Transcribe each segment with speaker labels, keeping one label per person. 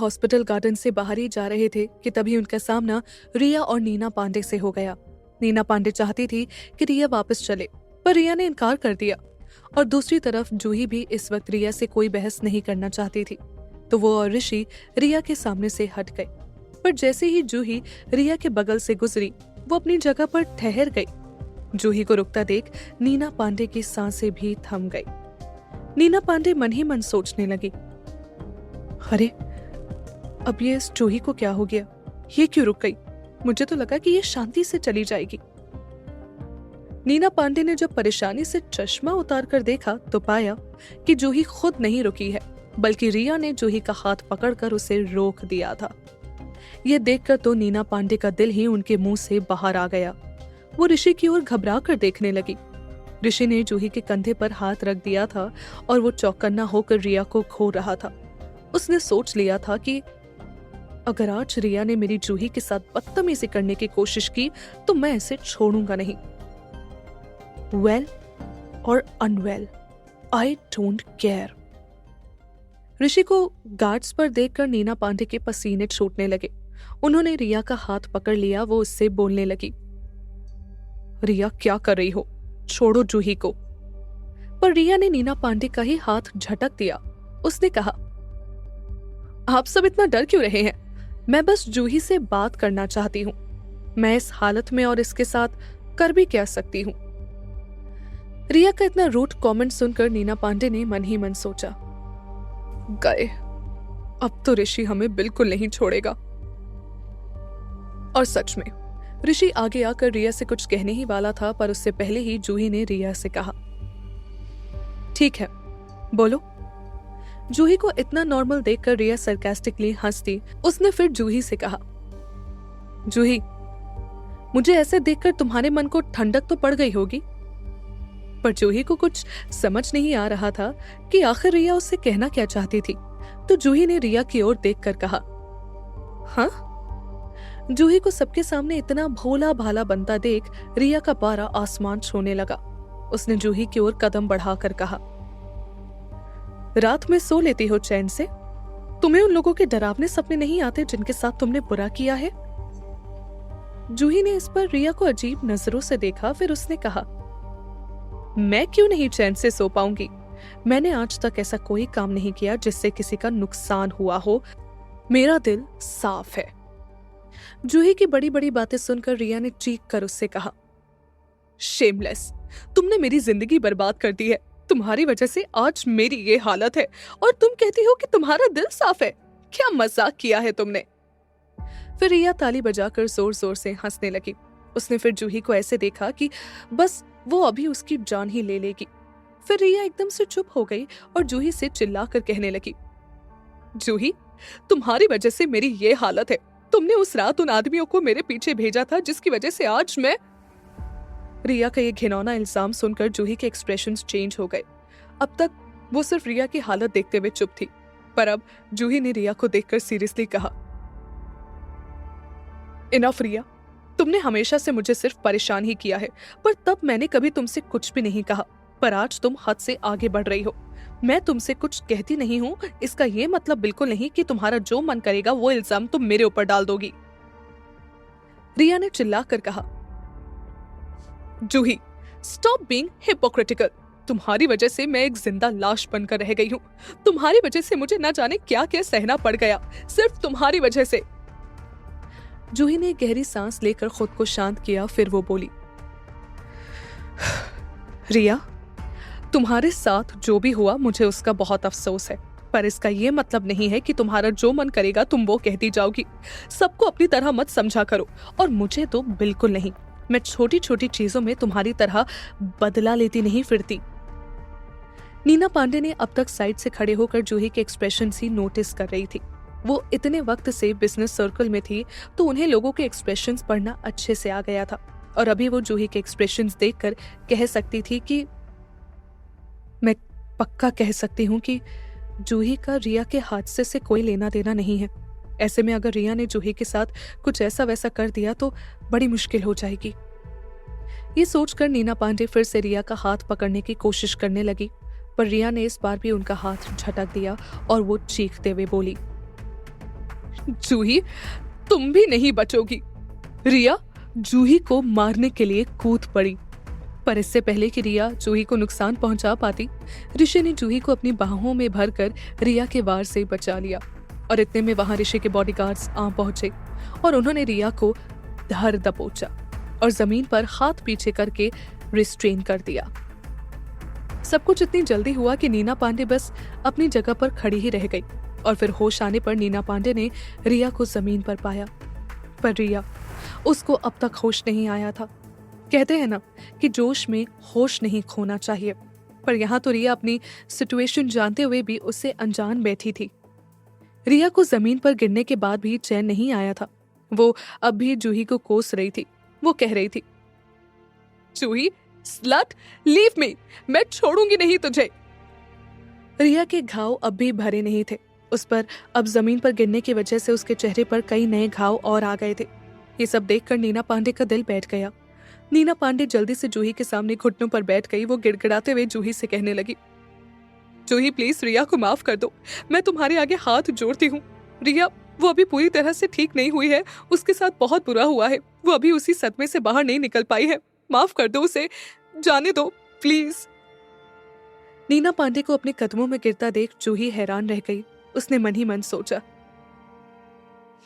Speaker 1: Hospital garden से बाहर ही जा रहे थे कि तभी उनका सामना रिया और नीना पांडे से हो गया। नीना पांडे चाहती थी कि रिया वापस चले, पर रिया ने इनकार कर दिया। और दूसरी तरफ जूही भी इस वक्त रिया से कोई बहस नहीं करना चाहती थी, तो वो और ऋषि रिया के सामने से हट गए। पर जैसे ही जूही रिया के बगल से गुजरी, वो अपनी जगह पर ठहर गई। जूही को रुकता देख नीना पांडे की सांसें भी थम गई। नीना पांडे मन ही मन सोचने लगी, अरे अब ये इस जूही को क्या हो गया? ये क्यों रुक गई? मुझे तो लगा कि ये शांति से चली जाएगी। नीना पांडे ने जब परेशानी से चश्मा उतार कर देखा तो पाया कि जूही खुद नहीं रुकी है, बल्कि रिया ने जूही का हाथ पकड़कर उसे रोक दिया था। यह देखकर तो नीना पांडे का दिल ही उनके मुंह से बाहर आ गया। वो ऋषि की ओर घबरा कर देखने लगी। ऋषि ने जूही के कंधे पर हाथ रख दिया था और वो चौकन्ना होकर रिया को खो रहा था। उसने सोच लिया था कि अगर आज रिया ने मेरी जूही के साथ बदतमीजी करने की कोशिश की तो मैं इसे छोड़ूंगा नहीं। वेल और अनवेल, आई डोंट केयर। ऋषि को गार्ड्स पर देखकर नीना पांडे के पसीने छूटने लगे। उन्होंने रिया का हाथ पकड़ लिया। वो उससे बोलने लगी, रिया क्या कर रही हो? छोड़ो जूही को। पर रिया ने नीना पांडे का ही हाथ झटक दिया। उसने कहा, आप सब इतना डर क्यों रहे हैं? मैं बस जूही से बात करना चाहती हूं। मैं इस हालत में और इसके साथ कर भी क्या सकती हूं? रिया का इतना रूट कमेंट सुनकर नीना पांडे ने मन ही मन सोचा, गए, अब तो ऋषि हमें बिल्कुल नहीं छोड़ेगा। और सच में ऋषि आगे आकर रिया से कुछ कहने ही वाला था, पर उससे पहले ही जूही ने रिया से कहा, ठीक है, बोलो। जूही को इतना नॉर्मल देखकर रिया सरकास्टिकली हंसती। उसने फिर जूही से कहा, जूही, मुझे ऐसे देखकर तुम्हारे मन को ठंडक तो पड़ गई होगी। पर जूही को कुछ समझ नहीं आ रहा था कि आखिर रिया उससे कहना क्या चाहती थी। तो जूही ने रिया की ओर देखकर कहा, हाँ। जूही को सबके सामने इतना भोला भाला बनता देख रिया का पारा आसमान छूने लगा। उसने जूही की ओर कदम बढ़ाकर कहा, रात में सो लेती हो चैन से? तुम्हें उन लोगों के डरावने सपने नहीं आते जिनके साथ तुमने बुरा किया है? जूही ने इस पर रिया को अजीब नजरों से देखा। फिर उसने कहा, मैं क्यों नहीं चैन से सो पाऊंगी? मैंने आज तक ऐसा कोई काम नहीं किया जिससे किसी का नुकसान हुआ हो। मेरा दिल साफ है। जूही की बड़ी बड़ी बातें सुनकर रिया ने चीख कर उससे कहा, शेमलेस, तुमने मेरी जिंदगी बर्बाद कर दी है। तुम्हारी वजह से आज मेरी ये हालत है और तुम कहती हो कि तुम्हारा दिल साफ है। क्या मजाक किया है तुमने? फिर रिया ताली बजाकर जोर जोर से हंसने लगी। उसने फिर जूही को ऐसे देखा कि बस वो अभी उसकी जान ही ले लेगी। फिर रिया एकदम से चुप हो गई और जूही से चिल्लाकर कहने लगी, जूही, तुम्हारी वजह से मेरी ये हालत है। तुमने उस रात उन आदमियों को मेरे पीछे भेजा था जिसकी वजह से आज मैं। रिया का ये घिनौना इल्जाम सुनकर जूही के एक्सप्रेशंस चेंज हो गए। अब तक वो सिर्फ रिया की हालत देखते हुए चुप थी, पर अब जूही ने रिया को देखकर सीरियसली कहा, इनफ रिया, तुमने हमेशा से मुझे सिर्फ परेशान ही किया है, पर तब मैंने कभी तुमसे कुछ भी नहीं कहा। पर आज तुम हद से आगे बढ़ रही हो। मैं तुमसे कुछ कहती नहीं हूँ, इसका ये मतलब बिल्कुल नहीं कि तुम्हारा जो मन करेगा वो इल्जाम तुम मेरे ऊपर डाल दोगी। रिया ने चिल्लाकर कहा, जूही, स्टॉप बीइंग हिपोक्रिटिकल। तुम्हारी वजह से मैं एक जिंदा लाश बनकर रह गई हूँ। तुम्हारी वजह से मुझे न जाने क्या क्या सहना पड़ गया, सिर्फ तुम्हारी वजह से। जूही ने गहरी सांस लेकर खुद को शांत किया। फिर वो बोली, रिया, तुम्हारे साथ जो भी हुआ मुझे उसका बहुत अफसोस है, पर इसका ये मतलब नहीं है कि तुम्हारा जो मन करेगा तुम वो कहती जाओगी। सबको अपनी तरह मत समझा करो, और मुझे तो बिल्कुल नहीं। मैं छोटी छोटी चीजों में तुम्हारी तरह बदला लेती नहीं फिरती। नीना पांडे ने अब तक साइड से खड़े होकर जूही के एक्सप्रेशंस ही नोटिस कर रही थी। वो इतने वक्त से बिजनेस सर्कल में थी तो उन्हें लोगों के एक्सप्रेशंस पढ़ना अच्छे से आ गया था, और अभी वो जूही के एक्सप्रेशंस देखकर कह सकती थी कि मैं पक्का कह सकती हूँ कि जूही का रिया के हादसे से कोई लेना देना नहीं है। ऐसे में अगर रिया ने जूही के साथ कुछ ऐसा वैसा कर दिया तो बड़ी मुश्किल हो जाएगी। ये सोचकर नीना पांडे फिर से रिया का हाथ पकड़ने की कोशिश करने लगी, पर रिया ने इस बार भी उनका हाथ झटक दिया और वो चीखते हुए बोली, जूही, तुम भी नहीं बचोगी। रिया जूही को मारने के लिए कूद पड़ी, पर इससे पहले कि रिया जूही को नुकसान पहुंचा पाती, ऋषि ने जूही को अपनी बाहों में भरकर रिया के वार से बचा लिया। और इतने में वहां ऋषि के बॉडीगार्ड्स आ पहुंचे और उन्होंने रिया को धर दबोचा और जमीन पर हाथ पीछे करके रिस्ट्रेन कर दिया। सब कुछ इतनी जल्दी हुआ कि नीना पांडे बस अपनी जगह पर खड़ी ही रह गई और फिर होश आने पर नीना पांडे ने रिया को जमीन पर पाया। पर रिया, उसको अब तक होश नहीं आया था। कहते हैं ना कि जोश में होश नहीं खोना चाहिए, पर यहाँ तो रिया अपनी सिचुएशन जानते हुए भी उससे अनजान बैठी थी। रिया को जमीन पर गिरने के बाद भी चैन नहीं आया था। वो अब भी जूही को कोस रही थी। वो कह रही थी, जूही स्लट, लीव मी, मैं छोड़ूंगी नहीं तुझे। रिया के घाव अब भी भरे नहीं थे। उस पर अब जमीन पर गिरने की वजह से उसके चेहरे पर कई नए घाव और आ गए थे। ये सब देखकर नीना पांडे का दिल बैठ गया। नीना पांडे जल्दी से जूही के सामने घुटनों पर बैठ गई। वो गिड़गिड़ाते हुए जूही से कहने लगी, जूही प्लीज रिया को माफ कर दो, मैं तुम्हारे आगे हाथ जोड़ती हूँ। रिया, वो अभी पूरी तरह से ठीक नहीं हुई है, उसके साथ बहुत बुरा हुआ है, वो अभी उसी सदमे से बाहर नहीं निकल पाई है, माफ कर दो उसे, जाने दो प्लीज। नीना पांडे को अपने कदमों में गिरता देख जूही हैरान रह गई। उसने मन ही मन सोचा,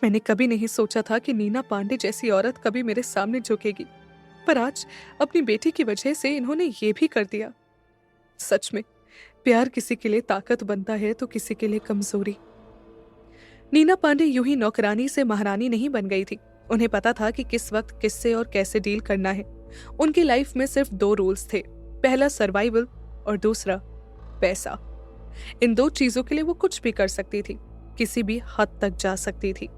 Speaker 1: मैंने कभी नहीं सोचा था कि नीना पांडे जैसी औरत कभी मेरे सामने झुकेगी, पर आज अपनी बेटी की वजह से इन्होंने ये भी कर दिया। सच में प्यार किसी के लिए ताकत बनता है तो किसी के लिए कमजोरी। नीना पांडे यूं ही नौकरानी से महारानी नहीं बन गई थी। उन्हें पता था कि किस वक्त किससे और कैसे डील करना है। उनकी लाइफ में सिर्फ 2 रूल्स थे, पहला सर्वाइवल और दूसरा पैसा। इन 2 चीजों के लिए वो कुछ भी कर सकती थी, किसी भी हद तक जा सकती थी।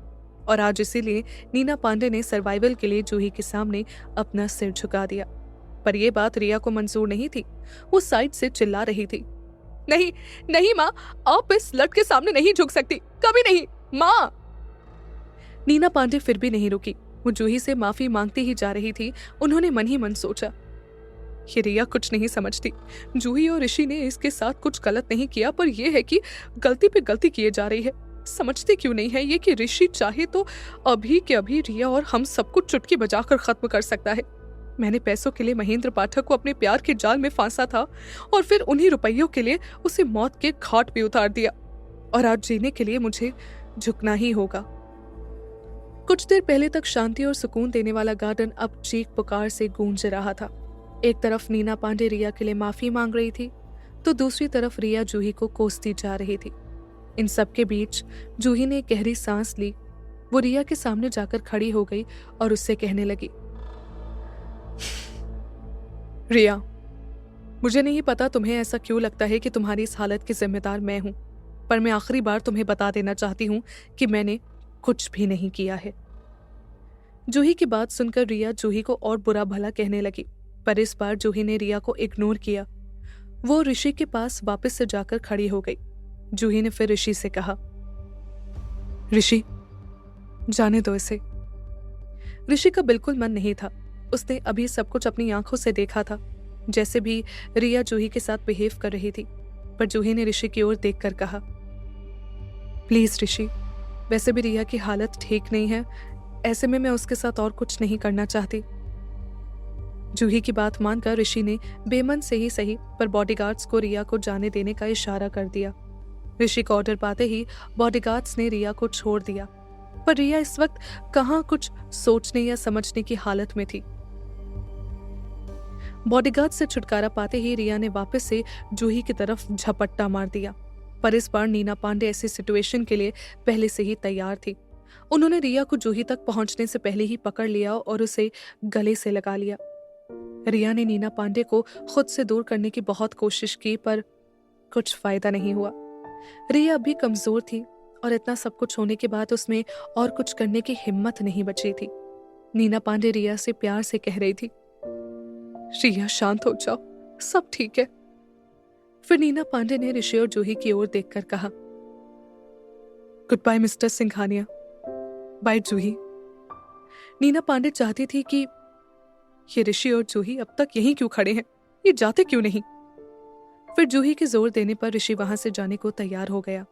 Speaker 1: और आज इसीलिए नीना पांडे ने सर्वाइवल के लिए जूही के सामने अपना सिर झुका दिया। पर यह बात रिया को मंजूर नहीं थी। वो साइड से चिल्ला रही थी, नहीं नहीं माँ, आप इस लट के सामने नहीं झुक सकती, कभी नहीं माँ। नीना पांडे फिर भी नहीं रुकी। वो जूही से माफी मांगती ही जा रही थी। उन्होंने मन ही मन सोचा, ये रिया कुछ नहीं समझती। जूही और ऋषि ने इसके साथ कुछ गलत नहीं किया, पर यह है कि गलती पे गलती किए जा रही है। समझते क्यों नहीं है ये कि ऋषि चाहे तो अभी के अभी रिया और हम सब कुछ चुटकी बजाकर खत्म कर सकता है। मैंने पैसों के लिए महेंद्र पाठक को अपने प्यार के जाल में फांसा था और फिर उन्हीं रुपयों के लिए उसे मौत के घाट पे उतार दिया, और आज जीने के लिए मुझे झुकना ही होगा। कुछ देर पहले तक शांति और सुकून देने वाला गार्डन अब चीख पुकार से गूंज रहा था। एक तरफ नीना पांडे रिया के लिए माफी मांग रही थी, तो दूसरी तरफ रिया जूही को कोसती जा रही थी। इन सब के बीच जूही ने गहरी सांस ली। वो रिया के सामने जाकर खड़ी हो गई और उससे कहने लगी, रिया, मुझे नहीं पता तुम्हें ऐसा क्यों लगता है कि तुम्हारी इस हालत की जिम्मेदार मैं हूं, पर मैं आखिरी बार तुम्हें बता देना चाहती हूं कि मैंने कुछ भी नहीं किया है। जूही की बात सुनकर रिया जूही को और बुरा भला कहने लगी, पर इस बार जूही ने रिया को इग्नोर किया। वो ऋषि के पास वापस से जाकर खड़ी हो गई। जूही ने फिर ऋषि से कहा, ऋषि, जाने दो इसे। ऋषि का बिल्कुल मन नहीं था। उसने अभी सब कुछ अपनी आंखों से देखा था, जैसे भी रिया जूही के साथ बिहेव कर रही थी। पर जूही ने ऋषि की ओर देखकर कहा, प्लीज ऋषि, वैसे भी रिया की हालत ठीक नहीं है, ऐसे में मैं उसके साथ और कुछ नहीं करना चाहती। जूही की बात मानकर ऋषि ने बेमन से ही सही पर बॉडीगार्ड्स को रिया को जाने देने का इशारा कर दिया। ऋषि का ऑर्डर पाते ही बॉडीगार्ड्स ने रिया को छोड़ दिया, पर रिया इस वक्त कहाँ कुछ सोचने या समझने की हालत में थी। बॉडीगार्ड से छुटकारा पाते ही रिया ने वापस से जूही की तरफ झपट्टा मार दिया, पर इस बार नीना पांडे ऐसी सिचुएशन के लिए पहले से ही तैयार थी। उन्होंने रिया को जूही तक पहुंचने से पहले ही पकड़ लिया और उसे गले से लगा लिया। रिया ने नीना पांडे को खुद से दूर करने की बहुत कोशिश की, पर कुछ फायदा नहीं हुआ। रिया अभी कमजोर थी और इतना सब कुछ होने के बाद उसमें और कुछ करने की हिम्मत नहीं बची थी। नीना पांडे रिया से प्यार से कह रही थी, रिया शांत हो जाओ, सब ठीक है। फिर नीना पांडे ने ऋषि और जूही की ओर देखकर कहा, good bye mister Singhania, bye Juhi. Neena Pandey चाहती थी कि ये ऋषि और जूही अब तक यहीं क्यों खड़े हैं, ये जाते क्यों नहीं। फिर जूही के जोर देने पर ऋषि वहां से जाने को तैयार हो गया।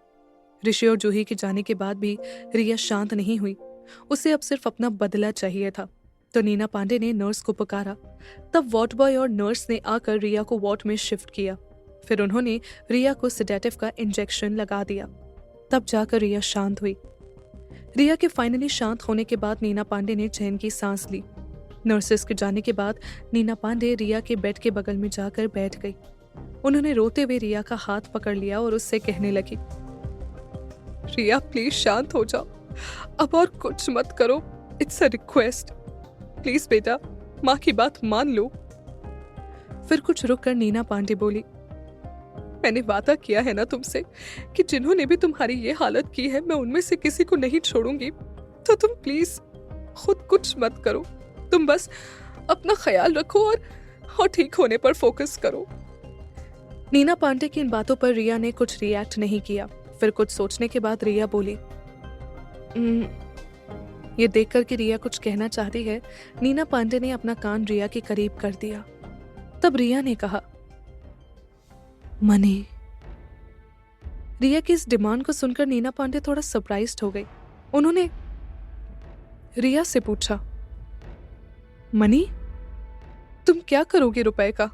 Speaker 1: ऋषि और जूही के जाने के बाद भी रिया शांत नहीं हुई। उसे अब सिर्फ अपना बदला चाहिए था। तो नीना पांडे ने नर्स को पुकारा। तब वार्ड बॉय और नर्स ने आकर रिया को वार्ड में शिफ्ट किया। फिर उन्होंने रिया को सेडेटिव का इंजेक्शन लगा दिया। तब जाकर रिया शांत हुई। रिया के फाइनली शांत होने के बाद नीना पांडे ने चैन की सांस ली। नर्सेस के जाने के बाद नीना पांडे रिया के बेड के बगल में जाकर बैठ गई। उन्होंने रोते हुए रिया का हाथ पकड़ लिया और उससे कहने लगी, रिया प्लीज शांत हो जाओ, अब और कुछ मत करो, इट्स अ रिक्वेस्ट, प्लीज बेटा, माँ की बात मान लो। फिर कुछ रुक कर नीना पांडे बोली, मैंने वादा किया है ना तुमसे कि जिन्होंने भी तुम्हारी ये हालत की है मैं उनमें से किसी को नहीं छोड़ूंगी, तो तुम प्लीज खुद कुछ मत करो, तुम बस अपना ख्याल रखो और ठीक होने पर फोकस करो। नीना पांडे की इन बातों पर रिया ने कुछ रिएक्ट नहीं किया। फिर कुछ सोचने के बाद रिया बोली, ये देखकर कि रिया कुछ कहना चाहती है, नीना पांडे ने अपना कान रिया के करीब कर दिया। तब रिया ने कहा, मनी। रिया की इस डिमांड को सुनकर नीना पांडे थोड़ा सरप्राइज्ड हो गई। उन्होंने रिया से पूछा, मनी, तुम क्या करोगे रुपए का?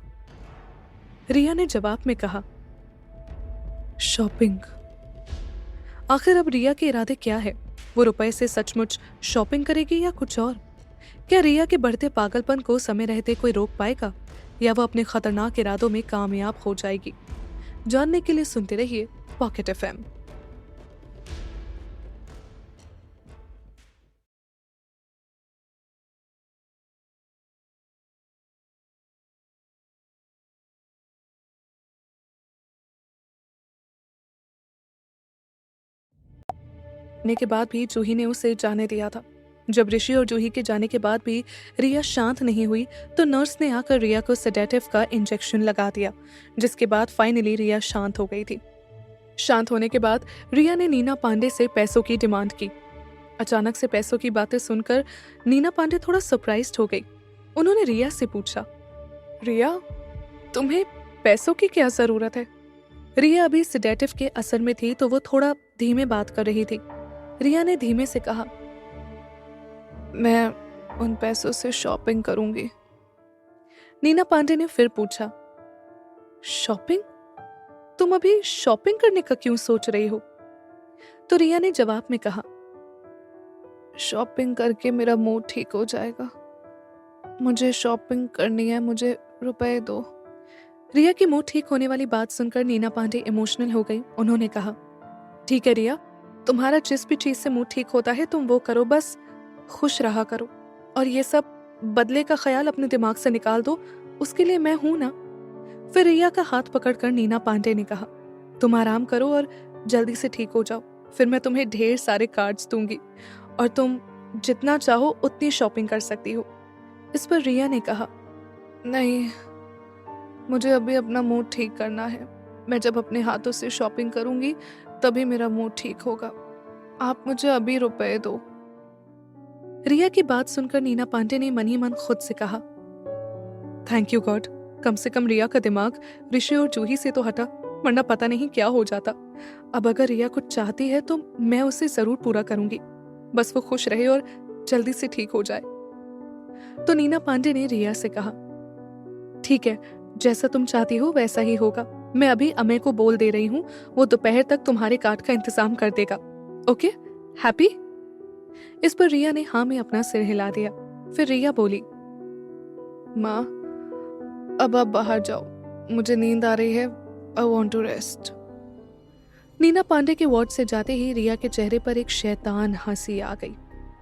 Speaker 1: रिया ने जवाब में कहा, शॉपिंग। आखिर अब रिया के इरादे क्या है? वो रुपए से सचमुच शॉपिंग करेगी या कुछ और? क्या रिया के बढ़ते पागलपन को समय रहते कोई रोक पाएगा या वो अपने खतरनाक इरादों में कामयाब हो जाएगी? जानने के लिए सुनते रहिए पॉकेट एफएम। ने के बाद भी जूही ने उसे जाने दिया था। जब ऋषि और जूही के जाने के बाद भी रिया शांत नहीं हुई तो नर्स ने आकर रिया को सेडेटिव का इंजेक्शन लगा दिया, जिसके बाद फाइनली रिया शांत हो गई थी। शांत होने के बाद रिया ने नीना पांडे से पैसों की डिमांड की। अचानक से पैसों की बातें सुनकर नीना पांडे थोड़ा सरप्राइज्ड हो गई। उन्होंने रिया से पूछा, रिया, तुम्हें पैसों की क्या जरूरत है? रिया अभी सेडेटिव के असर में थी तो वो थोड़ा धीमे बात कर रही थी। रिया ने धीमे से कहा, मैं उन पैसों से शॉपिंग करूंगी। नीना पांडे ने फिर पूछा, शॉपिंग? तुम अभी शॉपिंग करने का क्यों सोच रही हो? तो रिया ने जवाब में कहा, शॉपिंग करके मेरा मूड ठीक हो जाएगा, मुझे शॉपिंग करनी है, मुझे रुपए दो। रिया की मूड ठीक होने वाली बात सुनकर नीना पांडे इमोशनल हो गई। उन्होंने कहा, ठीक है रिया, तुम्हारा जिस भी चीज से मूड ठीक होता है तुम वो करो, बस खुश रहा करो और ये सब बदले का ख्याल अपने दिमाग से निकाल दो, उसके लिए मैं हूं ना। फिर रिया का हाथ पकड़कर नीना पांडे ने कहा, तुम आराम करो और जल्दी से ठीक हो जाओ, फिर मैं तुम्हें ढेर सारे कार्ड्स दूंगी और तुम जितना चाहो उतनी शॉपिंग कर सकती हो। इस पर रिया ने कहा, नहीं, मुझे अभी अपना मूड ठीक करना है, मैं जब अपने हाथों से शॉपिंग करूंगी तभी मेरा मूड ठीक होगा, आप मुझे अभी रुपए दो। रिया की बात सुनकर नीना पांडे ने मन ही मन खुद से कहा, थैंक यू गॉड, कम से कम रिया का दिमाग ऋषि और जूही से तो हटा, वरना पता नहीं क्या हो जाता। अब अगर रिया कुछ चाहती है तो मैं उसे जरूर पूरा करूंगी, बस वो खुश रहे और जल्दी से ठीक हो जाए। तो नीना पांडे ने रिया से कहा, ठीक है, जैसा तुम चाहती हो वैसा ही होगा, मैं अभी अमेय को बोल दे रही हूँ, वो दोपहर तक तुम्हारे कार्ड का इंतजाम कर देगा। Okay, happy? इस पर रिया ने हाँ में अपना सिर हिला दिया। फिर रिया बोली, माँ, अब आप बाहर जाओ, मुझे नींद आ रही है, I want to rest. Neena Pandey के वार्ड से जाते ही रिया के चेहरे पर एक शैतान हंसी आ गई,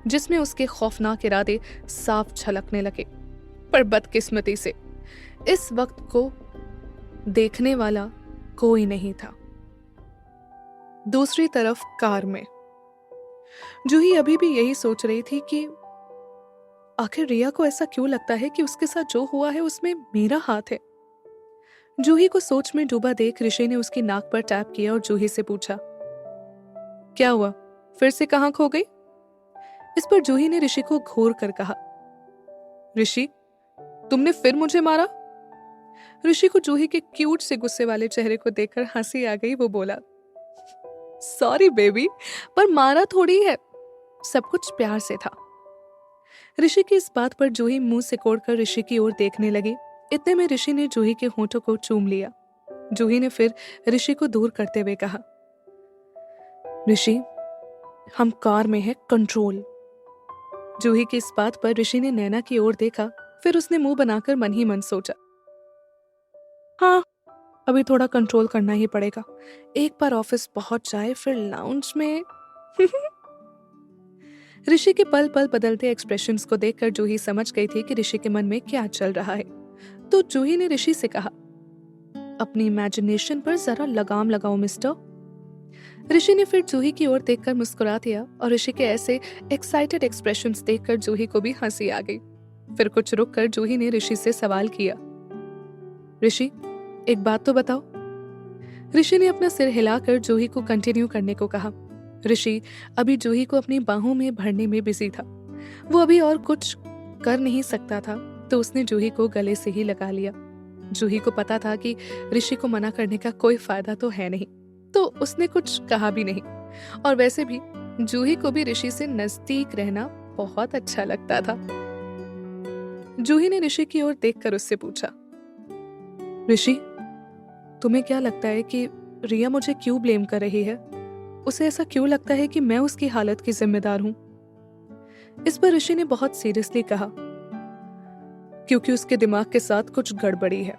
Speaker 1: जिसमें उसके खौफनाक इरादे साफ झलकने लगे। पर बदकिस्मती से इस वक्त को देखने वाला कोई नहीं था। दूसरी तरफ कार में जूही अभी भी यही सोच रही थी कि आखिर रिया को ऐसा क्यों लगता है कि उसके साथ जो हुआ है उसमें मेरा हाथ है। जूही को सोच में डूबा देख ऋषि ने उसकी नाक पर टैप किया और जूही से पूछा, क्या हुआ, फिर से कहां खो गई? इस पर जूही ने ऋषि को घूर कर कहा, ऋषि, तुमने फिर मुझे मारा? ऋषि को जूही के क्यूट से गुस्से वाले चेहरे को देखकर हंसी आ गई। वो बोला, सॉरी बेबी, पर मारा थोड़ी है, सब कुछ प्यार से था। ऋषि की इस बात पर जूही मुंह सिकोड़कर ऋषि की ओर देखने लगी। इतने में ऋषि ने जूही के होठों को चूम लिया। जूही ने फिर ऋषि को दूर करते हुए कहा, ऋषि, हम कार में है, कंट्रोल। जूही की इस बात पर ऋषि ने नैना की ओर देखा, फिर उसने मुंह बनाकर मन ही मन सोचा, हाँ, अभी थोड़ा कंट्रोल करना ही पड़ेगा। एक बार ऑफिस पहुंच जाए फिर लाउंज में। ऋषि के पल पल बदलते एक्सप्रेशंस को देखकर जूही समझ गई थी कि ऋषि के मन में क्या चल रहा है। तो जूही ने ऋषि से कहा, अपनी इमेजिनेशन पर जरा लगाम लगाओ मिस्टर। ऋषि ने फिर जूही की ओर देखकर मुस्कुरा दिया और ऋषि के ऐसे एक्साइटेड एक्सप्रेशंस देखकर जूही को भी हंसी आ गई। फिर कुछ रुककर जूही ने ऋषि से सवाल किया, ऋषि, एक बात तो बताओ। ऋषि ने अपना सिर हिलाकर जूही को कंटिन्यू करने को कहा। ऋषि अभी जूही को अपनी बाहों में भरने में बिजी था। वो अभी और कुछ कर नहीं सकता था, तो उसने जूही को गले से ही लगा लिया। जूही को पता था कि ऋषि को मना करने का कोई फायदा तो है नहीं, तो उसने कुछ कहा भी नहीं। और वैसे भी जूही को भी ऋषि से नजदीक रहना बहुत अच्छा लगता था। जूही ने ऋषि की ओर देखकर उससे पूछा, ऋषि, तुम्हें क्या लगता है कि रिया मुझे क्यों ब्लेम कर रही है? उसे ऐसा क्यों लगता है कि मैं उसकी हालत की जिम्मेदार हूं? इस पर ऋषि ने बहुत सीरियसली कहा, क्योंकि उसके दिमाग के साथ कुछ गड़बड़ी है।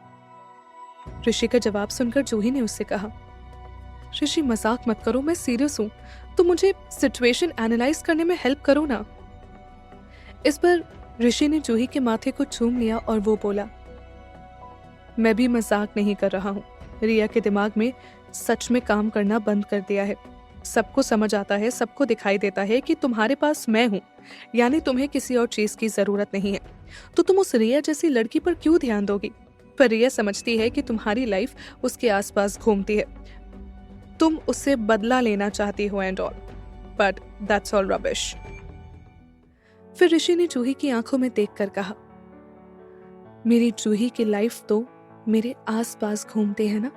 Speaker 1: ऋषि का जवाब सुनकर जूही ने उससे कहा, ऋषि मजाक मत करो, मैं सीरियस हूं, तो मुझे सिचुएशन एनालाइज करने में हेल्प करो ना। इस पर ऋषि ने जूही के माथे को चूम लिया और वो बोला, मैं भी मजाक नहीं कर रहा हूं। रिया के दिमाग में सच में काम करना बंद कर दिया है। सबको समझ आता है, सबको दिखाई देता है कि तुम्हारे पास मैं हूं, यानी तुम्हें किसी और चीज की जरूरत नहीं है। तो तुम उस रिया जैसी लड़की पर क्यों ध्यान दोगी? पर रिया समझती है कि तुम्हारी लाइफ उसके आसपास घूमती है, तुम उससे बदला लेना चाहती हो and all, but that's all rubbish. फिर ऋषि ने जूही की आंखों में देखकर कहा, मेरी जूही की लाइफ तो मेरे आसपास घूमते हैं ना।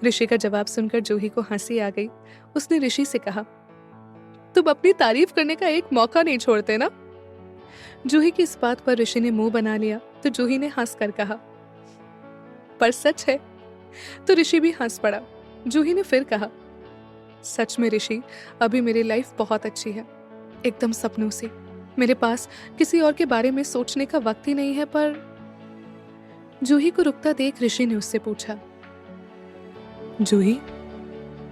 Speaker 1: ऋषि का जवाब सुनकर जूही को हंसी आ गई। उसने ऋषि से कहा, तुम अपनी तारीफ करने का एक मौका नहीं छोड़ते ना। जूही की इस बात पर ऋषि ने मुंह बना लिया, तो जूही ने हंसकर कहा, पर सच है। तो ऋषि भी हंस पड़ा। जूही ने फिर कहा, सच में ऋषि, अभी मेरी लाइफ बहुत अच्छी है, एकदम सपनों सी। मेरे पास किसी और के बारे में सोचने का वक्त ही नहीं है। पर जूही को रुकता देख ऋषि ने उससे पूछा, जूही,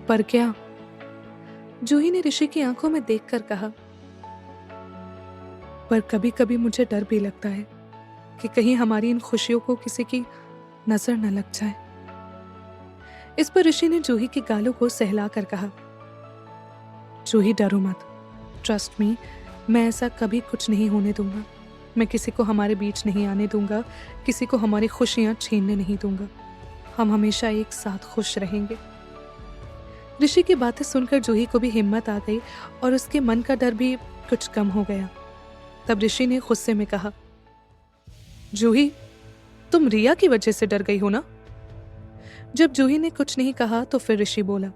Speaker 1: पर क्या? जूही ने ऋषि की आंखों में देखकर कहा, पर कभी कभी मुझे डर भी लगता है कि कहीं हमारी इन खुशियों को किसी की नजर न लग जाए। इस पर ऋषि ने जूही के गालों को सहलाकर कहा, जूही डरो मत, ट्रस्ट मी, मैं ऐसा कभी कुछ नहीं होने दूंगा। मैं किसी को हमारे बीच नहीं आने दूंगा, किसी को हमारी खुशियां छीनने नहीं दूंगा। हम हमेशा एक साथ खुश रहेंगे। ऋषि की बातें सुनकर जूही को भी हिम्मत आ गई और उसके मन का डर भी कुछ कम हो गया। तब ऋषि ने गुस्से में कहा, जूही, तुम रिया की वजह से डर गई हो ना? जब जूही ने कुछ नहीं कहा तो फिर ऋषि बोला,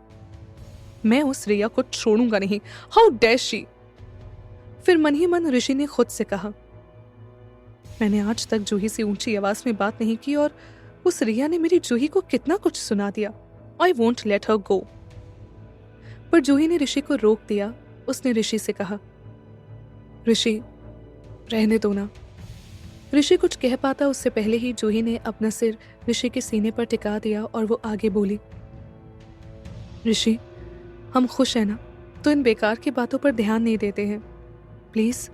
Speaker 1: मैं उस रिया को छोड़ूंगा नहीं, हाउ डेयर शी। फिर मन ही मन ऋषि ने खुद से कहा, मैंने आज तक जूही से ऊंची आवाज में बात नहीं की और उस रिया ने मेरी जूही को कितना कुछ सुना दिया। आई वोंट लेट हर गो। पर जूही ने ऋषि को रोक दिया। उसने ऋषि से कहा, ऋषि, रहने दो ना। ऋषि कुछ कह पाता उससे पहले ही जूही ने अपना सिर ऋषि के सीने पर टिका दिया और वो आगे बोली, ऋषि, हम खुश हैं ना, तो इन बेकार की बातों पर ध्यान नहीं देते हैं, प्लीज।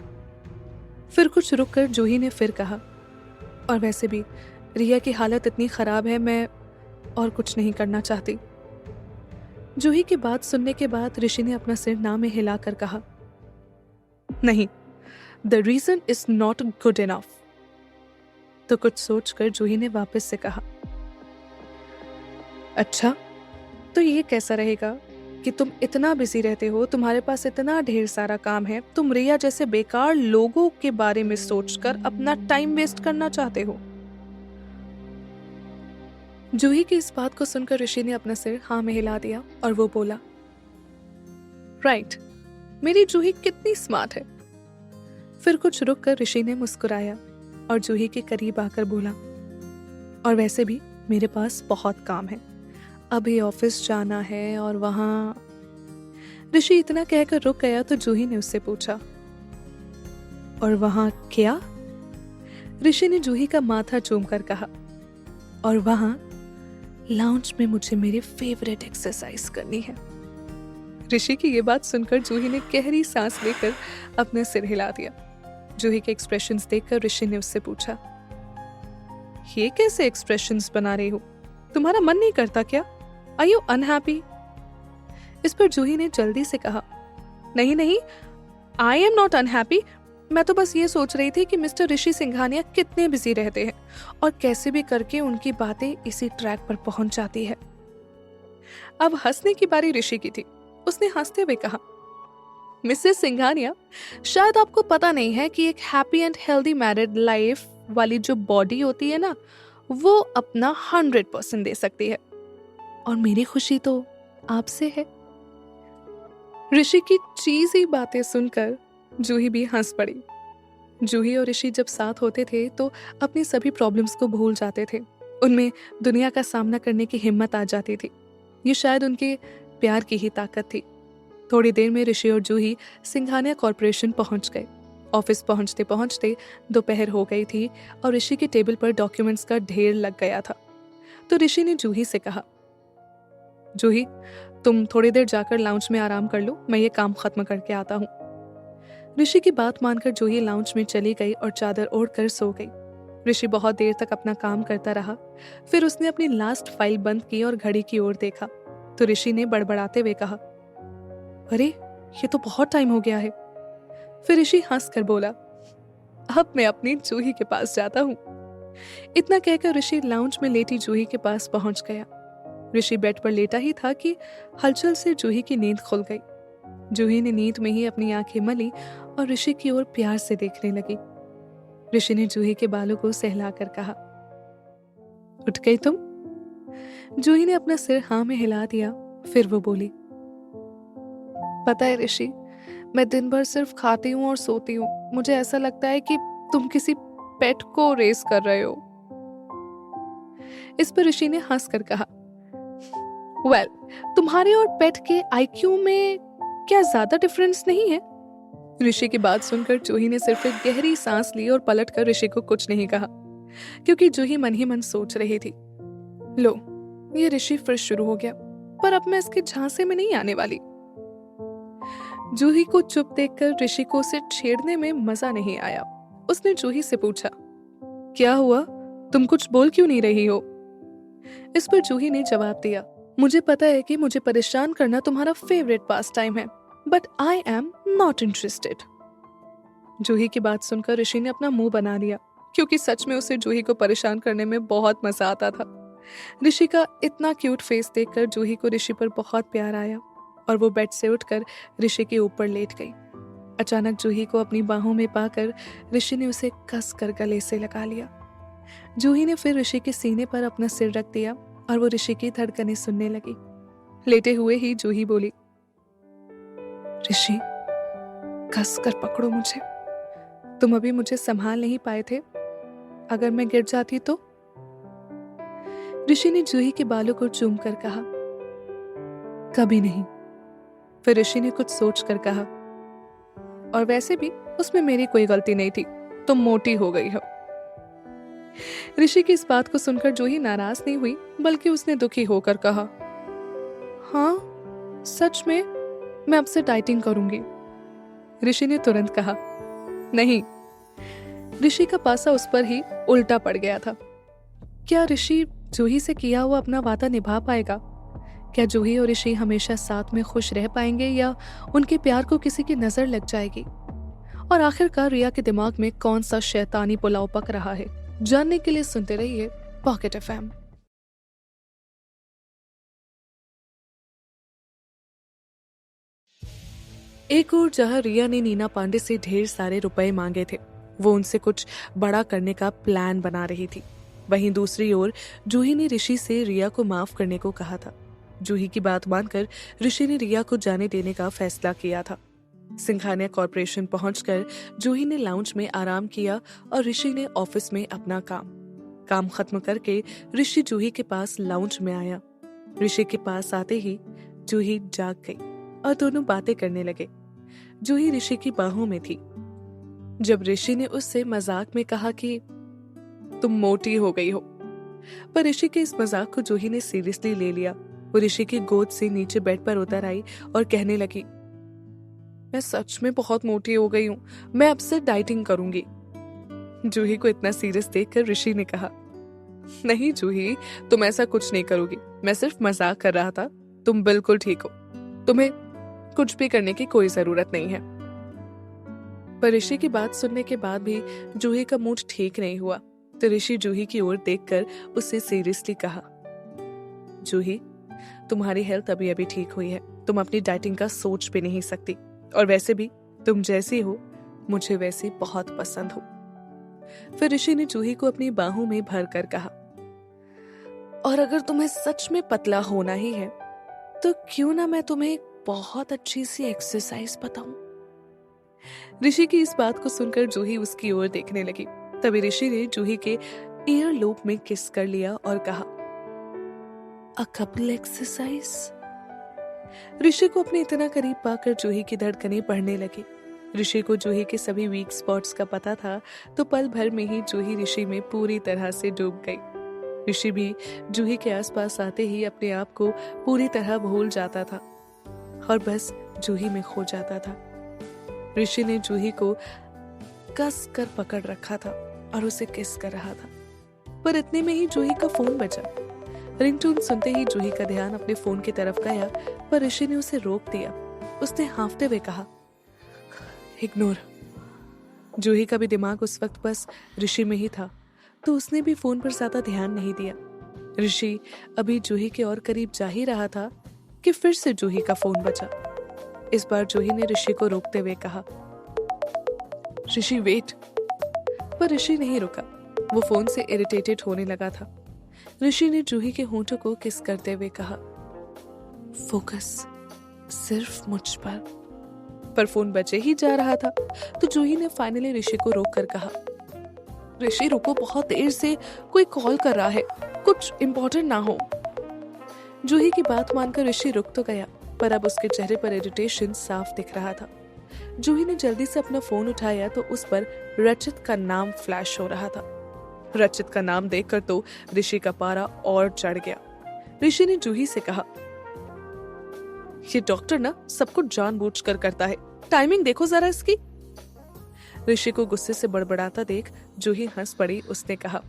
Speaker 1: फिर कुछ रुककर जूही ने फिर कहा, और वैसे भी रिया की हालत इतनी खराब है, मैं और कुछ नहीं करना चाहती। जूही की बात सुनने के बाद ऋषि ने अपना सिर ना में हिलाकर कहा, नहीं, the reason is not good enough. तो कुछ सोचकर जूही ने वापस से कहा, अच्छा, तो ये कैसा रहेगा कि तुम इतना बिजी रहते हो, तुम्हारे पास इतना ढेर सारा काम है, तुम रिया जैसे बेकार लोगों के बारे में सोचकर अपना टाइम वेस्ट करना चाहते हो। जूही की इस बात को सुनकर ऋषि ने अपना सिर हाँ में हिला दिया और वो बोला, राइट, मेरी जूही कितनी स्मार्ट है। फिर कुछ रुक कर ऋषि ने मुस्कुराया और जूही के करीब आकर बोला, और वैसे भी मेरे पास बहुत काम है, अभी ऑफिस जाना है और वहां। ऋषि इतना कहकर रुक गया तो जूही ने उससे पूछा, और वहां क्या? ऋषि ने जूही का माथा चूम कर कहा, और वहां लाउंज में मुझे मेरी फेवरेट एक्सरसाइज करनी है। ऋषि की ये बात सुनकर जूही ने गहरी सांस लेकर अपना सिर हिला दिया। जूही के एक्सप्रेशंस देखकर ऋषि ने उससे पूछा, ये कैसे एक्सप्रेशंस बना रही हो? तुम्हारा मन नहीं करता क्या? Are you unhappy? इस पर जूही ने जल्दी से कहा, नहीं नहीं, आई एम नॉट अनहैप्पी। मैं तो बस ये सोच रही थी कि मिस्टर ऋषि सिंघानिया कितने बिजी रहते हैं और कैसे भी करके उनकी बातें इसी ट्रैक पर पहुंच जाती है। अब हंसने की बारी ऋषि की थी। उसने हंसते हुए कहा, मिसेस सिंघानिया, शायद आपको पता नहीं है कि एक happy and healthy married life वाली जो बॉडी होती है ना, वो अपना 100% दे सकती है, और मेरी खुशी तो आपसे है। ऋषि की चीज़ी बातें सुनकर जूही भी हंस पड़ी। जूही और ऋषि जब साथ होते थे तो अपनी सभी प्रॉब्लम्स को भूल जाते थे। उनमें दुनिया का सामना करने की हिम्मत आ जाती थी। ये शायद उनके प्यार की ही ताकत थी। थोड़ी देर में ऋषि और जूही सिंघानिया कॉरपोरेशन पहुंच गए। ऑफिस पहुंचते पहुंचते दोपहर हो गई थी और ऋषि के टेबल पर डॉक्यूमेंट्स का ढेर लग गया था। तो ऋषि ने जूही से कहा, जूही, तुम थोड़ी देर जाकर लाउंज में आराम कर लो, मैं ये काम खत्म करके आता हूँ। ऋषि की बात मानकर जूही लाउंज में चली गई और चादर ओढ़कर सो गई। ऋषि बहुत देर तक अपना काम करता रहा। फिर उसने अपनी लास्ट फाइल बंद की और घड़ी की ओर देखा तो ऋषि ने बड़बड़ाते हुए कहा, अरे ये तो बहुत टाइम हो गया है। फिर ऋषि हंसकर बोला, अब मैं अपनी जूही के पास जाता हूँ। इतना कहकर ऋषि लाउंज में लेटी जूही के पास पहुंच गया। ऋषि बेड पर लेटा ही था कि हलचल से जूही की नींद खुल गई। जूही ने नींद में ही अपनी आंखें मली और ऋषि की ओर प्यार से देखने लगी। ऋषि ने जूही के बालों को सहलाकर कहा, उठ गई तुम? जूही ने अपना सिर हाँ में हिला दिया। फिर वो बोली, पता है ऋषि, मैं दिन भर सिर्फ खाती हूँ और सोती हूँ। मुझे ऐसा लगता है कि तुम किसी पेट को रेस कर रहे हो। इस पर ऋषि ने हंसकर कहा, वेल, तुम्हारे और पेट के आईक्यू में क्या ज्यादा डिफरेंस नहीं है? ऋषि की बात सुनकर जूही ने सिर्फ एक गहरी सांस ली और पलटकर ऋषि को कुछ नहीं कहा, क्योंकि जूही मन ही मन सोच रही थी, लो, ये ऋषि फिर शुरू हो गया, पर अब मैं इसके झांसे में नहीं आने वाली। जूही को चुप देखकर ऋषि को उसे छेड़ने में मजा नहीं आया। उसने जूही से पूछा, क्या हुआ? तुम कुछ बोल क्यों नहीं रही हो? इस पर जूही ने जवाब दिया, मुझे पता है कि मुझे परेशान करना तुम्हारा फेवरेट पास टाइम है, but I am not interested. Juhi की बात सुनकर ऋषि ने अपना मुंह बना लिया, क्योंकि सच में उसे जूही को परेशान करने में बहुत मजा आता था। ऋषि का इतना क्यूट फेस देखकर जूही को ऋषि पर बहुत प्यार आया और वो बेड से उठकर ऋषि के ऊपर लेट गई। अचानक जूही को अपनी बाहों में पाकर ऋषि ने उसे कस कर गले से लगा लिया। जूही ने फिर ऋषि के सीने पर अपना सिर रख दिया और वो ऋषि की धड़कनें सुनने लगी। लेटे हुए ही जूही बोली, ऋषि, कस कर पकड़ो मुझे। तुम अभी मुझे संभाल नहीं पाए थे, अगर मैं गिर जाती तो? ऋषि ने जूही के बालों को चूम कर कहा, कभी नहीं। फिर ऋषि ने कुछ सोच कर कहा, और वैसे भी उसमें मेरी कोई गलती नहीं थी, तुम मोटी हो गई हो। ऋषि की इस बात को सुनकर जूही नाराज नहीं हुई, बल्कि उसने दुखी होकर कहा, हाँ सच में, मैं अब से डाइटिंग करूंगी। ऋषि ने तुरंत कहा, नहीं। ऋषि का पासा उस पर ही उल्टा पड़ गया था। क्या ऋषि जूही से किया हुआ अपना वादा निभा पाएगा? क्या जूही और ऋषि हमेशा साथ में खुश रह पाएंगे या उनके प्यार को किसी की नजर लग जाएगी? और आखिरकार रिया के दिमाग में कौन सा शैतानी पुलाव पक रहा है? जानने के लिए सुनते रहिए पॉकेट एफएम। एक और जहां रिया ने नीना पांडे से ढेर सारे रुपए मांगे थे, वो उनसे कुछ बड़ा करने का प्लान बना रही थी। वहीं दूसरी ओर जूही ने ऋषि से रिया को माफ करने को कहा था। जूही की बात मानकर ऋषि ने रिया को जाने देने का फैसला किया था। सिंघानिया कॉर्पोरेशन पहुंचकर जूही ने लाउंज में आराम किया और ऋषि ने ऑफिस में अपना काम खत्म करके ऋषि जूही के पास लाउंज में आया। ऋषि के पास आते ही जूही जाग गई और दोनों बातें करने लगे। जूही ऋषि की बाहों में थी। जब ऋषि ने उससे मजाक में कहा कि तुम मोटी हो गई हो, पर ऋषि के इस मजाक को जूही ने सीरियसली ले लिया। वो ऋषि की गोद से नीचे बेड पर उतर आई और कहने लगी, मैं सच में बहुत मोटी हो गई हूँ, मैं अब से डाइटिंग करूंगी। जूही को इतना सीरियस देखकर ऋषि ने कहा, नहीं जूही, तुम ऐसा कुछ नहीं करोगी, मैं सिर्फ मजाक कर रहा था, तुम बिल्कुल ठीक हो, तुम्हें कुछ भी करने की कोई जरूरत नहीं है। पर ऋषि की बात सुनने के बाद भी जूही का मूड ठीक नहीं हुआ, तो ऋषि जूही की ओर देखकर उससे सीरियसली कहा, जूही, तुम्हारी हेल्थ अभी अभी ठीक हुई है, तुम अपनी डाइटिंग का सोच भी नहीं सकती, और वैसे भी तुम जैसी हो मुझे वैसी बहुत पसंद हो। फिर ऋषि ने जूही को अपनी बाहों में भर कर कहा, और अगर तुम्हें सच में पतला होना ही है तो क्यों ना मैं तुम्हें एक बहुत अच्छी सी एक्सरसाइज बताऊं। ऋषि की इस बात को सुनकर जूही उसकी ओर देखने लगी। तभी ऋषि ने जूही के ईयर लूप में किस कर लिया और कहा, अ कपल एक्सरसाइज। ऋषि को अपने इतना करीब पाकर जूही की धड़कनें बढ़ने लगी। ऋषि को जूही के सभी वीक स्पॉट्स का पता था, तो पल भर में ही जूही ऋषि में पूरी तरह से डूब गई। ऋषि भी जूही के आसपास आते ही अपने आप को पूरी तरह भूल जाता था और बस जूही में खो जाता था। ऋषि ने जूही को कस कर पकड़ रखा था और उसे किस कर रहा था, पर इतने में ही जूही का फोन बजा। रिंगटोन सुनते ही जूही का ध्यान अपने फोन की तरफ गया, पर ऋषि ने उसे रोक दिया। उसने हाँफते हुए कहा, इग्नोर। जूही का भी दिमाग उस वक्त बस ऋषि में ही था, तो उसने भी फोन पर ज्यादा ध्यान नहीं दिया। ऋषि अभी जूही के और करीब जा ही रहा था कि फिर से जूही का फोन बजा। इस बार जूही ने ऋषि को रोकते हुए कहा, ऋषि वेट। पर ऋषि नहीं रुका, वो फोन से इरिटेटेड होने लगा था। ऋषि ने जूही के होंठों को किस करते हुए कहा, फोकस सिर्फ मुझ पर फोन बचे ही जा रहा था, तो जूही ने फाइनली ऋषि को रोक कर कहा, ऋषि रुको, बहुत देर से कोई कॉल कर रहा है, कुछ इंपॉर्टेंट ना हो। जूही की बात मानकर ऋषि रुक तो गया, पर अब उसके चेहरे पर इरिटेशन साफ दिख रहा था। जूही ने जल्दी से अपना फोन उठाया तो उस पर रचित का नाम फ्लैश हो रहा था। रचित का नाम देखकर तो ऋषि का पारा और चढ़ गया। ऋषि ने जूही से कहा, ये डॉक्टर ना सब कुछ जानबूझकर करता है, टाइमिंग देखो जरा इसकी। ऋषि को गुस्से से बड़बड़ाता देख जूही हंस पड़ी। उसने कहा,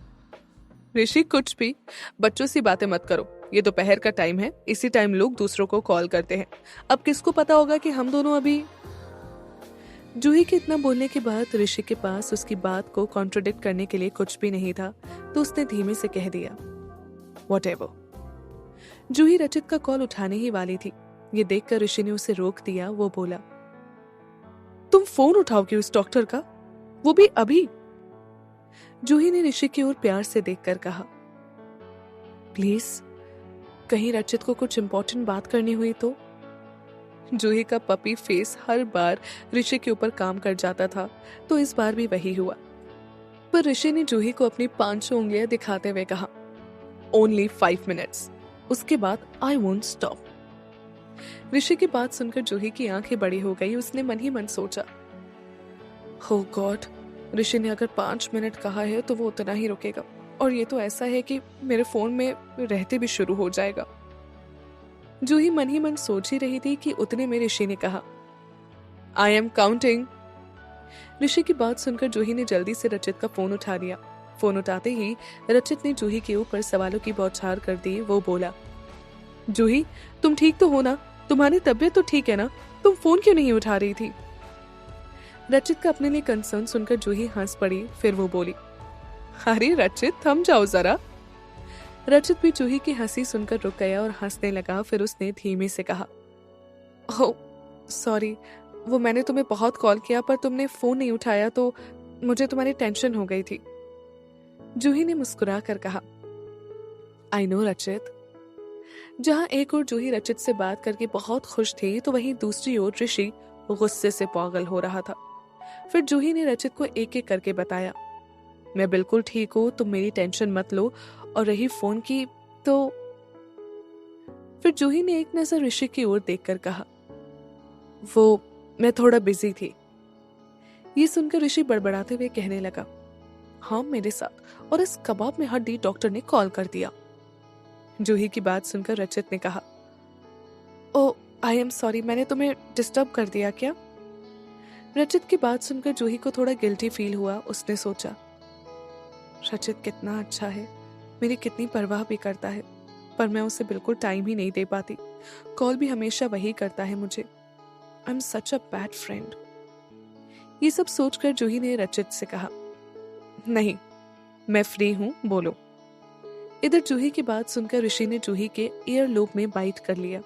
Speaker 1: ऋषि कुछ भी बच्चों सी बातें मत करो, ये दोपहर का टाइम है, इसी टाइम लोग दूसरों को कॉल करते हैं, अब किसको पता होगा कि हम दोनों अभी। जूही के इतना बोलने के बाद ऋषि के पास उसकी बात को कॉन्ट्रोडिक्ट करने के लिए कुछ भी नहीं था, तो उसने धीमे से कह दिया, व्हाटएवर। जूही रचित का कॉल उठाने ही वाली थी, ये देखकर ऋषि ने उसे रोक दिया। वो बोला, तुम फोन उठाओगे उस डॉक्टर का, वो भी अभी? जूही ने ऋषि की ओर प्यार से देखकर कहा, प्लीज, कहीं रचित को कुछ इंपॉर्टेंट बात करनी हुई तो। जूही का पपी फेस हर बार ऋषि के ऊपर काम कर जाता था, तो इस बार भी वही हुआ। पर ऋषि ने जूही को अपनी 5 उंगलियां दिखाते हुए कहा, ओनली 5 मिनट्स, उसके बाद आई वोंट स्टॉप। ऋषि की बात सुनकर जूही की आंखें बड़ी हो गई। उसने मन ही मन सोचा, हो गॉड, ऋषि ने अगर 5 मिनट कहा है तो वो उतना ही रुकेगा, और ये तो ऐसा है कि मेरे फोन में रहते भी शुरू हो जाएगा। जूही मन ही मन सोच ही रही थी कि उतने में ऋषि ने कहा, आई एम काउंटिंग। ऋषि की बात सुनकर जूही ने जल्दी से रचित का फोन उठा लिया। फोन उठाते ही रचित ने जूही के ऊपर सवालों की बौछार कर दी। वो बोला, जूही, तुम ठीक तो हो ना? तुम्हारी तबीयत तो ठीक है ना? तुम फोन क्यों नहीं उठा रही थी? रचित का अपने लिए कंसर्न सुनकर जूही हंस पड़ी। फिर वो बोली, अरे रचित, थम जाओ जरा। रचित भी जूही की हंसी सुनकर रुक गया और हंसने लगा। फिर उसने धीमे से कहा, ओह सॉरी, वो मैंने तुम्हें बहुत कॉल किया पर तुमने फोन नहीं उठाया तो मुझे तुम्हारी टेंशन हो गई थी। जूही ने मुस्कुरा कर कहा, आई नो रचित। जहां एक ओर जूही रचित से बात करके बहुत खुश थी तो वहीं दूसरी ओर ऋषि गुस्से से पागल हो रहा था। फिर जूही ने रचित को एक एक करके बताया, मैं बिल्कुल ठीक हूँ, तुम मेरी टेंशन मत लो, और रही फोन की तो। फिर जूही ने एक नजर ऋषि की ओर देखकर कहा, वो मैं थोड़ा बिजी थी। ये सुनकर ऋषि बड़बड़ाते हुए कहने लगा, हाँ मेरे साथ, और इस कबाब में हड्डी डॉक्टर ने कॉल कर दिया। जूही की बात सुनकर रचित ने कहा, ओ आई एम सॉरी, मैंने तुम्हें डिस्टर्ब कर दिया क्या? रचित की बात सुनकर जूही को थोड़ा गिल्टी फील हुआ। उसने सोचा, रचित कितना अच्छा है, मेरी कितनी परवाह भी करता है, पर मैं उसे बिल्कुल टाइम ही नहीं दे पाती। कॉल भी हमेशा वही करता है मुझे। I am such a bad friend. ये सब सोचकर जूही ने रचित से कहा, नहीं मैं फ्री हूं, बोलो। इधर जूही की बात सुनकर ऋषि ने जूही के ईयरलोब में बाइट कर लिया।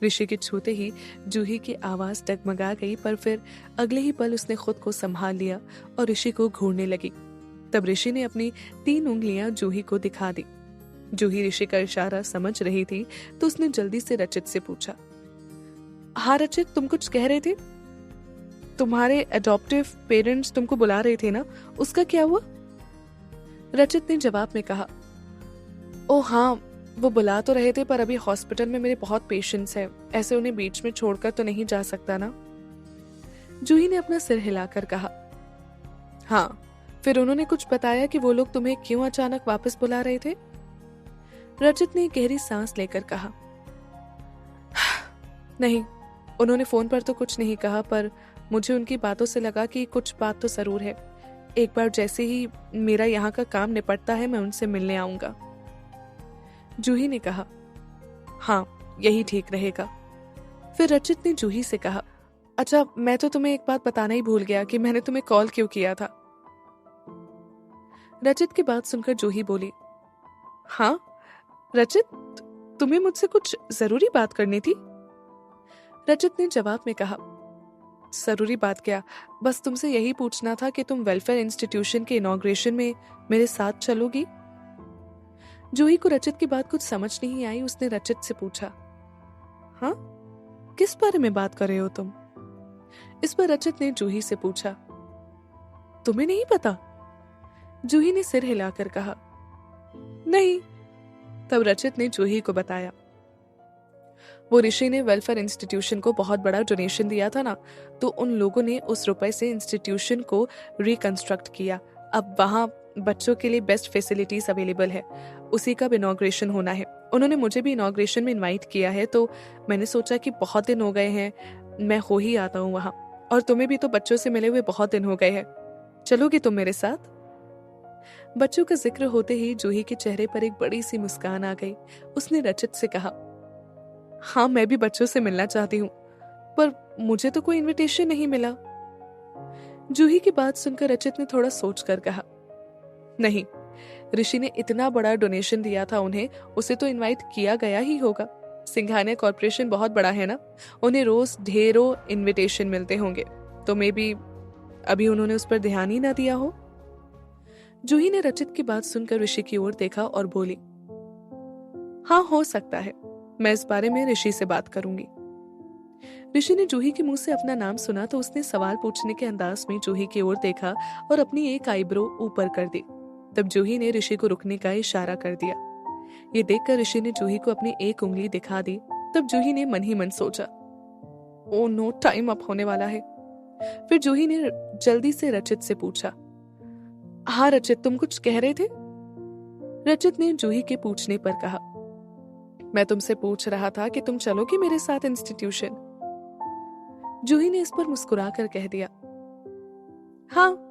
Speaker 1: ऋषि के छूते ही जूही की आवाज डगमगा गई, पर फिर अगले ही पल उसने खुद को संभाल लिया और ऋषि को घूरने लगी। तब ऋषि ने अपनी 3 उंगलियां जूही को दिखा दी। जूही ऋषि का इशारा समझ रही थी तो उसने जल्दी से रचित से पूछा, हाँ रचित, तुम कुछ कह रहे थे? तुम्हारे अडॉप्टिव पेरेंट्स तुमको बुला रहे थे ना, उसका क्या हुआ? रचित ने जवाब में कहा, ओ हाँ, वो बुला तो रहे थे, पर अभी हॉस्पिटल में मेरे बहुत पेशेंट्स हैं, ऐसे उन्हें बीच में छोड़कर तो नहीं जा सकता ना। जूही ने अपना सिर हिलाकर कहा, हाँ, फिर उन्होंने कुछ बताया कि वो लोग तुम्हें क्यों अचानक वापस बुला रहे थे? रचित ने गहरी सांस लेकर कहा, नहीं, उन्होंने फोन पर तो कुछ नहीं कहा, पर मुझे उनकी बातों से लगा कि कुछ बात तो जरूर है। एक बार जैसे ही मेरा यहाँ का काम निपटता है मैं उनसे मिलने आऊंगा। जूही ने कहा, हाँ यही ठीक रहेगा। फिर रचित ने जूही से कहा, अच्छा मैं तो तुम्हें एक बात बताना ही भूल गया कि मैंने तुम्हें कॉल क्यों किया था। रचित की बात सुनकर जूही बोली, हाँ रचित, तुम्हें मुझसे कुछ जरूरी बात करनी थी? रचित ने जवाब में कहा, जरूरी बात क्या, बस तुमसे यही पूछना था कि तुम वेलफेयर इंस्टीट्यूशन के इनॉग्रेशन में मेरे साथ चलोगी? जूही को रचित की बात कुछ समझ नहीं आई। उसने रचित से पूछा, हाँ किस बारे में बात कर रहे हो तुम? इस पर रचित ने जूही से पूछा, तुम्हें नहीं पता? जूही ने सिर हिलाकर कहा, नहीं। तब रचित ने जूही को बताया, वो ऋषि ने वेलफेयर इंस्टीट्यूशन को बहुत बड़ा डोनेशन दिया था ना, तो उन लोगों ने उस रुपए से इंस्टीट्यूशन को रिकंस्ट्रक्ट किया। अब वहां बच्चों के लिए बेस्ट फैसिलिटीज अवेलेबल है। उसी का इनॉग्रेशन होना है। उन्होंने मुझे भी इनॉग्रेशन में इनवाइट किया है, तो मैंने सोचा कि बहुत दिन हो गए हैं, मैं हो ही आता हूँ वहां, और तुम्हें भी तो बच्चों से मिले हुए बहुत दिन हो गए हैं। चलोगी तुम मेरे साथ? बच्चों का जिक्र होते ही जूही के चेहरे पर एक बड़ी सी मुस्कान आ गई। उसने रचित से कहा, हाँ मैं भी बच्चों से मिलना चाहती हूँ, पर मुझे तो कोई इनविटेशन नहीं मिला। जूही की बात सुनकर रचित ने थोड़ा सोचकर कहा, नहीं, ऋषि ने इतना बड़ा डोनेशन दिया था उन्हें, उसे तो इनवाइट किया गया ही होगा। सिंघानिया कॉर्पोरेशन बहुत बड़ा है ना, उन्हें रोज ढेरों इनविटेशन मिलते होंगे, तो मे बी अभी उन्होंने उस पर ध्यान ही ना दिया हो। जूही ने रचित की बात सुनकर ऋषि की ओर देखा और बोली, हाँ हो सकता है, मैं इस बारे में ऋषि से बात करूंगी। ऋषि ने जूही के मुंह से अपना नाम सुना तो उसने सवाल पूछने के अंदाज में जूही की ओर देखा और अपनी एक आईब्रो ऊपर कर दी। तब जूही ने ऋषि को रुकने का इशारा कर दिया। ये देखकर ऋषि ने जूही को अपनी एक उंगली दिखा दी। तब जूही ने मन ही मन सोचा, ओ नो, टाइम अप होने वाला है। फिर जूही ने जल्दी से रचित से पूछा, हाँ रचित, तुम कुछ कह रहे थे? रचित ने जूही के पूछने पर कहा, मैं तुमसे पूछ रहा था कि तुम चलोगी मेरे साथ इंस्टीट्यूशन? जूही ने इस पर मुस्कुराकर कह दिया, हाँ,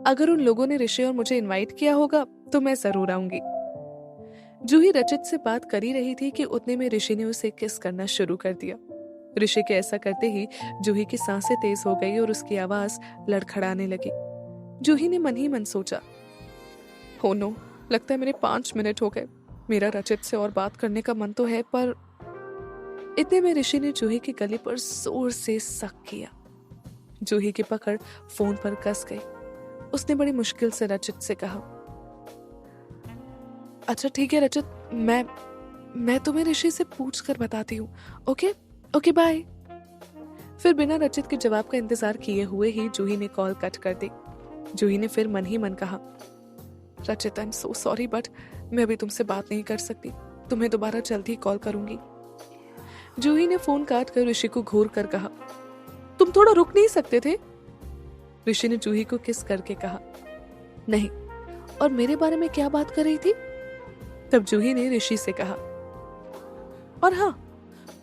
Speaker 1: अगर उन लोगों ने ऋषि और मुझे इनवाइट किया होगा तो मैं जरूर आऊंगी। जूही रचित से बात कर ही रही थी कि उतने में ऋषि ने उसे किस करना शुरू कर दिया। ऋषि के ऐसा करते ही जूही की सांसें तेज हो गई और उसकी आवाज लड़खड़ाने लगी। जूही ने मन ही मन सोचा, हो नो, लगता है मेरे 5 मिनट हो गए। मेरा रचित से और बात करने का मन तो है, पर इतने में ऋषि ने जूही के गले पर जोर से सक किया। जूही की पकड़ फोन पर कस गई। उसने बड़ी मुश्किल से रचित से कहा, अच्छा ठीक है रजत, मैं तुम्हें ऋषि से पूछ कर बताती हूँ। Okay okay bye. फिर बिना रजत के जवाब का इंतजार किए हुए ही जूही ने कॉल कट कर दी। जूही ने फिर मन ही मन कहा, Rajat I am so sorry but मैं अभी तुमसे बात नहीं कर सकती, तुम्हें दोबारा जल्द ही कॉल करूंगी। जूही ने फोन काट कर ऋषि को घूर कर कहा, तुम थोड़ा रुक नहीं सकते थे? ऋषि ने जूही को किस करके कहा, नहीं। और मेरे बारे में क्या बात कर रही थी? तब जूही ने ऋषि से कहा, और हाँ,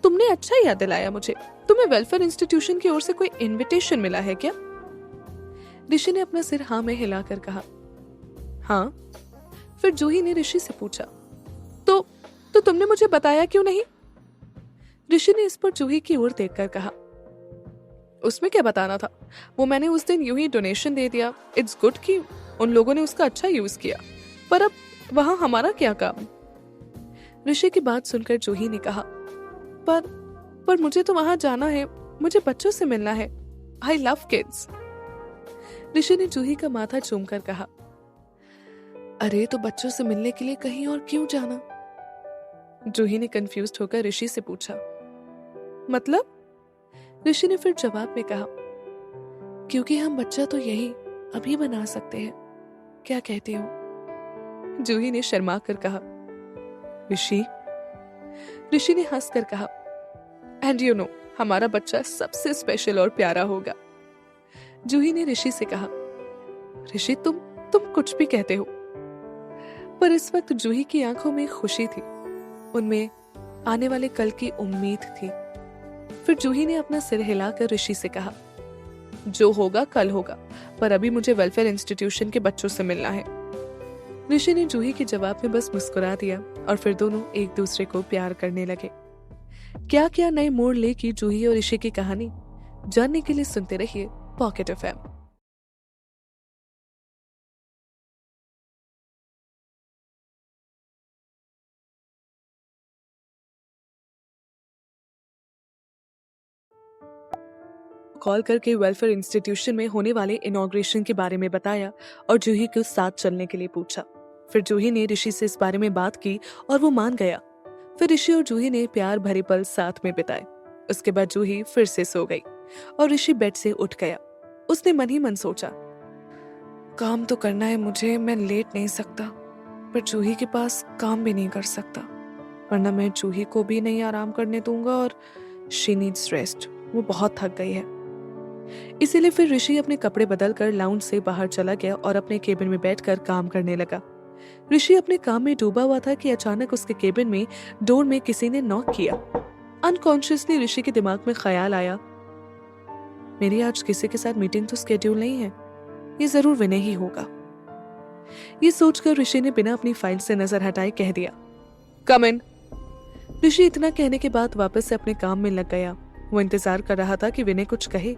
Speaker 1: तुमने अच्छा याद दिलाया मुझे, तुम्हें वेलफेयर इंस्टीट्यूशन की ओर से कोई इनविटेशन मिला है क्या? ऋषि ने अपना सिर हाँ में हिलाकर कहा, हाँ। फिर जूही ने ऋषि से पूछा, तो तुमने मुझे बताया क्यों नहीं? ऋषि ने इस पर जूही की ओर देखकर कहा, उसमें क्या बताना था, वो मैंने उस दिन यूं ही डोनेशन दे दिया। इट्स गुड कि उन लोगों ने उसका अच्छा यूज किया, पर अब वहां हमारा क्या काम? ऋषि की बात सुनकर जूही ने कहा, पर मुझे तो वहां जाना है, मुझे बच्चों से मिलना है। I love kids. ऋषि ने जूही का माथा चूमकर कहा, अरे तो बच्चों से मिलने के लिए कहीं और क्यों जाना? जूही ने कंफ्यूज्ड होकर ऋषि से पूछा, मतलब? ऋषि ने फिर जवाब में कहा, क्योंकि हम बच्चा तो यही अभी बना सकते हैं, क्या कहते हो? जूही ने शर्मा कर कहा, ऋषि? ऋषि ने हंसकर कहा, एंड यू नो, हमारा बच्चा सबसे स्पेशल और प्यारा होगा। जूही ने ऋषि से कहा, ऋषि तुम कुछ भी कहते हो। पर इस वक्त जूही की आंखों में खुशी थी, उनमें आने वाले कल की उम्मीद थी। फिर जूही ने अपना सिर हिलाकर ऋषि से कहा, जो होगा कल होगा, पर अभी मुझे वेलफेयर इंस्टीट्यूशन के बच्चों से मिलना है। ऋषि ने जूही के जवाब में बस मुस्कुरा दिया और फिर दोनों एक दूसरे को प्यार करने लगे। क्या क्या नए मोड़ लेगी जूही और ऋषि की कहानी, जानने के लिए सुनते रहिए पॉकेट एफएम। कॉल करके वेलफेयर इंस्टीट्यूशन में होने वाले इनॉग्रेशन के बारे में बताया और जूही को साथ चलने के लिए पूछा। फिर जूही ने ऋषि से इस बारे में बात की और वो मान गया। फिर ऋषि और जूही ने प्यार भरे पल साथ में बिताए। उसके बाद जूही फिर से सो गई और ऋषि बेड से उठ गया। उसने मन ही मन सोचा, काम तो करना है मुझे, मैं लेट नहीं सकता, पर जूही के पास काम भी नहीं कर सकता, वरना मैं जूही को भी नहीं आराम करने दूंगा और शी नीड्स रेस्ट, वो बहुत थक गई है। इसीलिए फिर ऋषि अपने कपड़े बदलकर लाउंज से बाहर चला गया और अपने केबिन में बैठकर काम करने लगा। ऋषि अपने काम में डूबा हुआ था कि अचानक उसके केबिन में डोर में किसी ने नॉक किया। अनकॉन्शियसली ऋषि के दिमाग में ख्याल आया, मेरी आज किसी के साथ मीटिंग तो स्केड्यूल नहीं है, ये जरूर विनय ही होगा। ये सोचकर ऋषि ने बिना अपनी फाइल से नजर हटाए कह दिया, कम इन। ऋषि इतना कहने के बाद वापस से अपने काम में लग गया। वो इंतजार कर रहा था कि विनय कुछ कहे,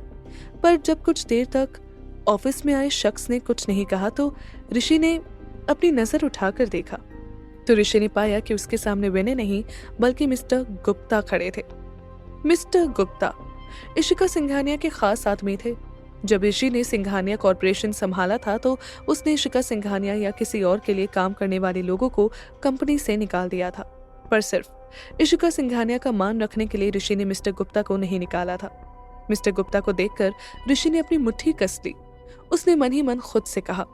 Speaker 1: पर जब कुछ देर तक ऑफिस में आए शख्स ने कुछ नहीं कहा तो ऋषि ने अपनी नजर उठाकर देखा तो ऋषि ने पाया कि उसके सामने विनय नहीं बल्कि मिस्टर गुप्ता खड़े थे। मिस्टर गुप्ता इशिका सिंघानिया के खास आदमी थे। जब ऋषि ने सिंघानिया कॉरपोरेशन संभाला था तो उसने इशिका सिंघानिया या किसी और के लिए काम करने वाले लोगों को कंपनी से निकाल दिया था, पर सिर्फ इशिका सिंघानिया का मान रखने के लिए ऋषि ने मिस्टर गुप्ता को नहीं निकाला था। मिस्टर गुप्ता को देखकर ऋषि ने अपनी मुट्ठी कस ली। उसने मन ही मन खुद से कहा,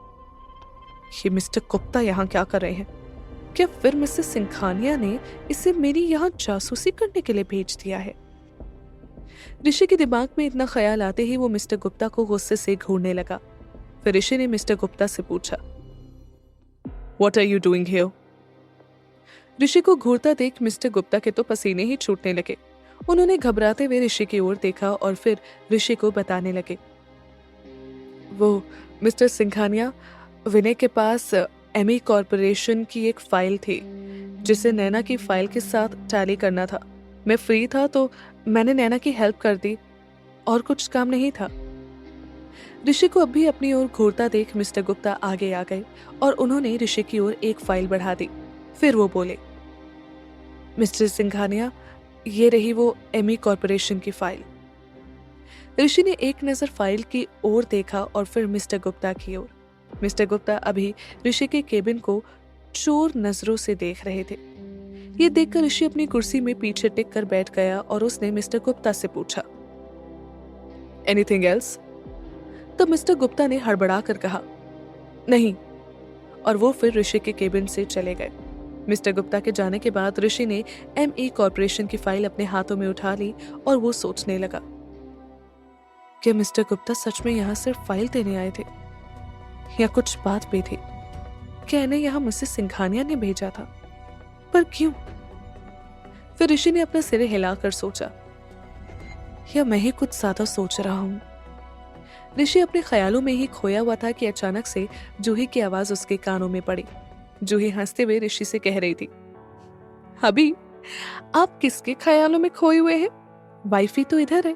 Speaker 1: ये मिस्टर गुप्ता यहाँ क्या कर रहे हैं? क्या फिर मिसेस सिंघानिया ने इसे मेरी यहाँ जासूसी करने के लिए भेज दिया है? ऋषि के दिमाग में इतना ख्याल आते ही वो मिस्टर गुप्ता को गुस्से से घूरने लगा। फिर ऋषि ने मिस्टर गुप्ता से पूछा, What are you doing here? ऋषि को घूरता देख मिस्टर गुप्ता के तो पसीने ही छूटने लगे। उन्होंने घबराते हुए ऋषि की ओर देखा और फिर ऋषि को बताने लगे, वो मिस्टर सिंघानिया, विनय के पास एमई कॉरपोरेशन की एक फाइल थी जिसे नैना की फाइल के साथ टैली करना था। मैं फ्री था तो मैंने नैना की हेल्प कर दी, और कुछ काम नहीं था। ऋषि को अब भी अपनी ओर घूरता देख मिस्टर गुप्ता आगे आ गए और उन्होंने ऋषि की ओर एक फाइल बढ़ा दी। फिर वो बोले, मिस्टर सिंघानिया, ये रही वो एमई कॉरपोरेशन की फाइल। ऋषि ने एक नजर फाइल की ओर देखा और फिर मिस्टर गुप्ता की ओर। मिस्टर गुप्ता अभी ऋषि के केबिन को चोर नजरों से देख रहे थे। ये देखकर ऋषि अपनी कुर्सी में पीछे टिक कर बैठ गया और उसने मिस्टर गुप्ता से पूछा, एनीथिंग एल्स? तब मिस्टर गुप्ता ने हड़बड़ा कर कहा, नहीं, और वो फिर ऋषि के केबिन से चले गए। मिस्टर गुप्ता के जाने के बाद ऋषि ने ME कॉर्पोरेशन की फाइल अपने हाथों में उठा ली और वो सोचने लगा, क्या मिस्टर गुप्ता सच में यहाँ सिर्फ फाइल देने आए थे या कुछ बात भी थी? क्या इन्हें यहाँ मिसेस सिंघानिया ने भेजा था? पर क्यों? फिर ऋषि ने अपना सिर हिलाकर सोचा, या मैं ही कुछ ज्यादा सोच रहा हूं? ऋषि अपने ख्यालों में ही खोया हुआ था कि अचानक से जूही की आवाज उसके कानों में पड़ी। जूही हंसते हुए ऋषि से कह रही थी, अभी आप किसके ख्यालों में खोए हुए हैं? वाइफी तो इधर है।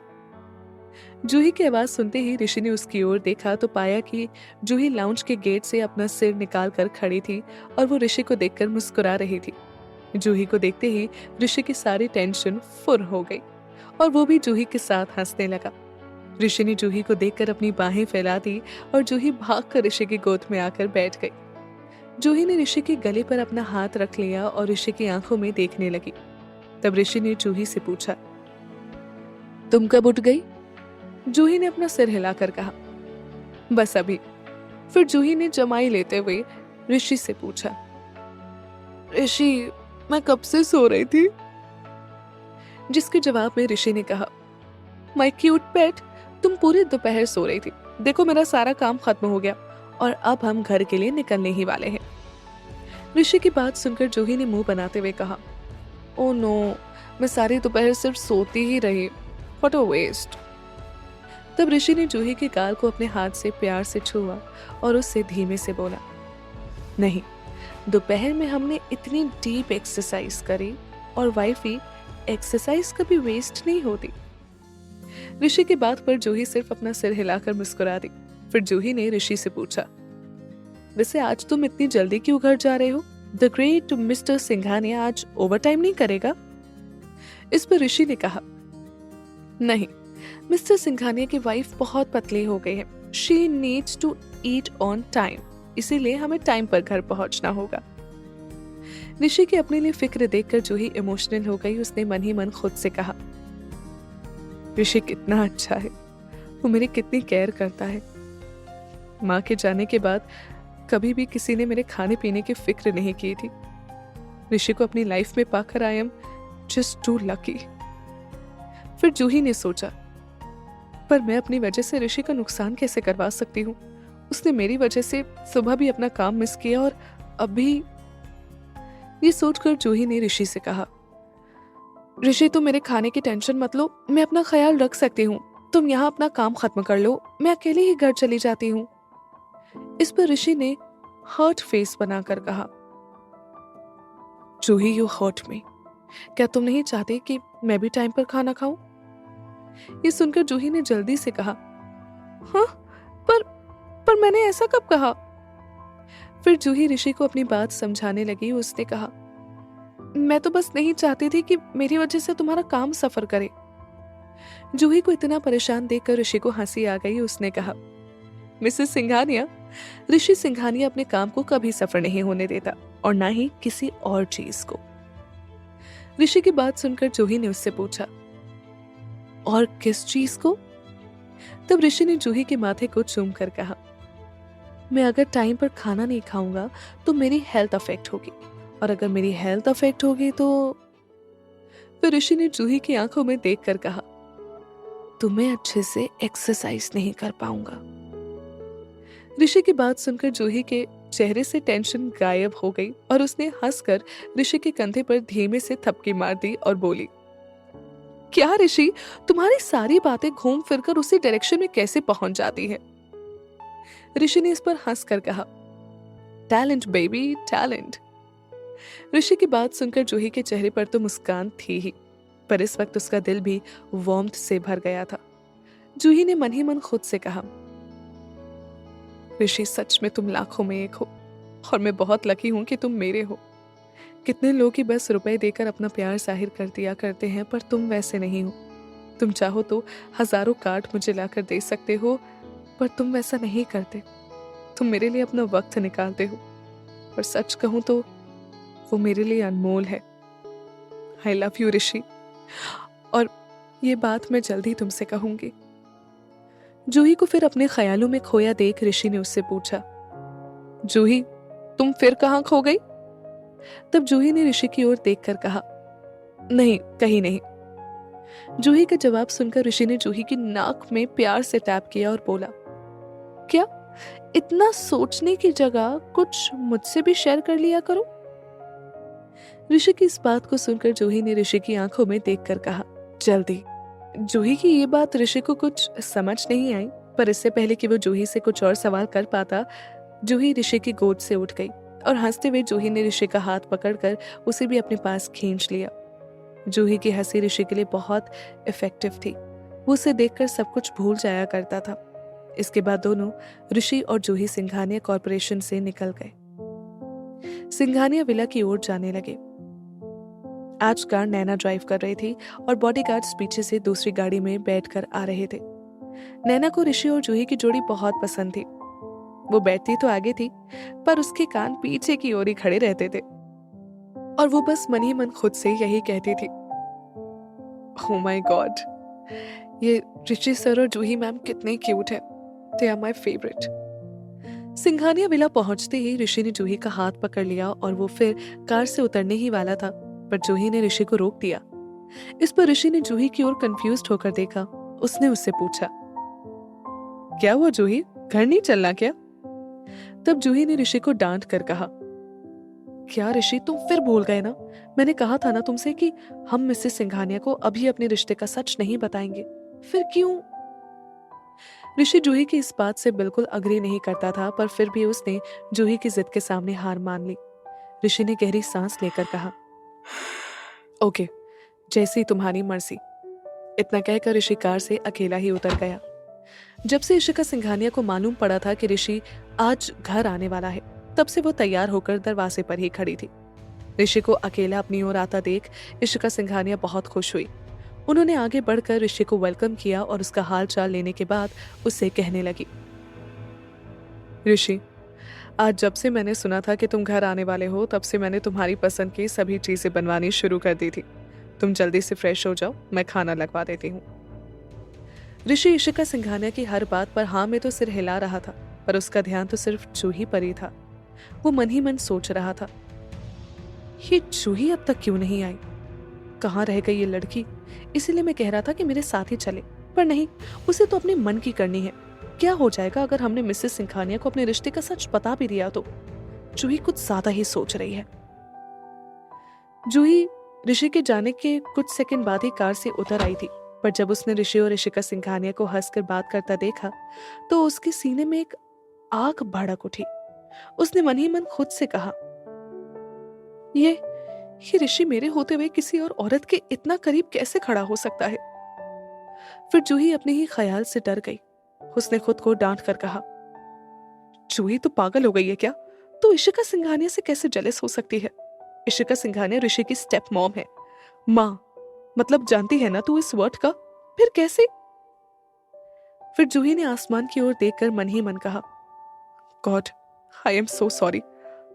Speaker 1: जूही की आवाज सुनते ही ऋषि ने उसकी ओर देखा तो पाया कि जूही लाउंज के गेट से अपना सिर निकाल कर खड़ी थी और वो ऋषि को देखकर मुस्कुरा रही थी। जूही को देखते ही ऋषि की सारी टेंशन फुर हो गई और वो भी जूही के साथ हंसने लगा। ऋषि ने जूही को देखकर अपनी बाहें फैला दी और जूही भागकर ऋषि की गोद में आकर बैठ गई। जूही ने ऋषि के गले पर अपना हाथ रख लिया और ऋषि की आंखों में देखने लगी। तब ऋषि ने जूही से पूछा, तुम कब उठ गई? जूही ने अपना सिर हिलाकर कहा, बस अभी। फिर जूही ने जमाई लेते हुए ऋषि से पूछा, ऋषि, मैं कब से सो रही थी? जिसके जवाब में ऋषि ने कहा, माय क्यूट पेट, तुम पूरी दोपहर सो रही थी। देखो मेरा सारा काम खत्म हो गया और अब हम घर के लिए निकलने ही वाले हैं। ऋषि की बात सुनकर जूही ने मुंह बनाते हुए कहा, ओह नो, मैं सारी दोपहर सिर्फ सोती ही रही। What a waste. तब ऋषि ने जूही के गाल को अपने हाथ से प्यार से छुआ और उससे धीमे से बोला, नहीं, दोपहर में हमने इतनी डीप एक्सरसाइज करी और वाइफी एक्सरसाइज कभी वेस्ट नहीं होती। ऋषि की बात पर जूही सिर्फ अपना सिर हिलाकर मुस्कुरा दी। फिर जूही ने ऋषि से पूछा, वैसे आज तुम इतनी जल्दी क्यों घर जा रहे हो? द ग्रेट मिस्टर सिंघानिया आज ओवरटाइम नहीं करेगा? इस पर ऋषि ने कहा, नहीं, मिस्टर सिंघानिया की वाइफ बहुत पतली हो गई है। She needs to eat on time, इसीलिए हमें टाइम पर घर पहुंचना होगा। ऋषि की अपने लिए फिक्र देखकर जूही इमोशनल हो गई। उसने मन ही मन खुद से कहा, ऋषि कितना अच्छा है, वो मेरी कितनी केयर करता है। माँ के जाने के बाद कभी भी किसी ने मेरे खाने पीने की फिक्र नहीं की थी। ऋषि को अपनी लाइफ में पाकर I am just too lucky. फिर जूही ने सोचा, पर मैं अपनी वजह से ऋषि का नुकसान कैसे करवा सकती हूँ? उसने मेरी वजह से सुबह भी अपना काम मिस किया और अभी। ये सोचकर जूही ने ऋषि से कहा, ऋषि तुम मेरे खाने की टेंशन मत लो, मैं अपना ख्याल रख सकती हूँ। तुम यहाँ अपना काम खत्म कर लो, मैं अकेले ही घर चली जाती हूँ। इस पर ऋषि ने हर्ट फेस बनाकर कहा, जूही यू हर्ट मी। क्या तुम नहीं चाहते कि मैं भी टाइम पर खाना खाऊं? ये सुनकर जूही ने जल्दी से कहा, हाँ, पर मैंने ऐसा कब कहा? फिर जूही ऋषि को अपनी बात समझाने लगी। उसने कहा, मैं तो बस नहीं चाहती थी कि मेरी वजह से तुम्हारा काम सफर करे। जूही को इतना परेशान देखकर ऋषि को हंसी आ गई। उसने कहा, मिसेस सिंघानिया, ऋषि सिंघानिया अपने काम को कभी सफर नहीं होने देता और ना ही किसी और चीज को। ऋषि की बात सुनकर जूही ने उससे पूछा, और किस चीज को? तब ऋषि ने जूही के माथे को चूम कर कहा, मैं अगर टाइम पर खाना नहीं खाऊंगा तो मेरी हेल्थ अफेक्ट होगी, और अगर मेरी हेल्थ अफेक्ट होगी तो। फिर ऋषि ने जूही की आंखों में देखकर कहा, तो मैं अच्छे से एक्सरसाइज नहीं कर पाऊंगा। ऋषि की बात सुनकर जूही के चेहरे से टेंशन गायब हो गई और उसने हंसकर ऋषि के कंधे पर धीमे से थपकी मार दी और बोली, क्या ऋषि, तुम्हारी सारी बातें घूम फिरकर उसी डायरेक्शन में कैसे पहुंच जाती है? ऋषि ने इस पर हंसकर कहा, टैलेंट बेबी, टैलेंट। ऋषि की बात सुनकर जूही के चेहरे पर तो मुस्कान थी ही, पर इस वक्त उसका दिल भी वार्मथ से भर गया था। जूही ने मन ही मन खुद से कहा, ऋषि सच में तुम लाखों में एक हो और मैं बहुत लकी हूं कि तुम मेरे हो। कितने लोग ही बस रुपए देकर अपना प्यार जाहिर कर दिया करते हैं, पर तुम वैसे नहीं हो। तुम चाहो तो हजारों कार्ड मुझे लाकर दे सकते हो, पर तुम वैसा नहीं करते। तुम मेरे लिए अपना वक्त निकालते हो। पर सच कहूं तो वो मेरे लिए अनमोल है। आई लव यू ऋषि, और ये बात मैं जल्दी तुमसे कहूंगी। जूही को फिर अपने ख्यालों में खोया देख ऋषि ने उससे पूछा, जूही तुम फिर कहाँ खो गई? तब जूही ने ऋषि की ओर देखकर कहा, नहीं कहीं नहीं। जूही का जवाब सुनकर ऋषि ने जूही की नाक में प्यार से टैप किया और बोला, क्या इतना सोचने की जगह कुछ मुझसे भी शेयर कर लिया करो। ऋषि की इस बात को सुनकर जूही ने ऋषि की आंखों में देखकर कहा, जल्दी। जूही की ये बात ऋषि को कुछ समझ नहीं आई, पर इससे पहले कि वो जूही से कुछ और सवाल कर पाता, जूही ऋषि की गोद से उठ गई और हंसते हुए जूही ने ऋषि का हाथ पकड़कर उसे भी अपने पास खींच लिया। जूही की हंसी ऋषि के लिए बहुत इफेक्टिव थी। वो उसे देखकर सब कुछ भूल जाया करता था। इसके बाद दोनों ऋषि और जूही सिंघानिया कॉर्पोरेशन से निकल गए। सिंघानिया विला की ओर जाने लगे। आज कार नैना ड्राइव कर रही थी और बॉडीगार्ड्स पीछे से दूसरी गाड़ी में बैठकर आ रहे थे। नैना को ऋषि और जूही की जोड़ी बहुत पसंद थी। वो बैठती तो आगे थी, पर उसके कान पीछे की ओर ही खड़े रहते थे और वो बस मन ही मन खुद से यही कहती थी, ओह माय गॉड, ये ऋषि सर और जूही मैम कितने क्यूट है। They are my favourite. Singhania villa पहुंचते ही ऋषि ने जूही का हाथ पकड़ लिया और वो फिर कार से उतरने ही वाला था, पर जूही ने ऋषि को रोक दिया। इस पर ऋषि ने जूही की ओर कंफ्यूज्ड होकर देखा। उसने उससे पूछा, क्या हुआ जूही, घर नहीं चलना क्या? तब जूही ने ऋषि को डांट कर कहा, क्या ऋषि तुम फिर भूल गए ना? मैंने कहा था ना तुमसे कि हम मिसेस सिंघानिया को अभी अपने रिश्ते का सच नहीं बताएंगे। फिर क्यों? ऋषि जूही की इस बात से बिल्कुल अग्री नहीं करता था, पर फिर भी उसने जूही की जिद के सामने हार मान ली। ऋषि ने गहरी सांस लेकर कहा, ओके, जैसी तुम्हारी मर्जी। इतना कहकर ऋषि कार से अकेला ही उतर गया। जब से इशिका सिंघानिया को मालूम पड़ा था कि ऋषि आज घर आने वाला है, तब से वो तैयार होकर दरवाजे पर ही खड़ी थी। ऋषि को अकेला अपनी ओर आता देख इशिका सिंघानिया बहुत खुश हुई। उन्होंने आगे बढ़कर ऋषि को वेलकम किया और उसका हाल चाल लेने के बाद उससे कहने लगी, ऋषि, आज जब से मैंने सुना था कि तुम घर आने वाले हो, तब से मैंने तुम्हारी पसंद की सभी चीजें बनवानी शुरू कर दी थी। तुम जल्दी से फ्रेश हो जाओ, मैं खाना लगवा देती हूँ। ऋषि इशिका सिंघानिया की हर बात पर हाँ में तो सिर हिला रहा था, पर उसका ध्यान तो सिर्फ जूही पर ही था। वो मन ही मन सोच रहा था, ये जूही अब तक क्यों नहीं आई? कहाँ रह गई ये लड़की? इसीलिए मैं कह रहा था कि मेरे साथ ही चले, पर नहीं, उसे तो अपने मन की करनी है। क्या हो जाएगा अगर हमने मिसेस सिंघानिया को अपने रिश्ते का सच बता भी दिया तो? जूही कुछ ज्यादा ही सोच रही है। जूही ऋषि के जाने के कुछ सेकंड बाद ही कार से उतर आई थी, पर जब उसने ऋषि और इशिका सिंघानिया को हंसकर बात करता देखा तो उसके सीने में एक आग भड़क उठी। उसने मन ही मन खुद से कहा, ये ऋषि मेरे होते हुए किसी और औरत के इतना करीब कैसे खड़ा हो सकता है? फिर जूही अपने ही ख्याल से डर गई। उसने खुद को डांट कर कहा, जूही तो पागल हो गई है क्या? तो इशिका सिंघानिया से कैसे जेलस हो सकती है? इशिका सिंघानिया ऋषि की स्टेप मॉम है। माँ मतलब जानती है ना तू इस वर्ड का? फिर कैसे? फिर जूही ने आसमान की ओर देखकर मन ही मन कहा, God, I am so sorry.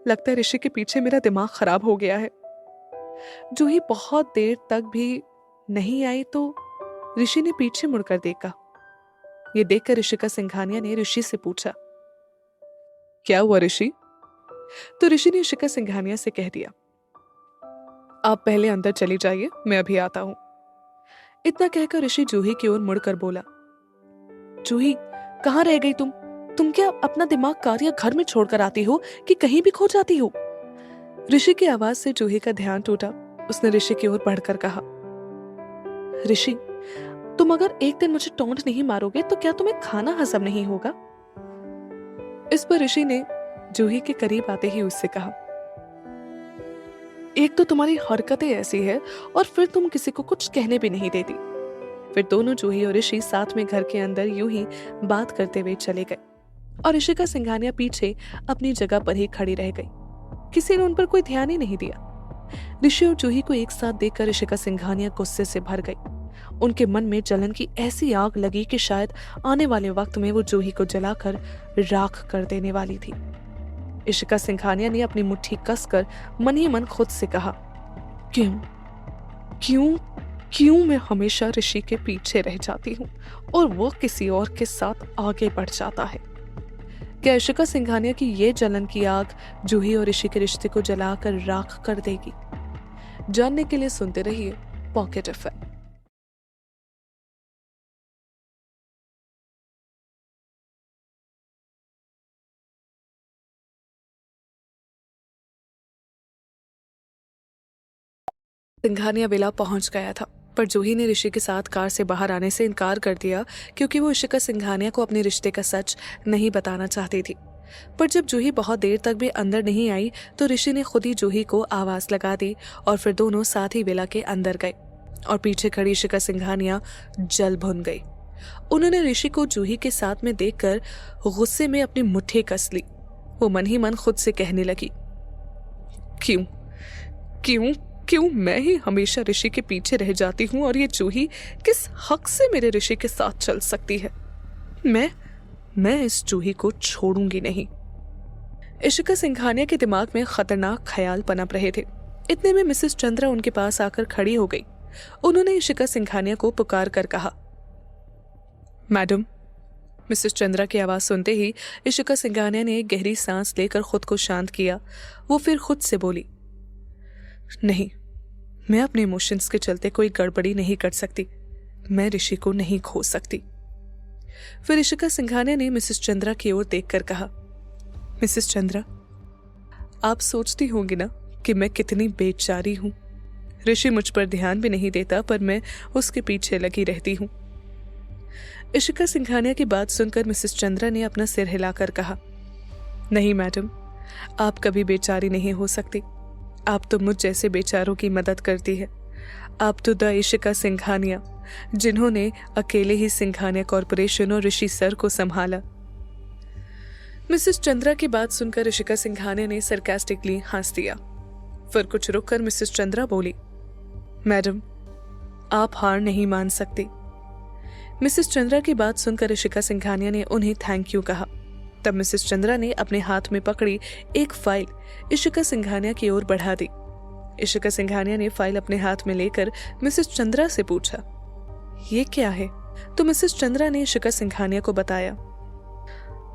Speaker 1: लगता है ऋषि के पीछे मेरा दिमाग खराब हो गया है। जूही बहुत देर तक भी नहीं आई तो ऋषि ने पीछे मुड़कर देखा। ये देखकर इशिका सिंघानिया ने ऋषि से पूछा, क्या हुआ ऋषि? तो ऋषि ने इशिका सिंघानिया से कह दिया, आप पहले अंदर चली जाइए, मैं अभी आता हूं। इतना कहकर ऋषि जूही की ओर मुड़कर बोला, जूही कहाँ रह गई तुम? तुम क्या अपना दिमाग कार या घर में छोड़कर आती हो कि कहीं भी खो जाती हो? ऋषि की आवाज से जूही का ध्यान टूटा। उसने ऋषि की ओर बढ़कर कहा, ऋषि, तुम अगर एक दिन मुझे टोंट नहीं मारोगे तो क्या तुम्हें खाना हजम नहीं होगा? इस पर ऋषि ने जूही के करीब आते ही उससे कहा, एक तो तुम्हारी हरकतें ऐसी है और फिर तुम किसी को कुछ कहने भी नहीं देती। फिर दोनों जूही और ऋषि साथ में घर के अंदर यूं ही बात करते हुए चले गए और इशिका सिंघानिया पीछे अपनी जगह पर ही खड़ी रह गई। किसी ने उन पर कोई ध्यान ही नहीं दिया। ऋषि और जूही को एक साथ देखकर इशिका सिंघानिया गुस्से से भर गई। उनके मन में जलन की ऐसी आग लगी कि शायद आने वाले वक्त में वो जूही को जलाकर राख कर देने वाली थी। इशिका सिंघानिया ने अपनी मुट्ठी कसकर मन ही मन खुद से कहा, क्यों क्यों क्यों मैं हमेशा ऋषि के पीछे रह जाती हूँ और वो किसी और के साथ आगे बढ़ जाता है। क्या इशिका सिंघानिया की ये जलन की आग जूही और ऋषि के रिश्ते को जलाकर राख कर देगी? जानने के लिए सुनते रहिए पॉकेट एफएम। सिंघानिया विला पहुंच गया था, पर जूही ने ऋषि के साथ कार से बाहर आने से इनकार कर दिया क्योंकि वो इशिका सिंघानिया को अपने रिश्ते का सच नहीं बताना चाहती थी। पर जब जूही बहुत देर तक भी अंदर नहीं आई तो ऋषि ने खुद ही जूही को आवाज लगा दी और फिर दोनों साथ ही विला के अंदर गए और पीछे खड़ी इशिका सिंघानिया जल भुन गई। उन्होंने ऋषि को जूही के साथ में देखकर गुस्से में अपनी मुट्ठी कस ली। वो मन ही मन खुद से कहने लगी, क्यों क्यों क्यों मैं ही हमेशा ऋषि के पीछे रह जाती हूँ और ये जूही किस हक से मेरे ऋषि के साथ चल सकती है? मैं इस जूही को छोड़ूंगी नहीं। इशिका सिंघानिया के दिमाग में खतरनाक ख्याल पनप रहे थे। इतने में मिसेस चंद्रा उनके पास आकर खड़ी हो गई। उन्होंने इशिका सिंघानिया को पुकार कर कहा, मैडम। मिसेस चंद्रा की आवाज सुनते ही इशिका सिंघानिया ने एक गहरी सांस लेकर खुद को शांत किया। वो फिर खुद से बोली, नहीं, मैं अपने इमोशंस के चलते कोई गड़बड़ी नहीं कर सकती। मैं ऋषि को नहीं खो सकती। फिर इशिका सिंघानिया ने मिसेस चंद्रा की ओर देखकर कहा, मिसेस चंद्रा, आप सोचती होंगी ना कि मैं कितनी बेचारी हूं। ऋषि मुझ पर ध्यान भी नहीं देता पर मैं उसके पीछे लगी रहती हूं। इशिका सिंघानिया की बात सुनकर मिसेस चंद्रा ने अपना सिर हिलाकर कहा, नहीं मैडम, आप कभी बेचारी नहीं हो सकती। आप तो मुझ जैसे बेचारों की मदद करती है। आप तो द इशिका सिंघानिया, जिन्होंने अकेले ही सिंघानिया कॉरपोरेशन और ऋषि सर को संभाला। मिसेस चंद्रा की बात सुनकर इशिका सिंघानिया ने सरकास्टिकली हंस दिया। फिर कुछ रुककर मिसेस चंद्रा बोली, मैडम, आप हार नहीं मान सकती। मिसेस चंद्रा की बात सुनकर इशिका सिंघानिया ने उन्हें थैंक यू कहा। तब मिसेस चंद्रा ने अपने हाथ में पकड़ी एक फाइल इशिका सिंघानिया की ओर बढ़ा दी। इशिका सिंघानिया ने फाइल अपने हाथ में लेकर मिसेस चंद्रा से पूछा, ये क्या है? तो मिसेस चंद्रा ने इशिका सिंघानिया को बताया,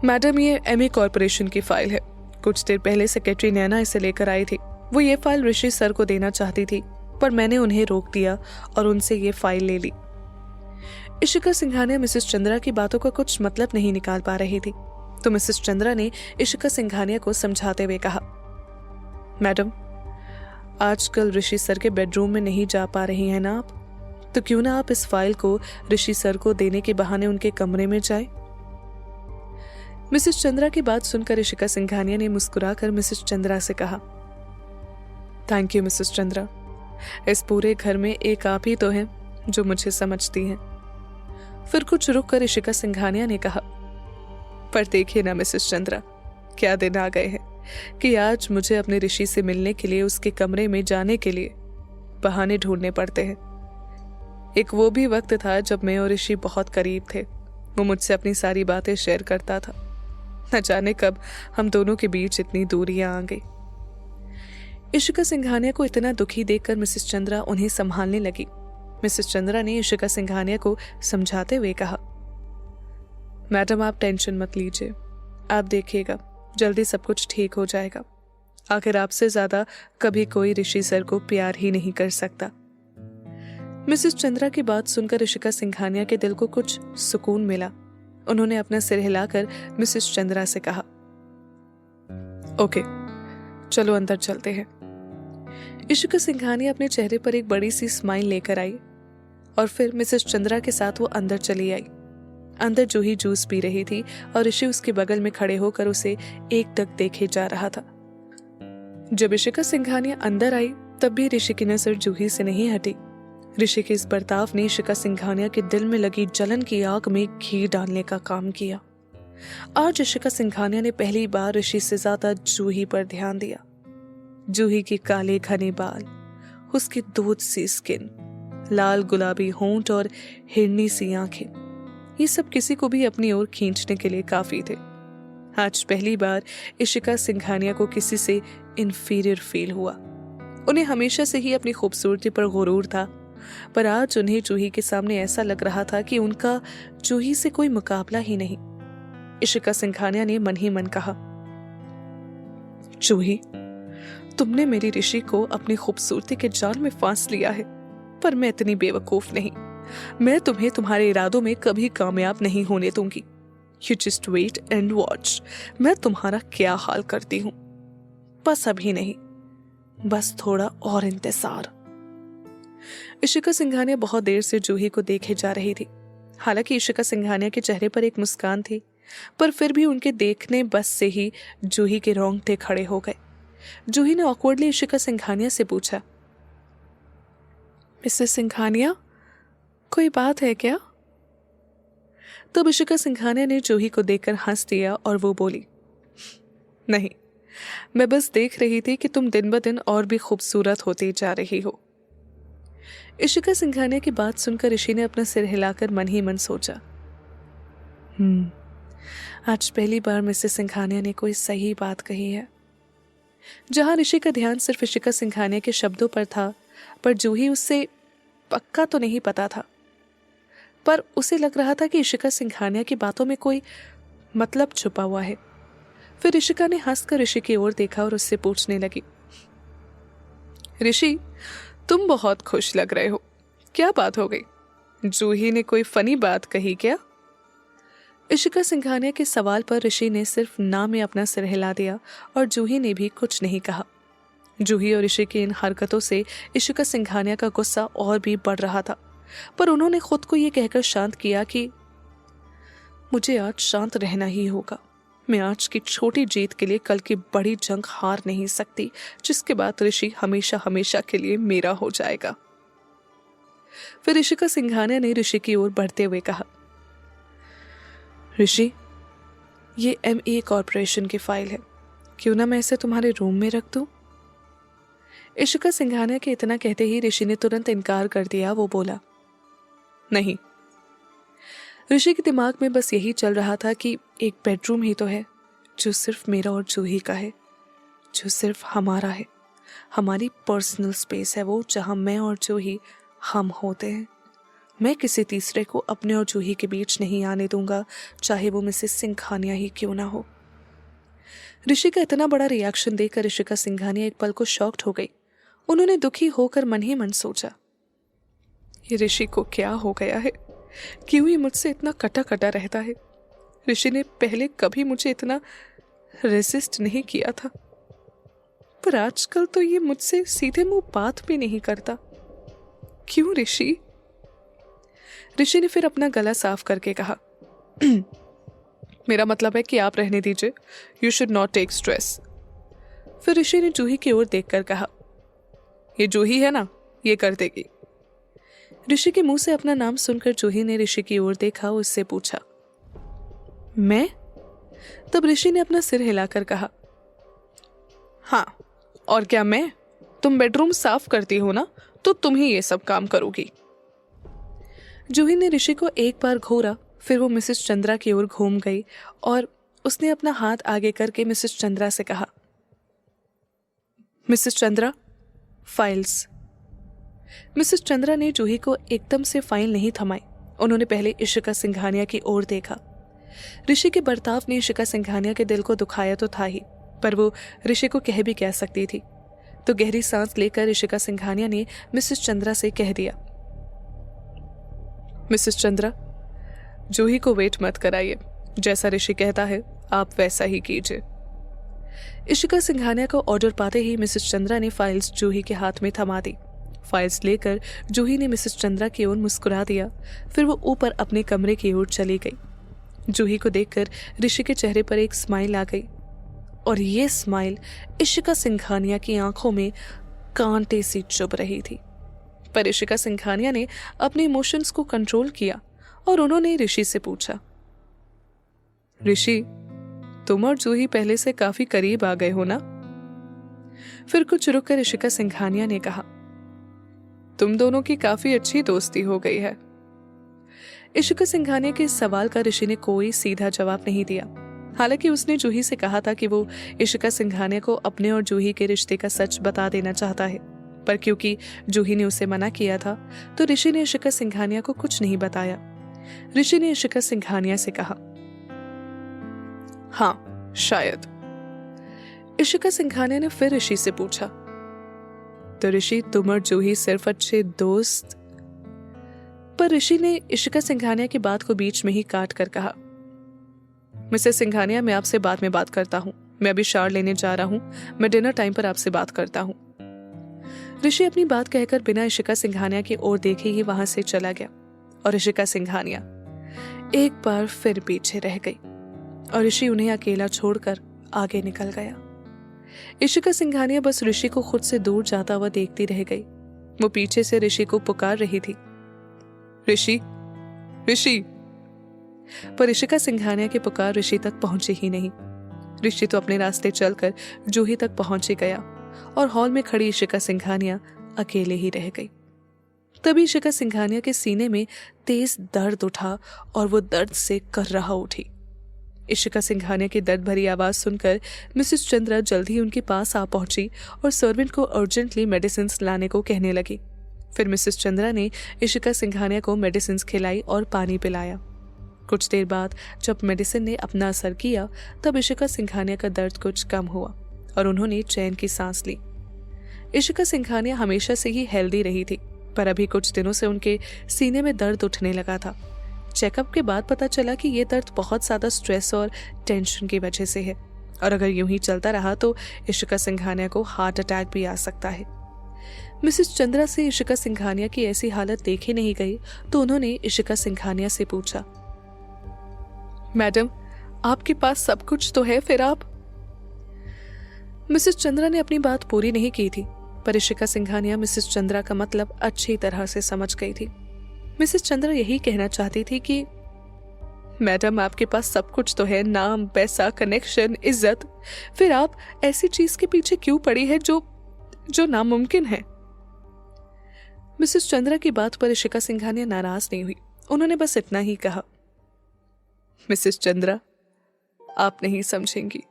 Speaker 1: मैडम, ये एमए कॉरपोरेशन की फाइल है। कुछ देर पहले सेक्रेटरी नैना इसे लेकर आई थी। वो ये फाइल ऋषि सर को देना चाहती थी पर मैंने उन्हें रोक दिया और उनसे ये फाइल ले ली। इशिका सिंघानिया मिसेस चंद्रा की बातों का कुछ मतलब नहीं निकाल पा रही थी, तो मिसेस चंद्रा ने इशिका सिंघानिया को समझाते हुए कहा, मैडम, आजकल ऋषि सर के बेडरूम में नहीं जा पा रही हैं ना आप, तो क्यों ना आप इस फाइल को ऋषि सर को देने के बहाने उनके कमरे में जाए। मिसेस चंद्रा की बात सुनकर इशिका सिंघानिया ने मुस्कुराकर मिसेस चंद्रा से कहा, थैंक यू मिसेस चंद्रा, इस पूरे घर में एक आप ही तो हैं जो मुझे समझती हैं। फिर कुछ रुक कर इशिका सिंघानिया ने कहा, पर देखिए ना मिसेस चंद्रा, क्या दिन आ गए हैं कि आज मुझे अपने ऋषि से मिलने के लिए उसके कमरे में जाने के लिए बहाने ढूंढने पड़ते हैं। एक वो भी वक्त था जब मैं और ऋषि बहुत करीब थे। वो मुझसे अपनी सारी बातें शेयर करता था। न जाने कब हम दोनों के बीच इतनी दूरियां आ गई। इशिका सिंघानिया को इतना दुखी देखकर मिसेस चंद्रा उन्हें संभालने लगी। मिसेस चंद्रा ने इशिका सिंघानिया को समझाते हुए कहा, मैडम, आप टेंशन मत लीजिए, आप देखिएगा जल्दी सब कुछ ठीक हो जाएगा। आखिर आपसे ज्यादा कभी कोई ऋषि सर को प्यार ही नहीं कर सकता। मिसेस चंद्रा की बात सुनकर इशिका सिंघानिया के दिल को कुछ सुकून मिला। उन्होंने अपना सिर हिलाकर मिसेस चंद्रा से कहा, ओके, चलो अंदर चलते हैं। इशिका सिंघानिया अपने चेहरे पर एक बड़ी सी स्माइल लेकर आई और फिर मिसेस चंद्रा के साथ वो अंदर चली आई। अंदर जूही जूस पी रही थी और ऋषि उसके बगल में खड़े होकर उसे एकटक देखे जा रहा था। जब इशिका सिंघानिया अंदर आई तब भी ऋषि की नजर जूही से नहीं हटी। ऋषि के इस बर्ताव ने इशिका सिंघानिया के दिल में लगी जलन की आग में घी डालने का काम किया। आज इशिका सिंघानिया ने पहली बार ऋषि से ज्यादा जूही पर ध्यान दिया। जूही के काले घने बाल, उसकी दूध सी स्किन, लाल गुलाबी होंठ और हिरनी सी आंखें, ये सब किसी को भी अपनी ओर खींचने के लिए काफी थे। आज पहली बार इशिका सिंघानिया को किसी से इंफीरियर फील हुआ। उन्हें हमेशा से ही अपनी खूबसूरती पर गुरूर था, पर आज उन्हें जूही के सामने ऐसा लग रहा था कि उनका जूही से कोई मुकाबला ही नहीं। इशिका सिंघानिया ने मन ही मन कहा, जूही, तुमने मेरी ऋषि को अपनी खूबसूरती के जाल में फांस लिया है, पर मैं इतनी बेवकूफ नहीं। मैं तुम्हें तुम्हारे इरादों में कभी कामयाब नहीं होने दूंगी। You just wait and watch, मैं तुम्हारा क्या हाल करती हूं। बस अभी नहीं, बस थोड़ा और इंतजार। इशिका सिंघानिया बहुत देर से जूही को देखे जा रही थी। हालांकि इशिका सिंघानिया के चेहरे पर एक मुस्कान थी, पर फिर भी उनके देखने बस से ही जूही के रोंगटे खड़े हो गए। जूही ने ऑकवर्डली इशिका सिंघानिया से पूछा, मिसेस सिंघानिया, कोई बात है क्या? तब इशिका सिंघानिया ने जूही को देखकर हंस दिया और वो बोली, नहीं, मैं बस देख रही थी कि तुम दिन ब दिन और भी खूबसूरत होती जा रही हो। इशिका सिंघानिया की बात सुनकर ऋषि ने अपना सिर हिलाकर मन ही मन सोचा, आज पहली बार मिसेस सिंघानिया ने कोई सही बात कही है। जहां ऋषि का ध्यान सिर्फ इशिका सिंघानिया के शब्दों पर था, पर जूही उससे पक्का तो नहीं पता था, पर उसे लग रहा था कि इशिका सिंघानिया की बातों में कोई मतलब छुपा हुआ है। फिर इशिका ने हंसकर ऋषि की ओर देखा और उससे पूछने लगी, ऋषि, तुम बहुत खुश लग रहे हो, क्या बात हो गई? जूही ने कोई फनी बात कही क्या? इशिका सिंघानिया के सवाल पर ऋषि ने सिर्फ ना में अपना सिर हिला दिया और जूही ने भी कुछ नहीं कहा। जूही और ऋषि की इन हरकतों से इशिका सिंघानिया का गुस्सा और भी बढ़ रहा था, पर उन्होंने खुद को ये कहकर शांत किया कि मुझे आज शांत रहना ही होगा। मैं आज की छोटी जीत के लिए कल की बड़ी जंग हार नहीं सकती, जिसके बाद ऋषि हमेशा हमेशा के लिए मेरा हो जाएगा। फिर इशिका सिंघानिया ने ऋषि की ओर बढ़ते हुए कहा, ऋषि, ये MA कॉर्पोरेशन की फाइल है, क्यों ना मैं इसे तुम्हारे रूम में रख दूं? इशिका सिंघानिया के इतना कहते ही ऋषि ने तुरंत इनकार कर दिया। वो बोला, नहीं। ऋषि के दिमाग में बस यही चल रहा था कि एक बेडरूम ही तो है जो सिर्फ मेरा और जूही का है, जो सिर्फ हमारा है, हमारी पर्सनल स्पेस है वो, जहां मैं और जूही हम होते हैं। मैं किसी तीसरे को अपने और जूही के बीच नहीं आने दूंगा, चाहे वो मिसेस सिंघानिया ही क्यों ना हो। ऋषि का इतना बड़ा रिएक्शन देखकर इशिका सिंघानिया एक पल को शॉक्ड हो गई। उन्होंने दुखी होकर मन ही मन सोचा, ये ऋषि को क्या हो गया है? क्यों ही मुझसे इतना कटा कटा रहता है? ऋषि ने पहले कभी मुझे इतना रेसिस्ट नहीं किया था, पर आजकल तो ये मुझसे सीधे मुंह बात भी नहीं करता। क्यों ऋषि? ऋषि ने फिर अपना गला साफ करके कहा, मेरा मतलब है कि आप रहने दीजिए, you should not take stress. फिर ऋषि ने जूही की ओर देखकर कहा, ये जूही है ना, ये कर देगी। ऋषि के मुंह से अपना नाम सुनकर जूही ने ऋषि की ओर देखा, उससे पूछा, मैं? तब ऋषि ने अपना सिर हिलाकर कहा, हाँ, और क्या मैं? तुम बेडरूम साफ करती हो ना, तो तुम ही ये सब काम करोगी। जूही ने ऋषि को एक बार घूरा, फिर वो मिसेस चंद्रा की ओर घूम गई और उसने अपना हाथ आगे करके मिसेस चंद्रा से कहा, Mrs Chandra, files. Mrs Chandra ने जूही को एकदम से फाइल नहीं थमाई। उन्होंने पहले इशिका सिंघानिया की ओर देखा। ऋषि के बर्ताव ने इशिका सिंघानिया के दिल को दुखाया तो था ही, पर वो ऋषि को कह भी कह सकती थी। तो गहरी सांस लेकर इशिका सिंघानिया ने मिसेस चंद्रा से कह दिया, मिसेस चंद्रा, जूही को वेट मत कराइए, जैसा ऋषि कहता है आप वैसा ही कीजिए। इशिका सिंघानिया को ऑर्डर पाते ही मिसेस चंद्रा ने फाइल्स जूही के हाथ में थमा दी। फाइल्स लेकर जूही ने मिसेस चंद्रा की ओर मुस्कुरा दिया, फिर वो ऊपर अपने कमरे की ओर चली गई। जूही को देखकर ऋषि के चेहरे पर एक स्माइल आ गई, और ये स्माइल इशिका सिंघानिया की आंखों में कांटे सी चुभ रही थी। पर इशिका सिंघानिया ने अपने इमोशंस को कंट्रोल किया और उन्होंने ऋषि से पूछा, ऋषि, तुम और जूही पहले से काफी करीब आ गए हो ना? फिर कुछ रुककर इशिका सिंघानिया ने कहा, तुम दोनों की काफी अच्छी दोस्ती हो गई है। इशिका सिंघानिया के इस सवाल का ऋषि ने कोई सीधा जवाब नहीं दिया। हालांकि उसने जूही से कहा था कि वो इशिका सिंघानिया को अपने और जूही के रिश्ते का सच बता देना चाहता है, पर क्योंकि जूही ने उसे मना किया था तो ऋषि ने इशिका सिंघानिया को कुछ नहीं बताया। ऋषि ने इशिका सिंघानिया से कहा, हाँ शायद। इशिका सिंघानिया ने फिर ऋषि से पूछा, तो ऋषि तुम और जूही सिर्फ अच्छे दोस्त? पर ऋषि ने इशिका सिंघानिया की बात को बीच में ही काट कर कहा, मिसेस सिंघानिया, मैं आपसे बाद में बात करता हूँ। मैं अभी शावर लेने जा रहा हूँ। मैं डिनर टाइम पर आपसे बात करता हूँ। ऋषि अपनी बात कहकर बिना इशिका सिंघानिया की ओर देखे ही वहां से चला गया और इशिका सिंघानिया एक बार फिर पीछे रह गई और ऋषि उन्हें अकेला छोड़कर आगे निकल गया। इशिका सिंघानिया बस ऋषि को खुद से दूर जाता हुआ देखती रह गई। वो पीछे से ऋषि को पुकार रही थी, ऋषि ऋषि, पर इशिका सिंघानिया की पुकार ऋषि तक पहुंची ही नहीं। ऋषि तो अपने रास्ते चलकर जूही तक पहुंच गया और हॉल में खड़ी इशिका सिंघानिया अकेले ही रह गई। तभी इशिका सिंघानिया के सीने में तेज दर्द उठा और वो दर्द से कर्राह उठी। इशिका सिंघानिया की दर्द भरी आवाज सुनकर मिसेस चंद्रा जल्द ही उनके पास आ पहुंची और सर्वेंट को अर्जेंटली मेडिसिन लाने को कहने लगी। फिर मिसेस चंद्रा ने इशिका सिंघानिया को मेडिसिन खिलाई और पानी पिलाया। कुछ देर बाद जब मेडिसिन ने अपना असर किया तब इशिका सिंघानिया का दर्द कुछ कम हुआ और उन्होंने चैन की सांस ली। इशिका सिंघानिया हमेशा से ही हेल्दी रही थी, पर अभी कुछ दिनों से उनके सीने में दर्द उठने लगा था। चेकअप के बाद पता चला कि ये दर्द बहुत ज्यादा स्ट्रेस और टेंशन की वजह से है और अगर यूं ही चलता रहा तो इशिका सिंघानिया को हार्ट अटैक भी आ सकता है। मिसेस चंद्रा से इशिका सिंघानिया की ऐसी हालत देखी नहीं गई तो उन्होंने इशिका सिंघानिया से पूछा, मैडम आपके पास सब कुछ तो है, फिर आप? मिसेस चंद्रा ने अपनी बात पूरी नहीं की थी, पर इशिका सिंघानिया मिसेस चंद्रा का मतलब अच्छी तरह से समझ गई थी। मिसेस चंद्रा यही कहना चाहती थी कि मैडम आपके पास सब कुछ तो है, नाम, पैसा, कनेक्शन, इज्जत, फिर आप ऐसी चीज के पीछे क्यों पड़ी है जो नामुमकिन है? मिसेस चंद्रा की बात पर इशिका सिंघानिया नाराज नहीं हुई। उन्होंने बस इतना ही कहा, मिसेस चंद्रा आप नहीं समझेंगी।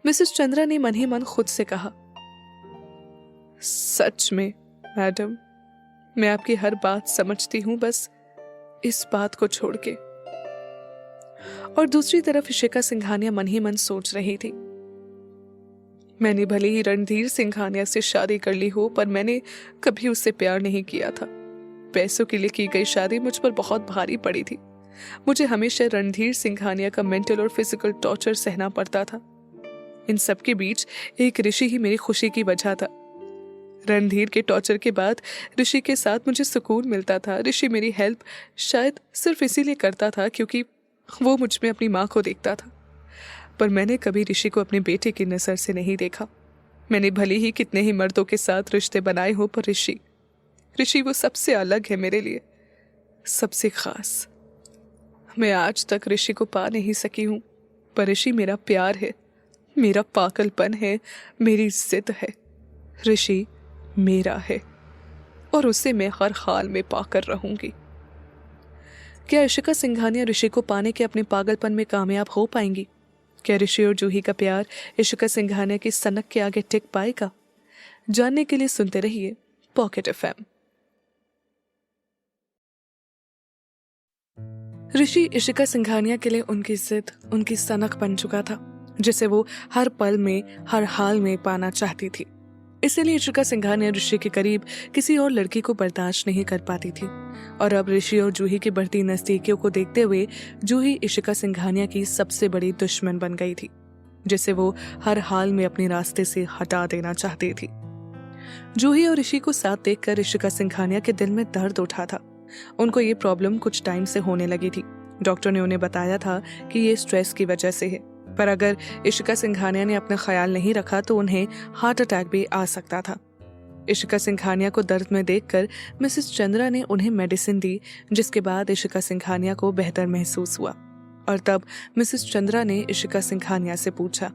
Speaker 1: मिसेस चंद्रा ने मन ही मन खुद से कहा, सच में मैडम मैं आपकी हर बात समझती हूं, बस इस बात को छोड़ के। और दूसरी तरफ इशिका सिंघानिया मन ही मन सोच रही थी, मैंने भले ही रणधीर सिंघानिया से शादी कर ली हो, पर मैंने कभी उससे प्यार नहीं किया था। पैसों के लिए की गई शादी मुझ पर बहुत भारी पड़ी थी। मुझे हमेशा रणधीर सिंघानिया का मेंटल और फिजिकल टॉर्चर सहना पड़ता था। इन सब के बीच एक ऋषि ही मेरी खुशी की वजह था। रणधीर के टॉर्चर के बाद ऋषि के साथ मुझे सुकून मिलता था। ऋषि मेरी हेल्प शायद सिर्फ इसीलिए करता था क्योंकि वो मुझ में अपनी माँ को देखता था, पर मैंने कभी ऋषि को अपने बेटे की नज़र से नहीं देखा। मैंने भले ही कितने ही मर्दों के साथ रिश्ते बनाए हो, पर ऋषि वो सबसे अलग है मेरे लिए, सबसे खास। मैं आज तक ऋषि को पा नहीं सकी हूँ, पर ऋषि मेरा प्यार है, मेरा पागलपन है, मेरी जिद है। ऋषि मेरा है और उसे मैं हर हाल में पाकर रहूंगी। क्या इशिका सिंघानिया ऋषि को पाने के अपने पागलपन में कामयाब हो पाएंगी? क्या ऋषि और जूही का प्यार इशिका सिंघानिया की सनक के आगे टिक पाएगा? जानने के लिए सुनते रहिए पॉकेट एफएम। ऋषि इशिका सिंघानिया के लिए उनकी जिद, उनकी सनक बन चुका था, जिसे वो हर पल में, हर हाल में पाना चाहती थी। इसीलिए इशिका सिंघानिया ऋषि के करीब किसी और लड़की को बर्दाश्त नहीं कर पाती थी और अब ऋषि और जूही की बढ़ती नजदीकियों को देखते हुए जूही इशिका सिंघानिया की सबसे बड़ी दुश्मन बन गई थी, जिसे वो हर हाल में अपने रास्ते से हटा देना चाहती थी। जूही और ऋषि को साथ देखकर इशिका सिंघानिया के दिल में दर्द उठा था। उनको ये प्रॉब्लम कुछ टाइम से होने लगी थी। डॉक्टर ने उन्हें बताया था कि ये स्ट्रेस की वजह से है, पर अगर इशिका सिंघानिया ने अपना ख्याल नहीं रखा तो उन्हें हार्ट अटैक भी आ सकता था। इशिका सिंघानिया को दर्द में देखकर मिसेस चंद्रा ने उन्हें मेडिसिन दी, जिसके बाद इशिका सिंघानिया को बेहतर महसूस हुआ और तब मिसेस चंद्रा ने इशिका सिंघानिया से पूछा,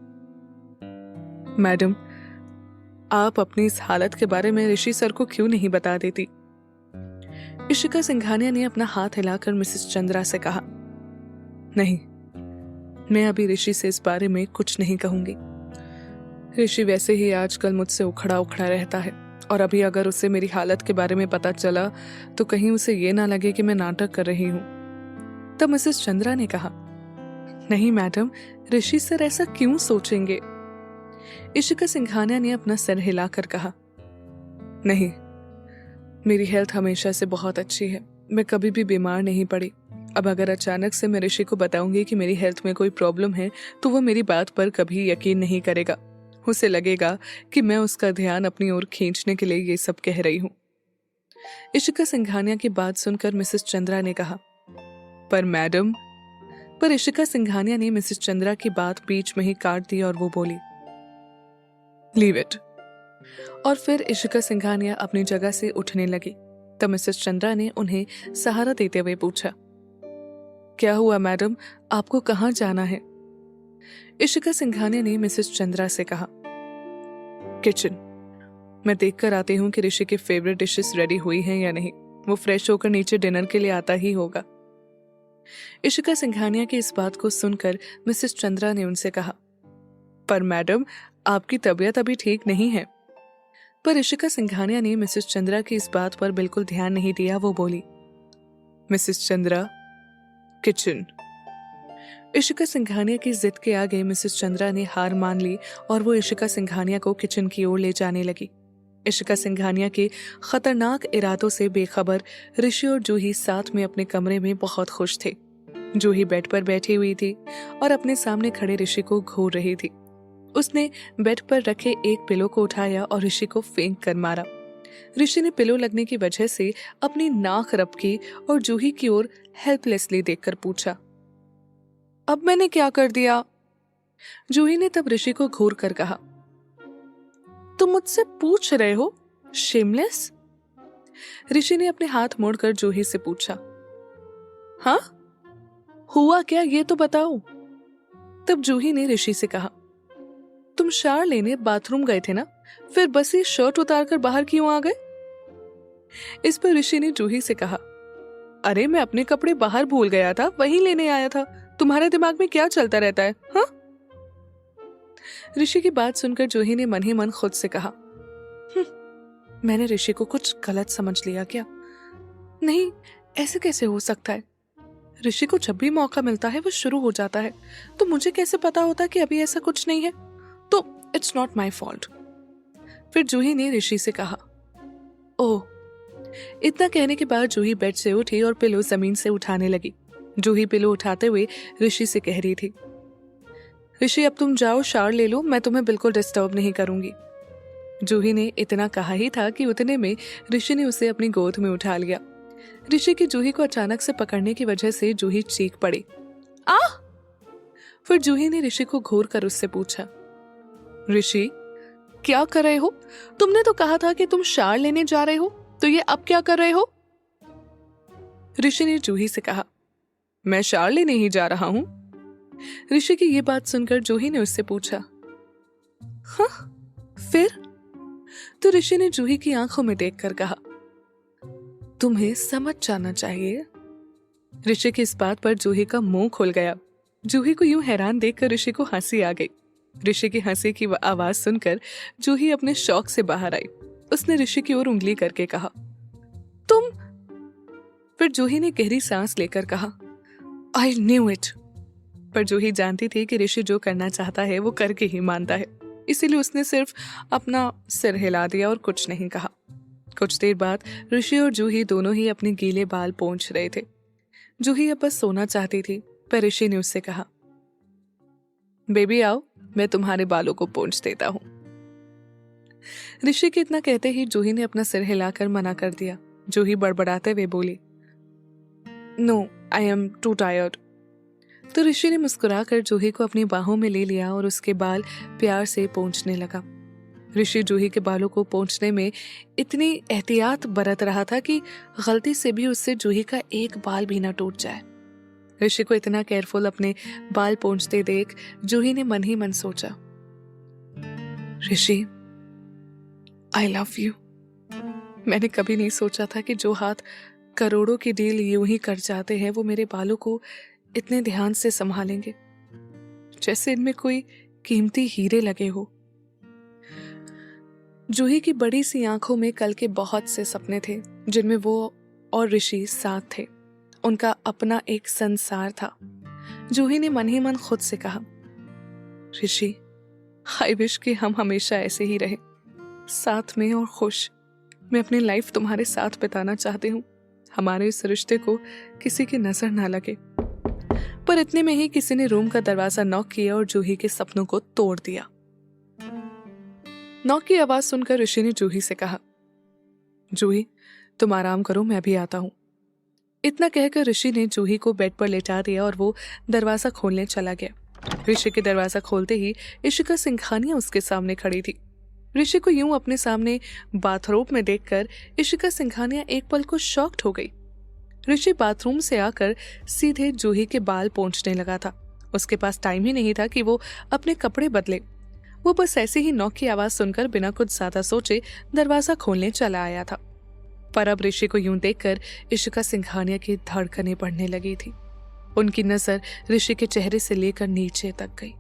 Speaker 1: मैडम आप अपनी इस हालत के बारे में ऋषि सर को क्यों नहीं बता देती? इशिका सिंघानिया ने अपना हाथ हिलाकर मिसेस चंद्रा से कहा, मैं अभी ऋषि से इस बारे में कुछ नहीं कहूंगी। ऋषि वैसे ही आजकल मुझसे उखड़ा उखड़ा रहता है, और अभी अगर उसे मेरी हालत के बारे में पता चला तो कहीं उसे ये ना लगे कि मैं नाटक कर रही हूँ। तब मिसेस चंद्रा ने कहा, नहीं मैडम, ऋषि सर ऐसा क्यों सोचेंगे? इशिका सिंघानिया ने अपना सर हिलाकर कहा, नहीं, मेरी हेल्थ हमेशा से बहुत अच्छी है, मैं कभी भी बीमार नहीं पड़ी। अब अगर अचानक से मैं ऋषि को बताऊंगी कि मेरी हेल्थ में कोई प्रॉब्लम है तो वो मेरी बात पर कभी यकीन नहीं करेगा। उसे लगेगा कि मैं उसका ध्यान अपनी ओर खींचने के लिए ये सब कह रही हूँ। इशिका सिंघानिया की बात सुनकर मिसेस चंद्रा ने कहा, पर मैडम। पर इशिका सिंघानिया ने मिसेस चंद्रा की बात बीच में ही काट दी और वो बोली, लीव इट। और फिर इशिका सिंघानिया अपनी जगह से उठने लगी। तब मिसेस चंद्रा ने उन्हें सहारा देते हुए पूछा, क्या हुआ मैडम, आपको कहाँ जाना है? इशिका सिंघानिया ने मिसेस चंद्रा से कहा, किचन। मैं देखकर आती हूँ कि ऋषि की फेवरेट डिशेस रेडी हुई हैं या नहीं। वो फ्रेश होकर नीचे डिनर के लिए आता ही होगा। इशिका सिंघानिया की इस बात को सुनकर मिसेस चंद्रा ने उनसे कहा, पर मैडम, आपकी तबीयत अभी ठीक नहीं है। पर इशिका सिंघानिया ने मिसेस चंद्रा की इस बात पर बिल्कुल ध्यान नहीं दिया। वो बोली, मिसेस चंद्रा, किचन। इशिका सिंघानिया की जिद के आगे मिसेस चंद्रा ने हार मान ली और वो इशिका सिंघानिया को किचन की ओर ले जाने लगी। इशिका सिंघानिया के खतरनाक इरादों से बेखबर ऋषि और जूही साथ में अपने कमरे में बहुत खुश थे। जूही बेड पर बैठी हुई थी और अपने सामने खड़े ऋषि को घूर रही थी। उसने बेड पर रखे एक पिलो को उठाया और ऋषि को फेंक कर मारा। ऋषि ने पिलो लगने की वजह से अपनी नाक रपकी और जूही की ओर हेल्पलेसली देखकर पूछा, अब मैंने क्या कर दिया? जूही ने तब ऋषि को घूर कर कहा, तुम मुझसे पूछ रहे हो, शेमलेस? ऋषि ने अपने हाथ मोड़कर जूही से पूछा, हाँ, हुआ क्या ये तो बताओ। तब जूही ने ऋषि से कहा, तुम शावर लेने बाथरूम गए थे ना, फिर बस ये शर्ट उतारकर बाहर क्यों आ गए? इस पर ऋषि ने जूही से कहा, अरे मैं अपने कपड़े बाहर भूल गया था, वहीं लेने आया था। तुम्हारे दिमाग में क्या चलता रहता है, हाँ? ऋषि की बात सुनकर जूही ने मन ही मन खुद से कहा, मैंने ऋषि को कुछ गलत समझ लिया क्या? नहीं, ऐसे कैसे हो सकता है? ऋषि को जब भी मौका मिलता है वो शुरू हो जाता है, तो मुझे कैसे पता होता कि अभी ऐसा कुछ नहीं है? तो इट्स नॉट माई फॉल्ट। फिर जूही ने ऋषि से कहा, ओह। इतना कहने के बाद जूही बेड से उठी और पिलो जमीन से उठाने लगी। जूही पिलो उठाते हुए ऋषि से कह रही थी, ऋषि अब तुम जाओ, शावर ले लो, मैं तुम्हें बिल्कुल डिस्टर्ब नहीं करूंगी। जूही ने इतना कहा ही था कि उतने में ऋषि ने उसे अपनी गोद में उठा लिया। ऋषि की जूही को अचानक से पकड़ने की वजह से जूही चीख पड़ी, आ! फिर जूही ने ऋषि को घूर कर उससे पूछा, ऋषि क्या कर रहे हो? तुमने तो कहा था कि तुम शावर लेने जा रहे हो, तो ये अब क्या कर रहे हो? ऋषि ने जूही से कहा, मैं शावर लेने ही जा रहा हूं। ऋषि की ये बात सुनकर जूही ने उससे पूछा, हाँ, फिर? तो ऋषि ने जूही की आंखों में देखकर कहा, तुम्हें समझ जाना चाहिए। ऋषि की इस बात पर जूही का मुंह खुल गया। जूही को यूं हैरान देखकर ऋषि को हंसी आ गई। ऋषि की हंसी की आवाज सुनकर जूही अपने शौक से बाहर आई। उसने ऋषि की ओर उंगली करके कहा, तुम? फिर जूही ने गहरी सांस लेकर कहा, आई न्यू इट। पर जूही जानती थी कि ऋषि जो करना चाहता है वो करके ही मानता है, इसीलिए उसने सिर्फ अपना सिर हिला दिया और कुछ नहीं कहा। कुछ देर बाद ऋषि और जूही दोनों ही अपने गीले बाल पोंछ रहे थे। जूही अब बस सोना चाहती थी, पर ऋषि ने उससे कहा, बेबी आओ, मैं तुम्हारे बालों को पोंछ देता हूं। ऋषि के इतना कहते ही जूही ने अपना सिर हिलाकर मना कर दिया। जूही बड़बड़ाते हुए बोली, no, I am too tired. तो ऋषि ने मुस्कुराकर जूही को अपनी बाहों में ले लिया और उसके बाल प्यार से पोंछने लगा। ऋषि जूही के बालों को पोंछने में इतनी एहतियात बरत रहा था कि गलती से भी उससे जूही का एक बाल भी ना टूट जाए। ऋषि को इतना केयरफुल अपने बाल पोंछते देख जूही ने मन ही मन सोचा, ऋषि, आई लव यू। मैंने कभी नहीं सोचा था कि जो हाथ करोड़ों की डील यूं ही कर जाते हैं वो मेरे बालों को इतने ध्यान से संभालेंगे। जैसे इनमें कोई कीमती हीरे लगे हो। जूही की बड़ी सी आंखों में कल के बहुत से सपने थे जिनमें वो और ऋषि साथ थे। उनका अपना एक संसार था। जूही ने मन ही मन खुद से कहा, ऋषि, आई विश कि हम हमेशा ऐसे ही रहे, साथ में और खुश। मैं अपनी लाइफ तुम्हारे साथ बिताना चाहती हूँ। हमारे इस रिश्ते को किसी की नजर ना लगे। पर इतने में ही किसी ने रूम का दरवाजा नॉक किया और जूही के सपनों को तोड़ दिया। नॉक की आवाज सुनकर ऋषि ने जूही से कहा, जूही, तुम आराम करो, मैं भी आता हूं। इतना कहकर ऋषि ने जूही को बेड पर लेटा दिया और वो दरवाजा खोलने चला गया। ऋषि के दरवाजा खोलते ही इशिका सिंघानिया उसके सामने खड़ी थी। ऋषि को यूं अपने सामने बाथरोब में देखकर इशिका सिंघानिया एक पल को शॉक्ड हो गई। ऋषि बाथरूम से आकर सीधे जूही के बाल पोंछने लगा था। उसके पास टाइम ही नहीं था कि वो अपने कपड़े बदले। वो बस ऐसे ही नॉक की आवाज सुनकर बिना कुछ ज्यादा सोचे दरवाजा खोलने चला आया था। पर अब ऋषि को यूं देखकर इशिका सिंघानिया की धड़कनें बढ़ने लगी थी। उनकी नजर ऋषि के चेहरे से लेकर नीचे तक गई।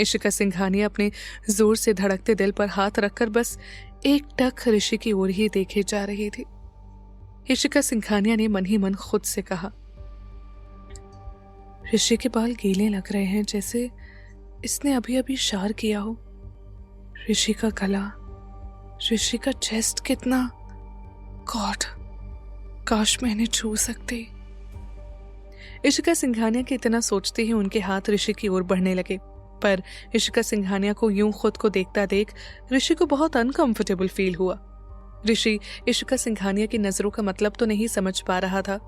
Speaker 1: इशिका सिंघानिया अपने जोर से धड़कते दिल पर हाथ रखकर बस एक टक ऋषि की ओर ही देखे जा रही थी। इशिका सिंघानिया ने मन ही मन खुद से कहा, ऋषि के बाल गीले लग रहे हैं, जैसे इसने अभी अभी शार किया हो। ऋषि का गला, ऋषि का चेस्ट, कितना गॉड, काश मैं इन्हें छू सकती। इशिका सिंघानिया के इतना सोचते ही उनके हाथ ऋषि की ओर बढ़ने लगे। पर इशिका सिंघानिया को यूं खुद को देखता देख ऋषि को बहुत अनकंफर्टेबल फील हुआ। ऋषि इशिका सिंघानिया की नजरों का मतलब तो नहीं समझ पा रहा था,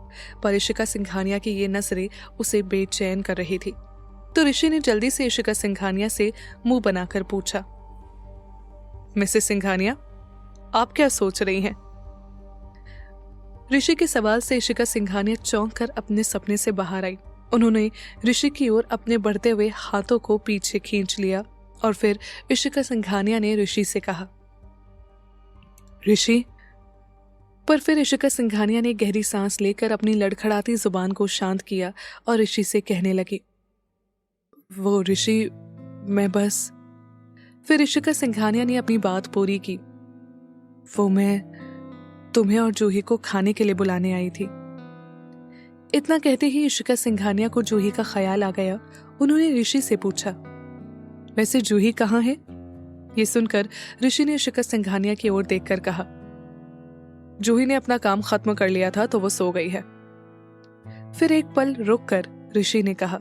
Speaker 1: पर इशिका सिंघानिया की ये नजरें उसे बेचैन कर रही थी। तो ऋषि ने जल्दी से इशिका सिंघानिया से मुंह बनाकर पूछा, मिसेस सिंघानिया, आप क्या सोच रही हैं? ऋषि के सवाल से इशिका सिंघानिया चौंक कर अपने सपने से बाहर आई। उन्होंने ऋषि की ओर अपने बढ़ते हुए हाथों को पीछे खींच लिया और फिर इशिका सिंघानिया ने ऋषि से कहा, ऋषि। पर फिर इशिका सिंघानिया ने गहरी सांस लेकर अपनी लड़खड़ाती जुबान को शांत किया और ऋषि से कहने लगी, वो ऋषि, मैं बस। फिर इशिका सिंघानिया ने अपनी बात पूरी की, वो मैं तुम्हें और जूही को खाने के लिए बुलाने आई थी। इतना कहते ही इशिका सिंघानिया को जूही का ख्याल आ गया। उन्होंने ऋषि से पूछा, वैसे जूही कहाँ है? ये सुनकर ऋषि ने इशिका सिंघानिया की ओर देखकर कहा, जूही ने अपना काम खत्म कर लिया था तो वो सो गई है। फिर एक पल रुककर ऋषि ने कहा,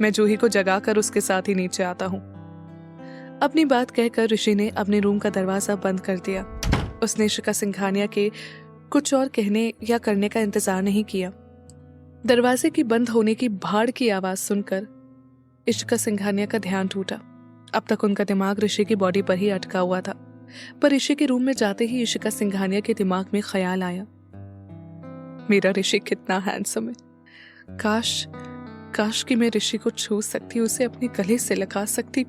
Speaker 1: मैं जूही को जगाकर उसके साथ ही नीचे आता हूं। अपनी बात कहकर ऋषि ने अपने रूम का दरवाजा बंद कर दिया। उसने इशिका सिंघानिया के कुछ और कहने या करने का इंतजार नहीं किया। दरवाजे की बंद होने की भाड़ की आवाज सुनकर इशिका सिंघानिया का ध्यान टूटा। अब तक उनका दिमाग ऋषि की बॉडी पर ही अटका हुआ था, पर ऋषि के रूम में जाते ही इशिका सिंघानिया के दिमाग में ख्याल आया, मेरा ऋषि कितना हैंडसम है। काश कि मैं ऋषि को छू सकती, उसे अपने गले से लगा सकती।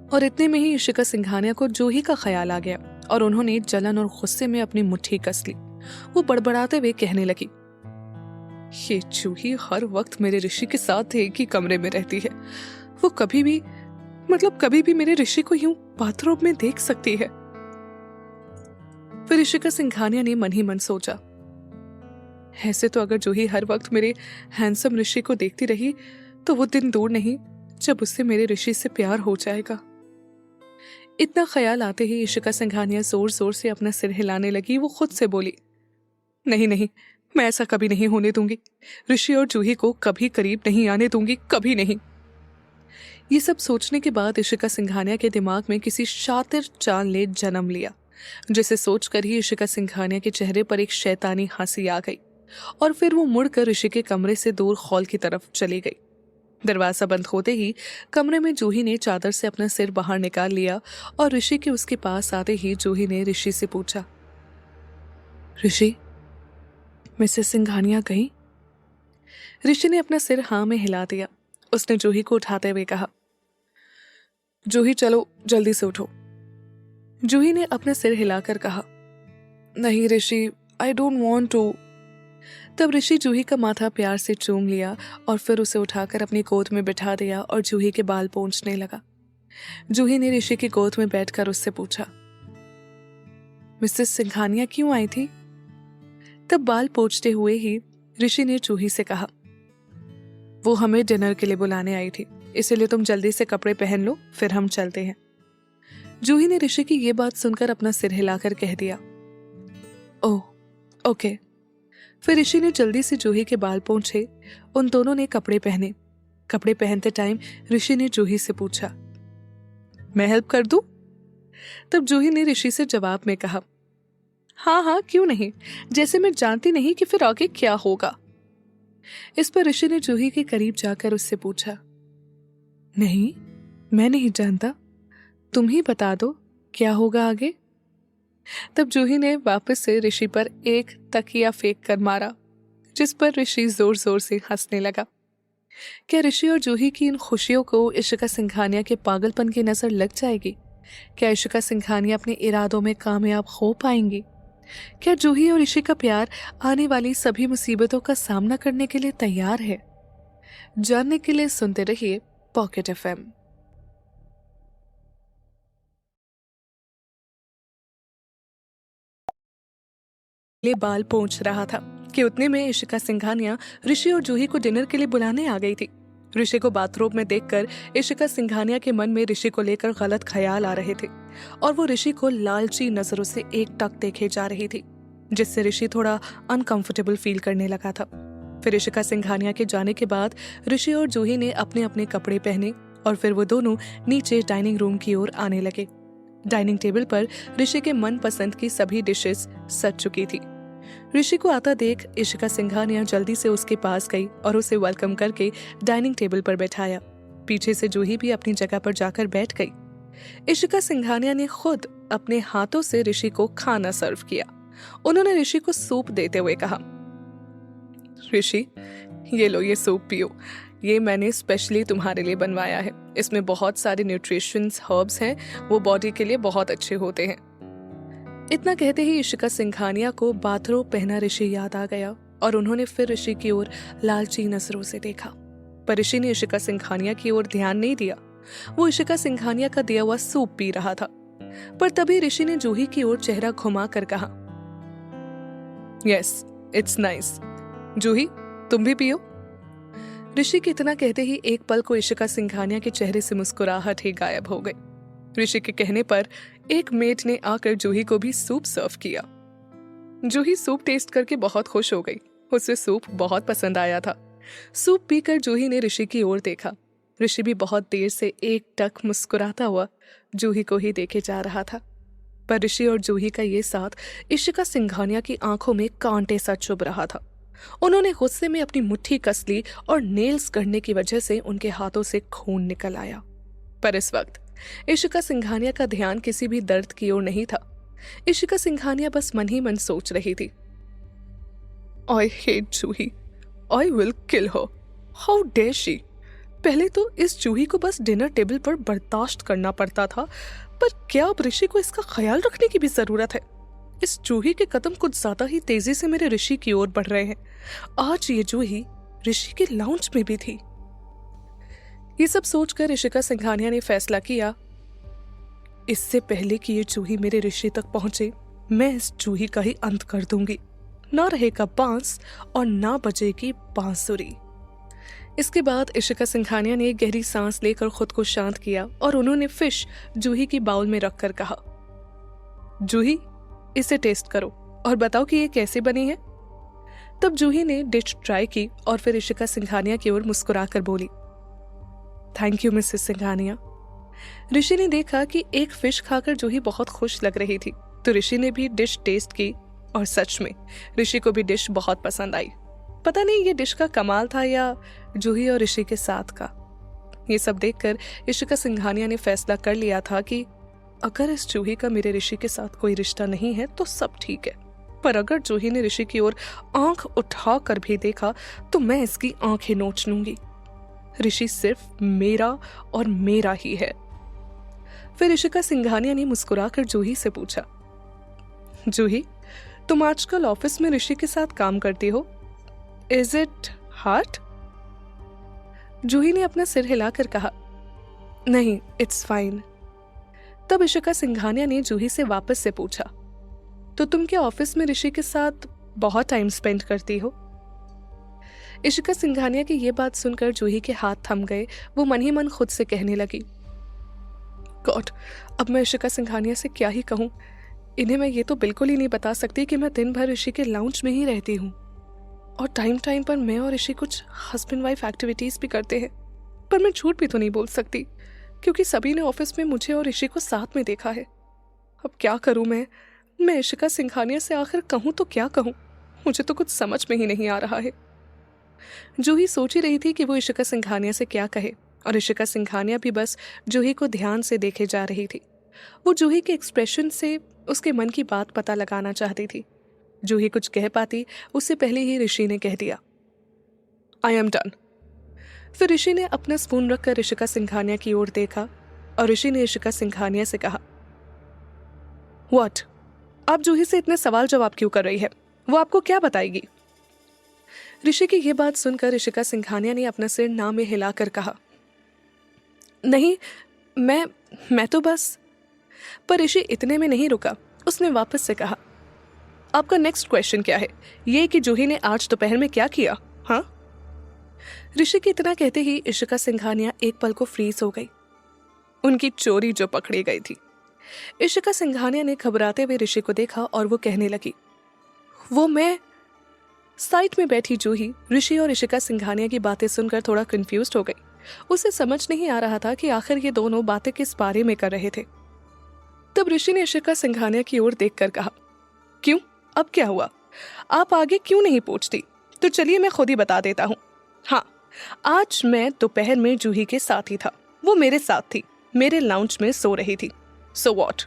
Speaker 1: और इतने में ही इशिका सिंघानिया को जूही का ख्याल आ गया और उन्होंने जलन और गुस्से में अपनी मुट्ठी कस ली। वो बड़बड़ाते हुए कहने लगी, ये जूही हर वक्त मेरे ऋषि के साथ एक ही कमरे में रहती है। वो कभी भी मेरे ऋषि को यूं बाथरूम में देख सकती है। फिर इशिका सिंघानिया ने मन ही मन सोचा, ऐसे तो अगर जूही हर वक्त मेरे हैंडसम ऋषि को देखती रही तो वो दिन दूर नहीं जब उससे मेरे ऋषि से प्यार हो जाएगा। इतना ख्याल आते ही इशिका सिंघानिया जोर जोर से अपना सिर हिलाने लगी। वो खुद से बोली, नहीं, मैं ऐसा कभी नहीं होने दूंगी। ऋषि और जूही को कभी करीब नहीं आने दूंगी, कभी नहीं। ये सब सोचने के बाद इशिका सिंघानिया के दिमाग में किसी शातिर चाल ने जन्म लिया, जिसे सोचकर ही इशिका सिंघानिया के चेहरे पर एक शैतानी हंसी आ गई और फिर वो मुड़कर ऋषि के कमरे से दूर हॉल की तरफ चली गई। दरवाजा बंद होते ही कमरे में जूही ने चादर से अपना सिर बाहर निकाल लिया और ऋषि के उसके पास आते ही जूही ने ऋषि से पूछा, ऋषि, मिसेस सिंघानिया गई? ऋषि ने अपना सिर हाँ में हिला दिया। उसने जूही को उठाते हुए कहा, जूही चलो जल्दी से उठो। जूही ने अपना सिर हिलाकर कहा, नहीं ऋषि, आई डोंट वांट टू। तब ऋषि जूही का माथा प्यार से चूम लिया और फिर उसे उठाकर अपनी गोद में बिठा दिया और जूही के बाल पोंछने लगा। जूही ने ऋषि की गोद में बैठकर उससे पूछा, मिसेस सिंघानिया क्यों आई थी? तब बाल पोंछते हुए ही ऋषि ने जूही से कहा, वो हमें डिनर के लिए बुलाने आई थी, इसलिए तुम जल्दी से कपड़े पहन लो, फिर हम चलते हैं। जूही ने ऋषि की ये बात सुनकर अपना सिर हिलाकर कह दिया, ओह ओके। फिर ऋषि ने जल्दी से जूही के बाल पोंछे। उन दोनों ने कपड़े पहने। कपड़े पहनते टाइम ऋषि ने जूही से पूछा, मैं हेल्प कर दूं? तब जूही ने ऋषि से जवाब में कहा, हाँ हाँ क्यों नहीं, जैसे मैं जानती नहीं कि फिर आगे क्या होगा। इस पर ऋषि ने जूही के करीब जाकर उससे पूछा, नहीं मैं नहीं जानता, तुम ही बता दो क्या होगा आगे। तब जूही ने वापस से ऋषि पर एक तकिया फेंक कर मारा, जिस पर ऋषि जोर जोर से हंसने लगा। क्या ऋषि और जूही की इन खुशियों को इशिका सिंघानिया के पागलपन की नजर लग जाएगी? क्या इशिका सिंघानिया अपने इरादों में कामयाब हो पाएंगी? क्या जूही और ऋषि का प्यार आने वाली सभी मुसीबतों का सामना करने के लिए तैयार है? जानने के लिए सुनते रहिए पॉकेट एफएम। ले बाल पोंछ रहा था कि उतने में इशिका सिंघानिया ऋषि और जूही को डिनर के लिए बुलाने आ गई थी। ऋषि को बाथरूम में देखकर इशिका सिंघानिया के मन में ऋषि को लेकर गलत ख्याल आ रहे थे और वो ऋषि को लालची नजरों से एकटक देखे जा रही थी, जिससे ऋषि थोड़ा अनकंफर्टेबल फील करने लगा था। फिर इशिका सिंघानिया के जाने के बाद ऋषि और जूही ने अपने अपने कपड़े पहने और फिर वो दोनों नीचे डाइनिंग रूम की ओर आने लगे। डाइनिंग टेबल पर ऋषि के मनपसंद की सभी डिशेस सज चुकी थी। ऋषि को आता देख इशिका सिंघानिया जल्दी से उसके पास गई और उसे वेलकम करके डाइनिंग टेबल पर बैठाया। पीछे से जूही भी अपनी जगह पर जाकर बैठ गई। इशिका सिंघानिया ने खुद अपने हाथों से ऋषि को खाना सर्व किया। उन्होंने ऋषि को सूप देते हुए कहा, ऋषि ये लो, ये सूप पियो, ये मैंने स्पेशली तुम्हारे लिए बनवाया है। इसमें बहुत सारे न्यूट्रिशंस हर्ब्स हैं, वो बॉडी के लिए बहुत अच्छे होते हैं। इतना कहते ही इशिका सिंघानिया को बाथरोब पहना ऋषि याद आ गया और उन्होंने फिर ऋषि की ओर लालची नजरों से देखा, पर ऋषि ने इशिका सिंघानिया की ओर ध्यान नहीं दिया। वो इशिका सिंघानिया का दिया हुआ सूप पी रहा था। पर तभी ऋषि ने जूही की ओर चेहरा घुमा कर कहा, यस इट्स नाइस, जूही तुम भी पियो। ऋषि के इतना कहते ही एक पल को इशिका सिंघानिया के चेहरे से मुस्कुराहट ही गायब हो गई। ऋषि के कहने पर एक मेट ने आकर जूही को भी सूप सर्व किया। जूही सूप टेस्ट करके बहुत खुश हो गई। उसे सूप बहुत पसंद आया था। सूप पीकर जूही ने ऋषि की ओर देखा। ऋषि भी बहुत देर से एकटक मुस्कुराता हुआ जूही को ही देखे जा रहा था। पर ऋषि और जूही का ये साथ इशिका सिंघानिया की आंखों में कांटे सा चुभ रहा था। उन्होंने गुस्से में अपनी मुट्ठी कस ली और नेल्स करने की वजह से उनके हाथों से खून निकल आया। पर इस वक्त इशिका सिंघानिया का ध्यान किसी भी दर्द की ओर नहीं था। इशिका सिंघानिया बस मन ही मन सोच रही थी, I hate Juhi, I will kill her. How dare she? पहले तो इस जूही को बस डिनर टेबल पर बर्दाश्त करना पड़ता था, पर क्या अब ऋषि को इसका ख्याल रखने की भी जरूरत है? इस जूही के कदम कुछ ज्यादा ही तेजी से मेरे ऋषि की ओर बढ़ रहे हैं। आज ये जूही ऋषि के लाउंज में भी थी। ये सब सोचकर इशिका सिंघानिया ने फैसला किया, इससे पहले कि ये जूही मेरे ऋषि तक पहुंचे, मैं इस जूही का ही अंत कर दूंगी। ना रहेगा बांस और ना बजेगी बांसुरी। इसके बाद इशिका सिंघानिया ने गहरी सांस लेकर खुद को शांत किया और उन्होंने फिश जूही की बाउल में रखकर कहा, जूही इसे टेस्ट करो और बताओ कि ये कैसे बनी है। तब जूही ने डिश ट्राई की और फिर इशिका सिंघानिया की ओर मुस्कुराकर बोली, थैंक यू मिसेस सिंघानिया। ऋषि ने देखा कि एक फिश खाकर जूही बहुत खुश लग रही थी, तो ऋषि ने भी डिश टेस्ट की और सच में ऋषि को भी डिश बहुत पसंद आई। पता नहीं ये डिश का कमाल था या जूही और ऋषि के साथ का। ये सब देखकर इशिका सिंघानिया ने फैसला कर लिया था कि अगर इस जूही का मेरे ऋषि के साथ कोई रिश्ता नहीं है तो सब ठीक है, पर अगर जूही ने ऋषि की ओर आंख उठा कर भी देखा तो मैं इसकी आंखें नोच लूंगी। ऋषि सिर्फ मेरा और मेरा ही है। फिर इशिका सिंघानिया ने मुस्कुराकर जूही से पूछा, जूही तुम आजकल ऑफिस में ऋषि के साथ काम करती हो, इज इट हार्ट? जूही ने अपना सिर हिलाकर कहा, नहीं, इट्स फाइन। तब इशिका सिंघानिया ने जूही से वापस से पूछा, तो तुम क्या ऑफिस में ऋषि के साथ बहुत टाइम स्पेंड करती हो? इशिका सिंघानिया की यह बात सुनकर जूही के हाथ थम गए। वो मन ही मन खुद से कहने लगी, गॉड, अब मैं इशिका सिंघानिया से क्या ही कहूँ। इन्हें मैं ये तो बिल्कुल ही नहीं बता सकती कि मैं दिन भर ऋषि के लाउंज में ही रहती हूँ और टाइम टाइम पर मैं और ऋषि कुछ हस्बैंड वाइफ एक्टिविटीज भी करते हैं। पर मैं झूठ भी तो नहीं बोल सकती क्योंकि सभी ने ऑफिस में मुझे और ऋषि को साथ में देखा है। अब क्या करूँ मैं इशिका सिंघानिया से आखिर कहूँ तो क्या कहूँ? मुझे तो कुछ समझ में ही नहीं आ रहा है। जूही सोच ही रही थी कि वो इशिका सिंघानिया से क्या कहे और इशिका सिंघानिया भी बस जूही को ध्यान से देखे जा रही थी। वो जूही के एक्सप्रेशन से उसके मन की बात पता लगाना चाहती थी। जूही कुछ कह पाती उससे पहले ही ऋषि ने कह दिया, आई एम डन। फिर ऋषि ने अपना स्पून रखकर इशिका सिंघानिया की ओर देखा और ऋषि ने इशिका सिंघानिया से कहा, व्हाट? आप जूही से इतने सवाल जवाब क्यों कर रही है? वो आपको क्या बताएगी? ऋषि की यह बात सुनकर इशिका सिंघानिया ने अपना सिर ना में हिलाकर कहा, नहीं, मैं तो बस। पर ऋषि इतने में नहीं रुका। उसने वापस से कहा, आपका नेक्स्ट क्वेश्चन क्या है? ये कि जूही ने आज दोपहर में क्या किया? हाँ? ऋषि की इतना कहते ही इशिका सिंघानिया एक पल को फ्रीज हो गई। उनकी चोरी जो पकड़ी गई थी। इशिका सिंघानिया ने घबराते हुए ऋषि को देखा और वो कहने लगी, वो मैं। साइड में बैठी जूही ऋषि और इशिका सिंघानिया की बातें सुनकर थोड़ा कंफ्यूज्ड हो गई। उसे समझ नहीं आ रहा था कि आखिर ये दोनों बातें किस बारे में कर रहे थे। तब ऋषि ने इशिका सिंघानिया की ओर देखकर कहा, क्यों, अब क्या हुआ? आप आगे क्यों नहीं पूछती? तो चलिए मैं खुद ही बता देता हूँ। हाँ, आज मैं दोपहर में जूही के साथ ही था। वो मेरे साथ थी, मेरे लाउंज में सो रही थी। So what?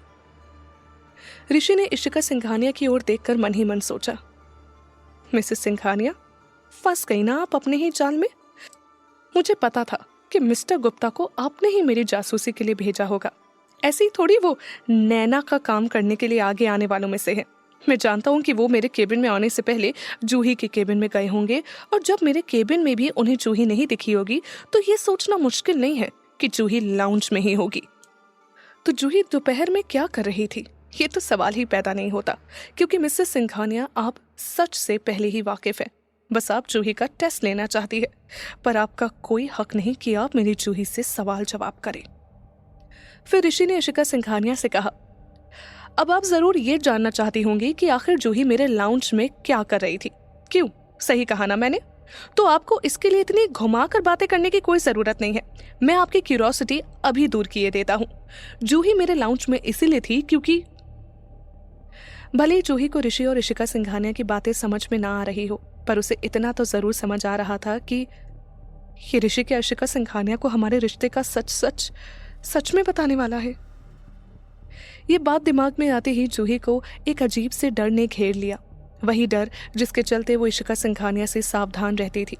Speaker 1: ऋषि ने इशिका सिंघानिया की ओर देखकर मन ही मन सोचा, मिसेस सिंघानिया, फंस गई ना आप अपने ही जाल में। मुझे पता था कि मिस्टर गुप्ता को आपने ही मेरी जासूसी के लिए भेजा होगा। ऐसी थोड़ी वो नैना का काम करने के लिए आगे आने वालों में से है। मैं जानता हूँ कि वो मेरे केबिन में आने से पहले जूही के केबिन में गए होंगे और जब मेरे केबिन में भी उन्हें जूही नहीं दिखी होगी तो ये सोचना मुश्किल नहीं है कि जूही लाउंज में ही होगी। तो जूही दोपहर में क्या कर रही थी, ये तो सवाल ही पैदा नहीं होता क्योंकि मिसेस सिंघानिया आप सच से पहले ही वाकिफ है। बस आप जूही का टेस्ट लेना चाहती है, पर आपका कोई हक नहीं कि आप मेरी जूही से सवाल जवाब करें। फिर ऋषि ने इशिका सिंघानिया से कहा, अब आप जरूर ये जानना चाहती होंगी कि आखिर जूही मेरे लाउंज में क्या कर रही थी। क्यों? सही कहा ना मैंने? तो आपको इसके लिए इतनी घुमाकर बातें करने की कोई जरूरत नहीं है। मैं आपकी क्यूरियोसिटी अभी दूर किए देता हूँ। जूही मेरे लाउंज में इसीलिए थी क्योंकि भले ही जूही को ऋषि और इशिका सिंघानिया की बातें समझ में ना आ रही हो, पर उसे इतना तो जरूर समझ आ रहा था कि ये ऋषि के इशिका सिंघानिया को हमारे रिश्ते का सच में बताने वाला है। ये बात दिमाग में आते ही जूही को एक अजीब से डर ने घेर लिया। वही डर जिसके चलते वो इशिका सिंघानिया से सावधान रहती थी,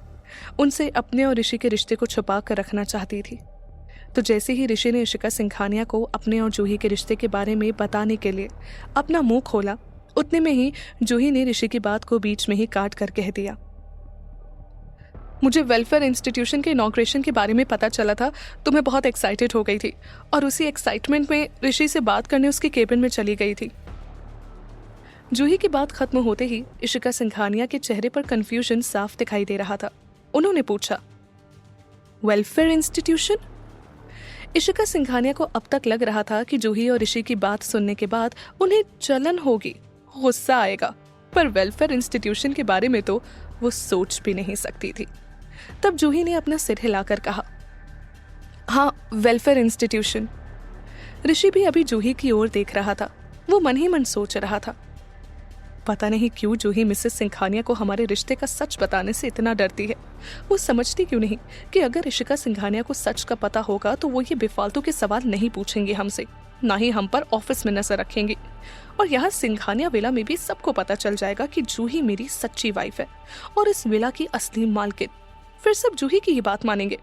Speaker 1: उनसे अपने और ऋषि के रिश्ते को छुपा कर रखना चाहती थी। तो जैसे ही ऋषि ने इशिका सिंघानिया को अपने और जूही के रिश्ते के बारे में बताने के लिए अपना मुंह खोला, उतने में ही जूही ने ऋषि की बात को बीच में ही काट कर कह दिया, मुझे वेलफेयर इंस्टीट्यूशन के इनॉग्रेशन के बारे में पता चला था तो मैं बहुत एक्साइटेड हो गई थी और उसी एक्साइटमेंट में ऋषि से बात करने उसके केबिन में चली गई थी। जूही की बात खत्म होते ही इशिका सिंघानिया के चेहरे पर कंफ्यूजन साफ दिखाई दे रहा था। उन्होंने पूछा, वेलफेयर इंस्टीट्यूशन? इशिका सिंघानिया को अब तक लग रहा था कि जूही और ऋषि की बात सुनने के बाद उन्हें जलन होगी, गुस्सा आएगा, पर वेलफेयर इंस्टीट्यूशन के बारे में तो वो सोच भी नहीं सकती थी। तब जूही ने अपना सिर हिलाकर कहा, हाँ, वेलफेयर इंस्टीट्यूशन। ऋषि भी अभी जूही की ओर देख रहा था। वो मन ही मन सोच रहा था, पता नहीं क्यों जूही मिसेस सिंघानिया को हमारे रिश्ते का सच बताने से इतना डरती है। वो समझती क्यों नहीं कि अगर इशिका सिंघानिया को सच का पता होगा तो वो ये बेफालतू के सवाल नहीं पूछेंगे हमसे, ना ही हम पर ऑफिस में नजर रखेंगे। और यहाँ सिंघानिया विला में भी सबको पता चल जाएगा कि जूही मेरी सच्ची वाइफ है और इस विला की असली मालकिन। फिर सब जूही की ही बात मानेंगे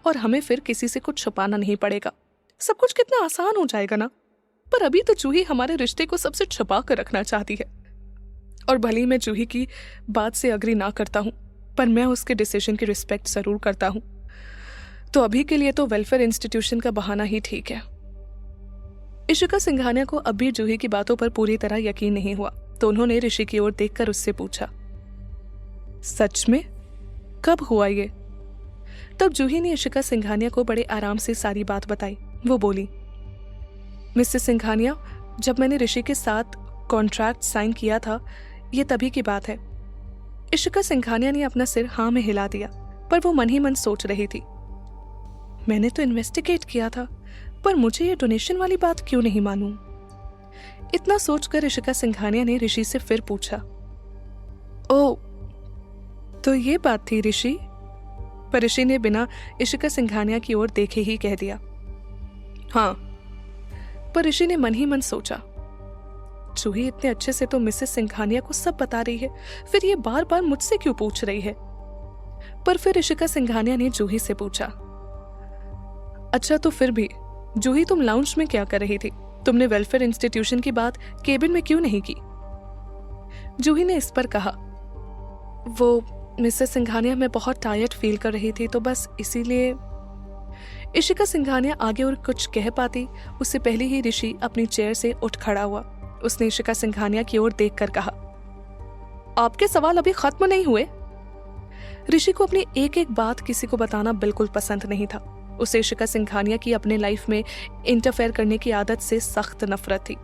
Speaker 1: और हमें फिर किसी से कुछ छुपाना नहीं पड़ेगा। सब कुछ कितना आसान हो जाएगा ना। पर अभी तो जूही हमारे रिश्ते को सबसे छुपा कर रखना चाहती है। और भले ही मैं जूही की बात से अग्री ना करता हूँ, पर मैं उसके डिसीजन की रिस्पेक्ट जरूर करता हूँ। तो अभी के लिए तो वेलफेयर इंस्टीट्यूशन का बहाना ही ठीक है। इशिका सिंघानिया को अब भी जूही की बातों पर पूरी तरह यकीन नहीं हुआ, तो उन्होंने ऋषि की ओर देखकर उससे पूछा, सच में? कब हुआ ये? तब जूही ने इशिका सिंघानिया को बड़े आराम से सारी बात बताई। वो बोली, मिसेस सिंघानिया, जब मैंने ऋषि के साथ कॉन्ट्रैक्ट साइन किया था, ये तभी की बात है। इशिका सिंघानिया ने अपना सिर हाँ में हिला दिया, पर वो मन ही मन सोच रही थी, मैंने तो इन्वेस्टिगेट किया था, पर मुझे ये डोनेशन वाली बात क्यों नहीं मालूम। इतना सोचकर इशिका सिंघानिया ने ऋषि से फिर पूछा, ओ, तो ये बात थी ऋषि? पर ऋषि ने बिना इशिका सिंघानिया की ओर देखे ही कह दिया, हाँ। पर ऋषि ने मन ही मन सोचा, जूही इतने अच्छे से तो मिसेस सिंघानिया को सब बता रही है, फिर ये बार बार मुझसे क्यों पूछ रही है? पर फिर इशिका सिंघानिया ने जूही से पूछा, अच्छा तो फिर भी जूही, तुम लाउंज में क्या कर रही थी? तुमने वेलफेयर इंस्टीट्यूशन की बात केबिन में क्यों नहीं की? जूही ने इस पर कहा, वो मिसेस सिंघानिया, मैं बहुत टायर्ड फील कर रही थी, तो बस इसीलिए। इशिका सिंघानिया आगे और कुछ कह पाती उससे पहले ही ऋषि अपनी चेयर से उठ खड़ा हुआ। उसने इशिका सिंघानिया की ओर देखकर कहा, आपके सवाल अभी खत्म नहीं हुए। ऋषि को अपनी एक एक बात किसी को बताना बिल्कुल पसंद नहीं था। उसे इशिका सिंघानिया की अपने लाइफ में इंटरफेयर करने की आदत से सख्त नफरत थी।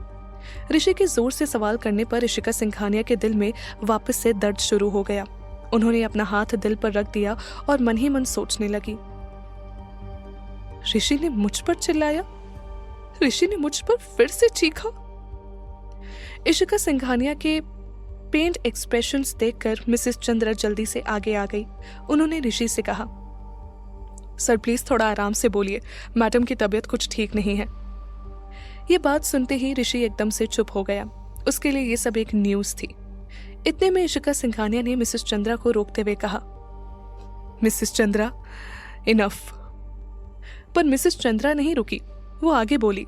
Speaker 1: ऋषि के जोर से सवाल करने पर इशिका सिंघानिया के दिल में वापस से दर्द शुरू हो गया। उन्होंने अपना हाथ दिल पर रख दिया और मन ही मन सोचने लगी, ऋषि ने मुझ पर चिल्लाया, ऋषि ने मुझ पर फिर से चीखा। इशिका सिंघानिया के पेंट एक्सप्रेशंस देखकर मिसेस चंद्रा जल्दी से आगे आ गई। उन्होंने ऋषि से कहा, सर प्लीज थोड़ा आराम से बोलिए, मैडम की तबीयत कुछ ठीक नहीं है। ये बात सुनते ही ऋषि एकदम से चुप हो गया। उसके लिए ये सब एक न्यूज थी। इतने में इशिका सिंघानिया ने मिसेस चंद्रा को रोकते हुए कहा, मिसेस चंद्रा, इनफ। पर मिसेस चंद्रा नहीं रुकी, वो आगे बोली,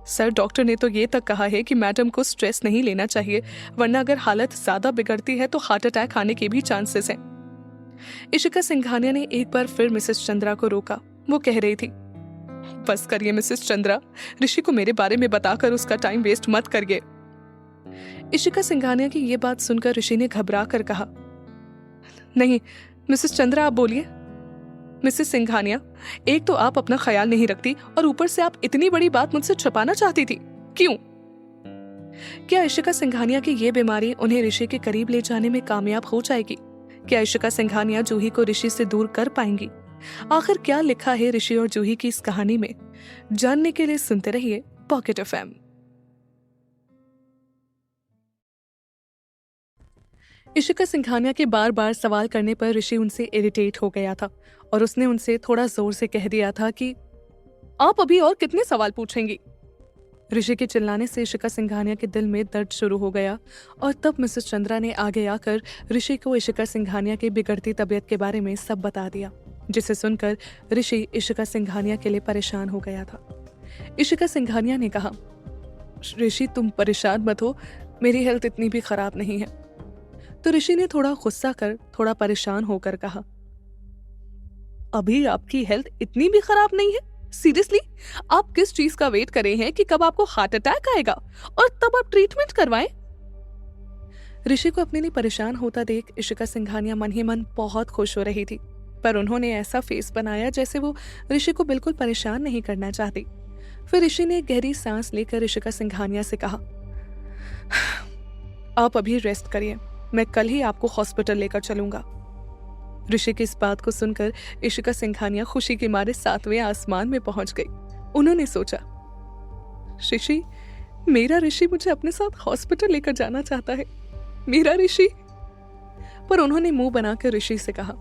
Speaker 1: सर डॉक्टर ने तो ये तक कहा है कि मैडम को स्ट्रेस नहीं लेना चाहिए, वरना अगर हालत ज्यादा बिगड़ती है तो हार्ट अटैक आने के भी चांसेस हैं। इशिका सिंघानिया ने एक बार फिर मिसेस चंद्रा को रोका। वो कह रही थी, बस करिए मिसेस चंद्रा, ऋषि को मेरे बारे में बताकर उसका टाइम वेस्ट मत करिए। इशिका सिंघानिया की ये बात सुनकर ऋषि ने घबरा कर कहा, नहीं मिसेस चंद्रा, आप बोलिए। मिसेस सिंघानिया, एक तो आप अपना ख्याल नहीं रखती और ऊपर से आप इतनी बड़ी बात मुझसे छुपाना चाहती थी, क्यों? क्या इशिका सिंघानिया की ये बीमारी उन्हें ऋषि के करीब ले जाने में कामयाब हो जाएगी? क्या इशिका सिंघानिया जूही को ऋषि से दूर कर पाएंगी? आखिर क्या लिखा है ऋषि और जूही की इस कहानी में? जानने के लिए सुनते रहिए पॉकेट एफएम। इशिका सिंघानिया के बार बार सवाल करने पर ऋषि उनसे इरिटेट हो गया था और उसने उनसे थोड़ा जोर से कह दिया था कि आप अभी और कितने सवाल पूछेंगी? ऋषि के चिल्लाने से इशिका सिंघानिया के दिल में दर्द शुरू हो गया और तब मिसेस चंद्रा ने आगे आकर ऋषि को इशिका सिंघानिया की बिगड़ती तबीयत के बारे में सब बता दिया, जिसे सुनकर ऋषि इशिका सिंघानिया के लिए परेशान हो गया था। इशिका सिंघानिया ने कहा, ऋषि तुम परेशान मत हो, मेरी हेल्थ इतनी भी खराब नहीं है। तो ऋषि ने थोड़ा गुस्सा कर थोड़ा परेशान होकर कहा, अभी आपकी हेल्थ इतनी भी खराब नहीं है? सीरियसली, आप किस चीज का वेट कर रहे हैं कि कब आपको हार्ट अटैक आएगा और तब आप ट्रीटमेंट करवाएं? ऋषि को अपने लिए परेशान होता देख इशिका सिंघानिया मन ही मन बहुत खुश हो रही थी, पर उन्होंने ऐसा फेस बनाया जैसे वो ऋषि को बिल्कुल परेशान नहीं करना चाहती। फिर ऋषि ने गहरी सांस लेकर इशिका सिंघानिया से कहा, आप अभी रेस्ट करिए, मैं कल ही आपको हॉस्पिटल लेकर चलूंगा। ऋषि की इस बात को सुनकर इशिका सिंघानिया खुशी के मारे 7वें आसमान में पहुंच गई। उन्होंने सोचा, ऋषि, मेरा ऋषि मुझे अपने साथ हॉस्पिटल लेकर जाना चाहता है, मेरा ऋषि। पर उन्होंने मुंह बनाकर ऋषि से कहा,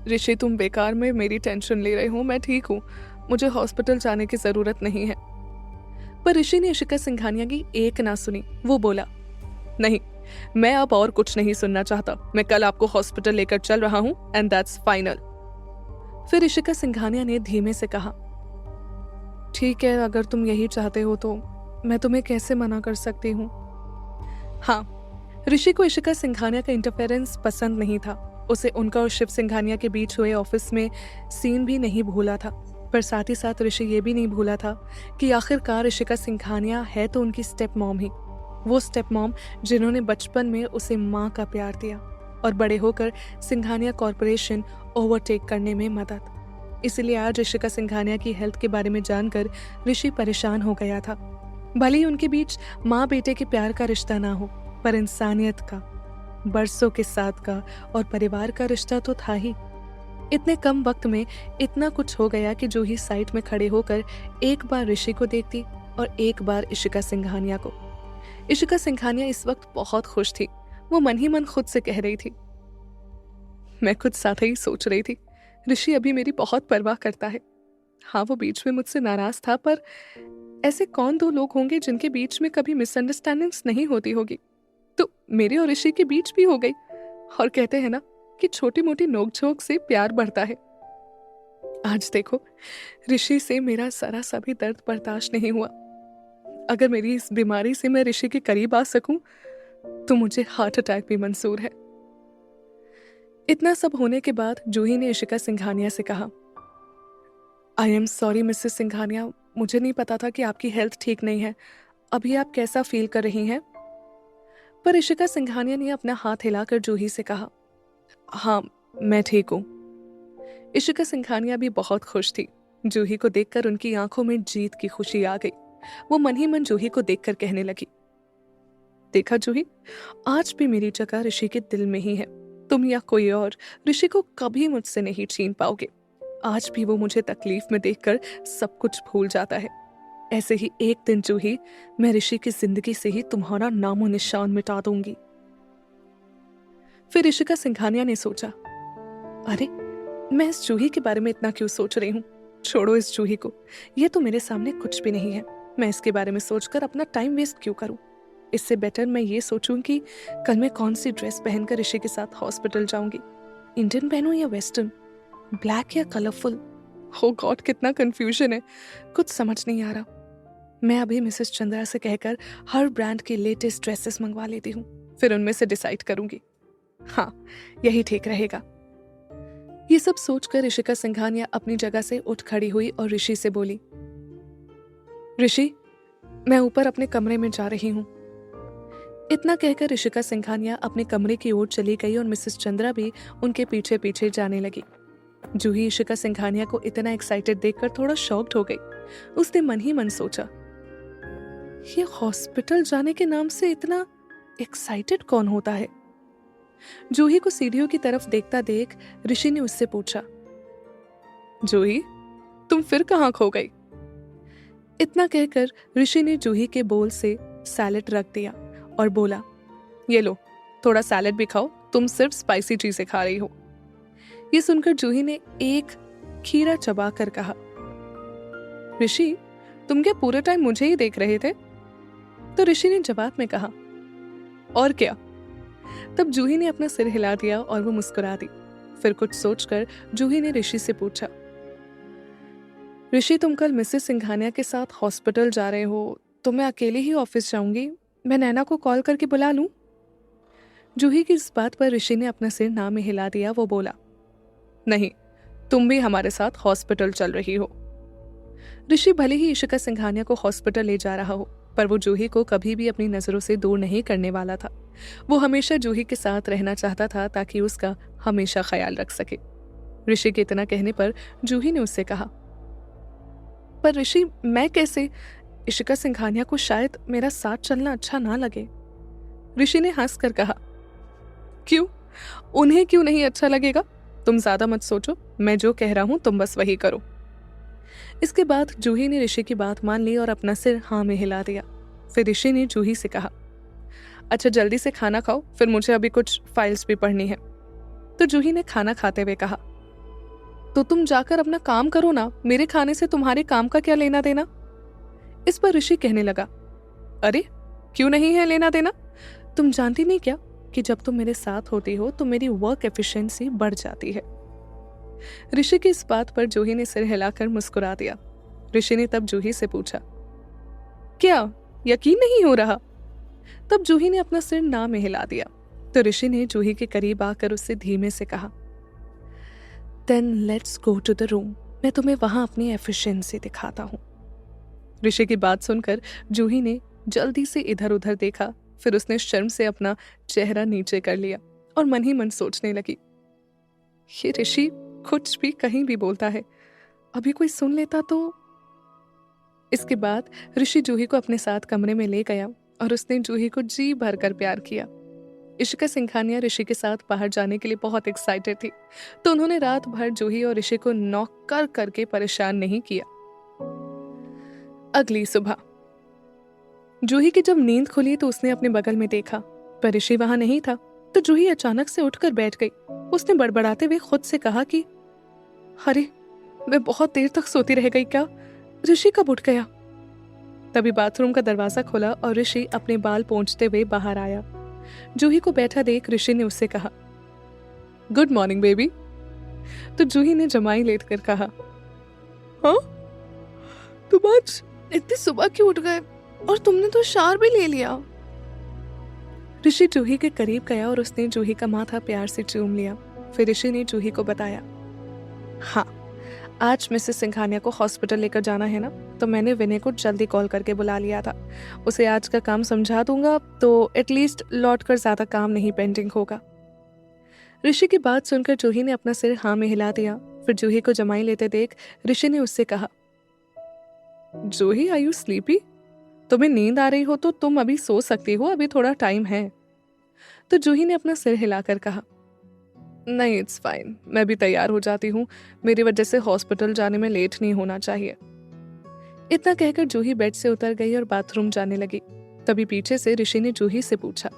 Speaker 1: ऋषि तुम बेकार में मेरी टेंशन ले रहे हो, मैं ठीक हूँ, मुझे हॉस्पिटल जाने की जरूरत नहीं है। पर ऋषि ने इशिका सिंघानिया की एक ना सुनी। वो बोला, नहीं, मैं अब और कुछ नहीं सुनना चाहता, मैं कल आपको हॉस्पिटल लेकर चल रहा हूं एंड दैट्स फाइनल। फिर इशिका सिंघानिया ने धीमे से कहा, ठीक है, अगर तुम यही चाहते हो तो मैं तुम्हें कैसे मना कर सकती हूँ। हाँ, ऋषि को इशिका सिंघानिया का इंटरफेरेंस पसंद नहीं था। उसे उनका और शिव सिंघानिया के बीच हुए ऑफिस में सीन भी नहीं भूला था, पर साथ ही साथ ऋषि ये भी नहीं भूला था कि आखिरकार इशिका सिंघानिया है तो उनकी स्टेप मॉम ही, वो स्टेप मॉम जिन्होंने बचपन में उसे माँ का प्यार दिया और बड़े होकर सिंघानिया कॉरपोरेशन ओवरटेक करने में मदद। इसलिए आज इशिका सिंघानिया की हेल्थ के बारे में जानकर ऋषि परेशान हो गया था। भले ही उनके बीच माँ बेटे के प्यार का रिश्ता ना हो, पर इंसानियत का, बरसों के साथ का और परिवार का रिश्ता तो था ही। इतने कम वक्त में इतना कुछ हो गया कि जूही साइड में खड़े होकर एक बार ऋषि को देखती और एक बार इशिका सिंघानिया को। इशिका सिंघानिया इस वक्त बहुत खुश थी। वो मन ही मन खुद से कह रही थी, मैं खुद साथ ही सोच रही थी, ऋषि अभी मेरी बहुत परवाह करता है। हाँ, वो बीच में मुझसे नाराज था, पर ऐसे कौन दो लोग होंगे जिनके बीच में कभी मिसअंडरस्टैंडिंग्स नहीं होती होगी। तो मेरे और ऋषि के बीच भी हो गई। और कहते हैं ना कि छोटी मोटी नोकझोंक से प्यार बढ़ता है। आज देखो, ऋषि से मेरा जरा सा भी दर्द बर्दाश्त नहीं हुआ। अगर मेरी इस बीमारी से मैं ऋषि के करीब आ सकूं तो मुझे हार्ट अटैक भी मंजूर है। इतना सब होने के बाद जूही ने इशिका सिंघानिया से कहा, I am sorry Mrs Singhania, मुझे नहीं पता था कि आपकी हेल्थ ठीक नहीं है। अभी आप कैसा फील कर रही हैं? पर इशिका सिंघानिया ने अपना हाथ हिलाकर जूही से कहा, हाँ, मैं ठीक हूं। इशिका सिंघानिया भी बहुत खुश थी। जूही को देखकर उनकी आंखों में जीत की खुशी आ गई। वो मन ही मन जूही को देखकर कहने लगी, देखा जूही, आज भी मेरी जगह ऋषि के दिल में ही है। तुम या कोई और ऋषि को कभी मुझसे नहीं छीन पाओगे। आज भी वो मुझे तकलीफ में देखकर सब कुछ भूल जाता है। ऐसे ही एक दिन जूही, मैं ऋषि की जिंदगी से ही तुम्हारा नामो निशान मिटा दूंगी। फिर इशिका सिंघानिया ने सोचा, अरे मैं इस जूही के बारे में इतना क्यों सोच रही हूँ। छोड़ो इस जूही को, ये तो मेरे सामने कुछ भी नहीं है। मैं इसके बारे में सोचकर अपना टाइम वेस्ट क्यों करूं। इससे बेटर मैं ये सोचूं कि कल मैं कौन सी ड्रेस पहनकर ऋषि के साथ हॉस्पिटल जाऊंगी। इंडियन पहनूं या वेस्टर्न, ब्लैक या कलरफुल। हो गॉड, कितना कंफ्यूजन है, कुछ समझ नहीं आ रहा। मैं अभी मिसेस चंद्रा से कहकर हर ब्रांड के लेटेस्ट ड्रेसेस मंगवा लेती हूँ, फिर उनमें से डिसाइड करूंगी। हाँ, यही ठीक रहेगा। ये सब सोचकर इशिका सिंघानिया अपनी जगह से उठ खड़ी हुई और ऋषि से बोली, ऋषि, मैं ऊपर अपने कमरे में जा रही हूँ। इतना कहकर इशिका सिंघानिया अपने कमरे की ओर चली गई और मिसेस चंद्रा भी उनके पीछे पीछे जाने लगी। जूही इशिका सिंघानिया को इतना एक्साइटेड देखकर थोड़ा शॉक्ड हो गई। उसने मन ही मन सोचा, ये हॉस्पिटल जाने के नाम से इतना एक्साइटेड कौन होता है। जूही को सीढ़ियों की तरफ देखता देख ऋषि ने उससे पूछा, जूही, तुम फिर कहाँ खो गई? इतना कहकर ऋषि ने जूही के बोल से सैलेड रख दिया और बोला, ये लो, थोड़ा सैलेड भी खाओ, तुम सिर्फ स्पाइसी चीजें खा रही हो। ये सुनकर जूही ने एक खीरा चबा कर कहा, ऋषि, तुम क्या पूरे टाइम मुझे ही देख रहे थे? तो ऋषि ने जवाब में कहा, और क्या? तब जूही ने अपना सिर हिला दिया और वो मुस्कुरा दी। फिर कुछ सोचकर जूही ने ऋषि से पूछा, ऋषि, तुम कल मिसेस सिंघानिया के साथ हॉस्पिटल जा रहे हो, तो मैं अकेले ही ऑफिस जाऊंगी। मैं नैना को कॉल करके बुला लूं? जूही की इस बात पर ऋषि ने अपना सिर ना में हिला दिया। वो बोला, नहीं, तुम भी हमारे साथ हॉस्पिटल चल रही हो। ऋषि भले ही इशिका सिंघानिया को हॉस्पिटल ले जा रहा हो, पर वो जूही को कभी भी अपनी नजरों से दूर नहीं करने वाला था। वो हमेशा जूही के साथ रहना चाहता था ताकि उसका हमेशा ख्याल रख सके। ऋषि के इतना कहने पर जूही ने उससे कहा, पर ऋषि, मैं कैसे? इशिका सिंघानिया को शायद मेरा साथ चलना अच्छा ना लगे। ऋषि ने हंस कर कहा, क्यों? उन्हें क्यों नहीं अच्छा लगेगा? तुम ज्यादा मत सोचो, मैं जो कह रहा हूं तुम बस वही करो। इसके बाद जूही ने ऋषि की बात मान ली और अपना सिर हाँ में हिला दिया। फिर ऋषि ने जूही से कहा, अच्छा जल्दी से खाना खाओ, फिर मुझे अभी कुछ फाइल्स भी पढ़नी है। तो जूही ने खाना खाते हुए कहा, तो तुम जाकर अपना काम करो ना, मेरे खाने से तुम्हारे काम का क्या लेना देना? इस पर ऋषि कहने लगा, अरे क्यों नहीं है लेना देना? तुम जानती नहीं क्या कि जब तुम मेरे साथ होती हो तो मेरी वर्क एफिशिएंसी बढ़ जाती है। ऋषि की इस बात पर जूही ने सिर हिलाकर मुस्कुरा दिया। ऋषि ने तब जूही से पूछा, क्या यकीन नहीं हो रहा? तब जूही ने अपना सिर ना में हिला दिया तो ऋषि ने जूही के करीब आकर उससे धीमे से कहा, then let's go to the room, मैं तुम्हें वहां अपनी एफिशिएंसी दिखाता हूं। ऋषि की बात सुनकर जूही ने जल्दी से इधर उधर देखा, फिर उसने शर्म से अपना चेहरा नीचे कर लिया और मन ही मन सोचने लगी, ये ऋषि कुछ भी कहीं भी बोलता है, अभी कोई सुन लेता तो। इसके बाद ऋषि जूही को अपने साथ कमरे में ले गया और उसने जूही को जी भर कर प्यार किया। इशिका सिंघानिया ऋषि के साथ बाहर जाने के लिए बहुत एक्साइटेड थी, तो उन्होंने रात भर जूही और ऋषि को नॉक कर करके परेशान नहीं किया। अगली सुबह जूही की जब नींद खुली तो उसने अपने बगल में देखा, पर ऋषि वहां नहीं था। तो जूही अचानक से उठकर बैठ गई। उसने बड़बड़ाते हुए खुद से कहा कि अरे, मैं बहुत देर तक सोती रह गई क्या? ऋषि कब उठ गया? तभी बाथरूम का दरवाजा खुला और ऋषि अपने बाल पोंछते हुए बाहर आया। जूही को बैठा देख ऋषि ने उससे कहा, गुड मॉर्निंग बेबी। तो जूही ने जमाई लेटकर कहा, हाँ, तुम आज इतनी सुबह क्यों उठ गए? और तुमने तो शावर भी ले लिया। ऋषि जूही के करीब गया और उसने जूही का माथा प्यार से चूम लिया। फिर ऋषि ने जूही को बताया, हाँ, आज मिसेस सिंघानिया को हॉस्पिटल लेकर जाना है ना, तो मैंने विनय को जल्दी कॉल करके बुला लिया था। उसे आज का काम समझा दूंगा तो एटलीस्ट लौट कर ज्यादा काम नहीं पेंडिंग होगा। ऋषि की बात सुनकर जूही ने अपना सिर हाँ में हिला दिया। फिर जूही को जमाई लेते देख ऋषि ने उससे कहा, जूही, आर यू स्लीपी? तुम्हें नींद आ रही हो तो तुम अभी सो सकती हो, अभी थोड़ा टाइम है। तो जूही ने अपना सिर हिलाकर कहा, नहीं, इट्स फाइन, मैं भी तैयार हो जाती हूँ, मेरी वजह से हॉस्पिटल जाने में लेट नहीं होना चाहिए। इतना कहकर जूही बेड से उतर गई और बाथरूम जाने लगी। तभी पीछे से ऋषि ने जूही से पूछा,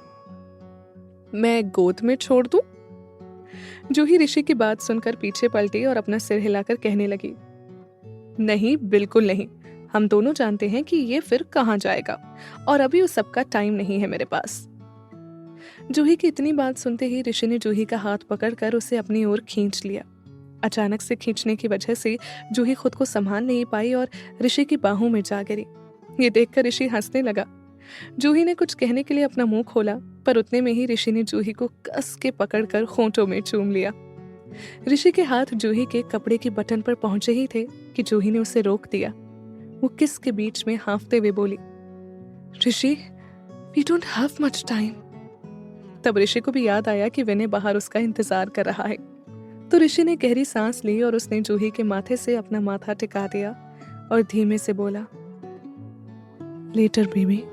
Speaker 1: मैं गोद में छोड़ दूं? जूही ऋषि की बात सुनकर पीछे पलटी और अपना सिर हिलाकर कहने लगी, नहीं, बिल्कुल नहीं, हम दोनों जानते हैं कि ये फिर कहाँ जाएगा और अभी उस सबका टाइम नहीं है मेरे पास। जूही की इतनी बात सुनते ही ऋषि ने जूही का हाथ पकड़कर उसे अपनी ओर खींच लिया। अचानक से खींचने की वजह से जूही खुद को संभाल नहीं पाई और ऋषि की बाहों में जा गिरी। ये देखकर ऋषि हंसने लगा। जूही ने कुछ कहने के लिए अपना मुंह खोला, पर उतने में ही ऋषि ने जूही को कस के पकड़कर होंठों में चूम लिया। ऋषि के हाथ जूही के कपड़े के बटन पर पहुंचे ही थे कि जूही ने उसे रोक दिया। वो किस के बीच में हाँफते हुए बोली, Rishi, we don't have much time. तब ऋषि को भी याद आया कि विनय बाहर उसका इंतजार कर रहा है। तो ऋषि ने गहरी सांस ली और उसने जूही के माथे से अपना माथा टिका दिया और धीमे से बोला, लेटर बेबी।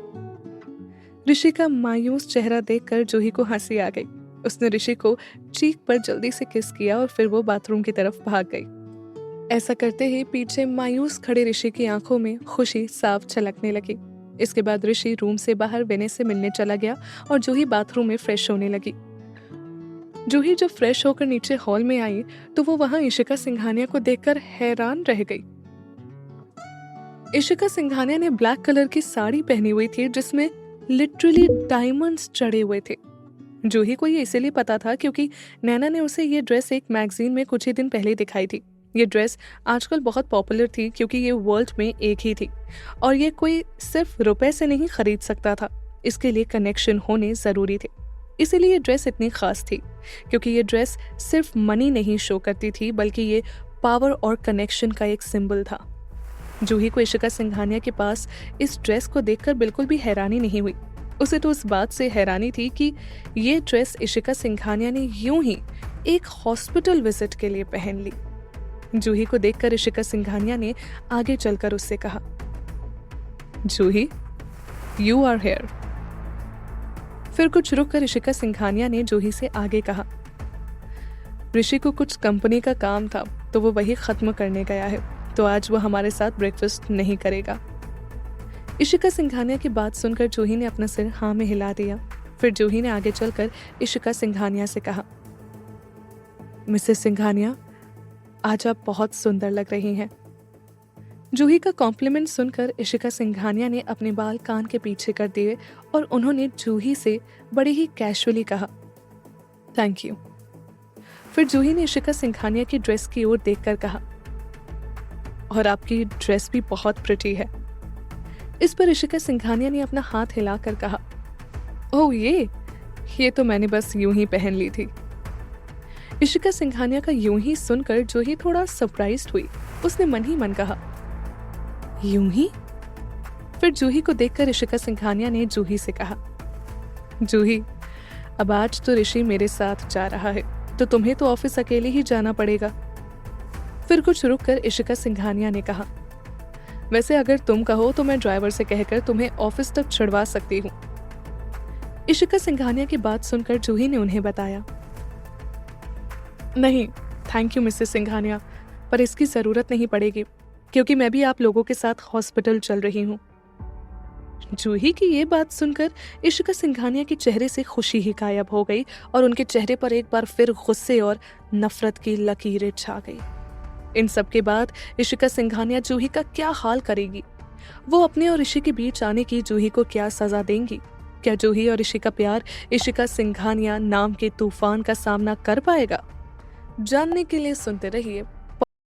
Speaker 1: ऋषि का मायूस चेहरा देखकर जूही को हंसी आ गई। उसने ऋषि को चीख पर जल्दी से किस किया और फिर वो बाथरूम की तरफ भाग गई। ऐसा करते ही पीछे मायूस खड़े ऋषि की आंखों में खुशी साफ झलकने लगी। इसके बाद ऋषि रूम से बाहर विनय से मिलने चला गया और जूही बाथरूम में फ्रेश होने लगी। जूही जब फ्रेश होकर नीचे हॉल में आई तो वो वहां इशिका सिंघानिया को देखकर हैरान रह गई। इशिका सिंघानिया ने ब्लैक कलर की साड़ी पहनी हुई थी जिसमें लिटरली डायमंड्स चढ़े हुए थे। जूही को ये इसीलिए पता था क्योंकि नैना ने उसे ये ड्रेस एक मैगजीन में कुछ ही दिन पहले दिखाई थी। ये ड्रेस आजकल बहुत पॉपुलर थी क्योंकि ये वर्ल्ड में एक ही थी और ये कोई सिर्फ रुपए से नहीं खरीद सकता था, इसके लिए कनेक्शन होने जरूरी थे। इसीलिए ये ड्रेस इतनी खास थी क्योंकि ये ड्रेस सिर्फ मनी नहीं शो करती थी बल्कि ये पावर और कनेक्शन का एक सिंबल था। जूही को इशिका सिंघानिया के पास इस ड्रेस को देखकर बिल्कुल भी हैरानी नहीं हुई। उसे तो उस बात से हैरानी थी कि ये ड्रेस इशिका सिंघानिया ने यूं ही एक हॉस्पिटल विजिट के लिए पहन ली। जूही को देखकर इशिका सिंघानिया ने आगे चलकर उससे कहा, जूही, यू आर हियर। फिर कुछ रुककर इशिका सिंघानिया ने जूही से आगे कहा, ऋषि को कुछ कंपनी का काम था तो वो वही खत्म करने गया है, तो आज वो हमारे साथ ब्रेकफास्ट नहीं करेगा। इशिका सिंघानिया की बात सुनकर जूही ने अपना सिर हाँ में हिला दिया। फिर जूही ने आगे चलकर इशिका सिंघानिया से कहा, मिसेस सिंघानिया, आज आप बहुत सुंदर लग रही हैं। जूही का कॉम्प्लीमेंट सुनकर इशिका सिंघानिया ने अपने बाल कान के पीछे कर दिए और उन्होंने जूही से बड़े ही कैजुअली कहा, थैंक यू। फिर जूही ने इशिका सिंघानिया की ड्रेस की ओर देखकर कहा, और आपकी ड्रेस भी बहुत प्रिटी है। इस पर इशिका सिंघानिया ने अपना हाथ हिलाकर कहा, ओह ये तो मैंने बस यूं ही पहन ली थी। इशिका सिंघानिया का यूं ही सुनकर जूही थोड़ा सरप्राइज्ड हुई। उसने मन ही मन कहा, यूं ही? फिर जूही को देखकर इशिका सिंघानिया ने जूही से कहा, जूही, अब आज तो ऋषि मेरे साथ जा रहा है, तो तुम्हें तो ऑफिस अकेले ही जाना पड़ेगा। फिर कुछ रुककर इशिका सिंघानिया ने कहा, वैसे अगर तुम कहो तो मैं ड्राइवर से कहकर तुम्हें ऑफिस तक छुड़वा सकती हूँ। इशिका सिंघानिया की बात सुनकर जूही ने उन्हें बताया, नहीं थैंक यू मिसेस सिंघानिया, पर इसकी जरूरत नहीं पड़ेगी क्योंकि मैं भी आप लोगों के साथ हॉस्पिटल चल रही हूँ। जूही की ये बात सुनकर इशिका सिंघानिया के चेहरे से खुशी ही गायब हो गई और उनके चेहरे पर एक बार फिर गुस्से और नफरत की लकीरें छा गई। इन सब के बाद इशिका सिंघानिया जूही का क्या हाल करेगी? वो अपने और ऋषि के बीच आने की जूही को क्या सजा देंगी? क्या जूही और ऋषि का प्यार इशिका सिंघानिया नाम के तूफान का सामना कर पाएगा? जानने के लिए सुनते रहिए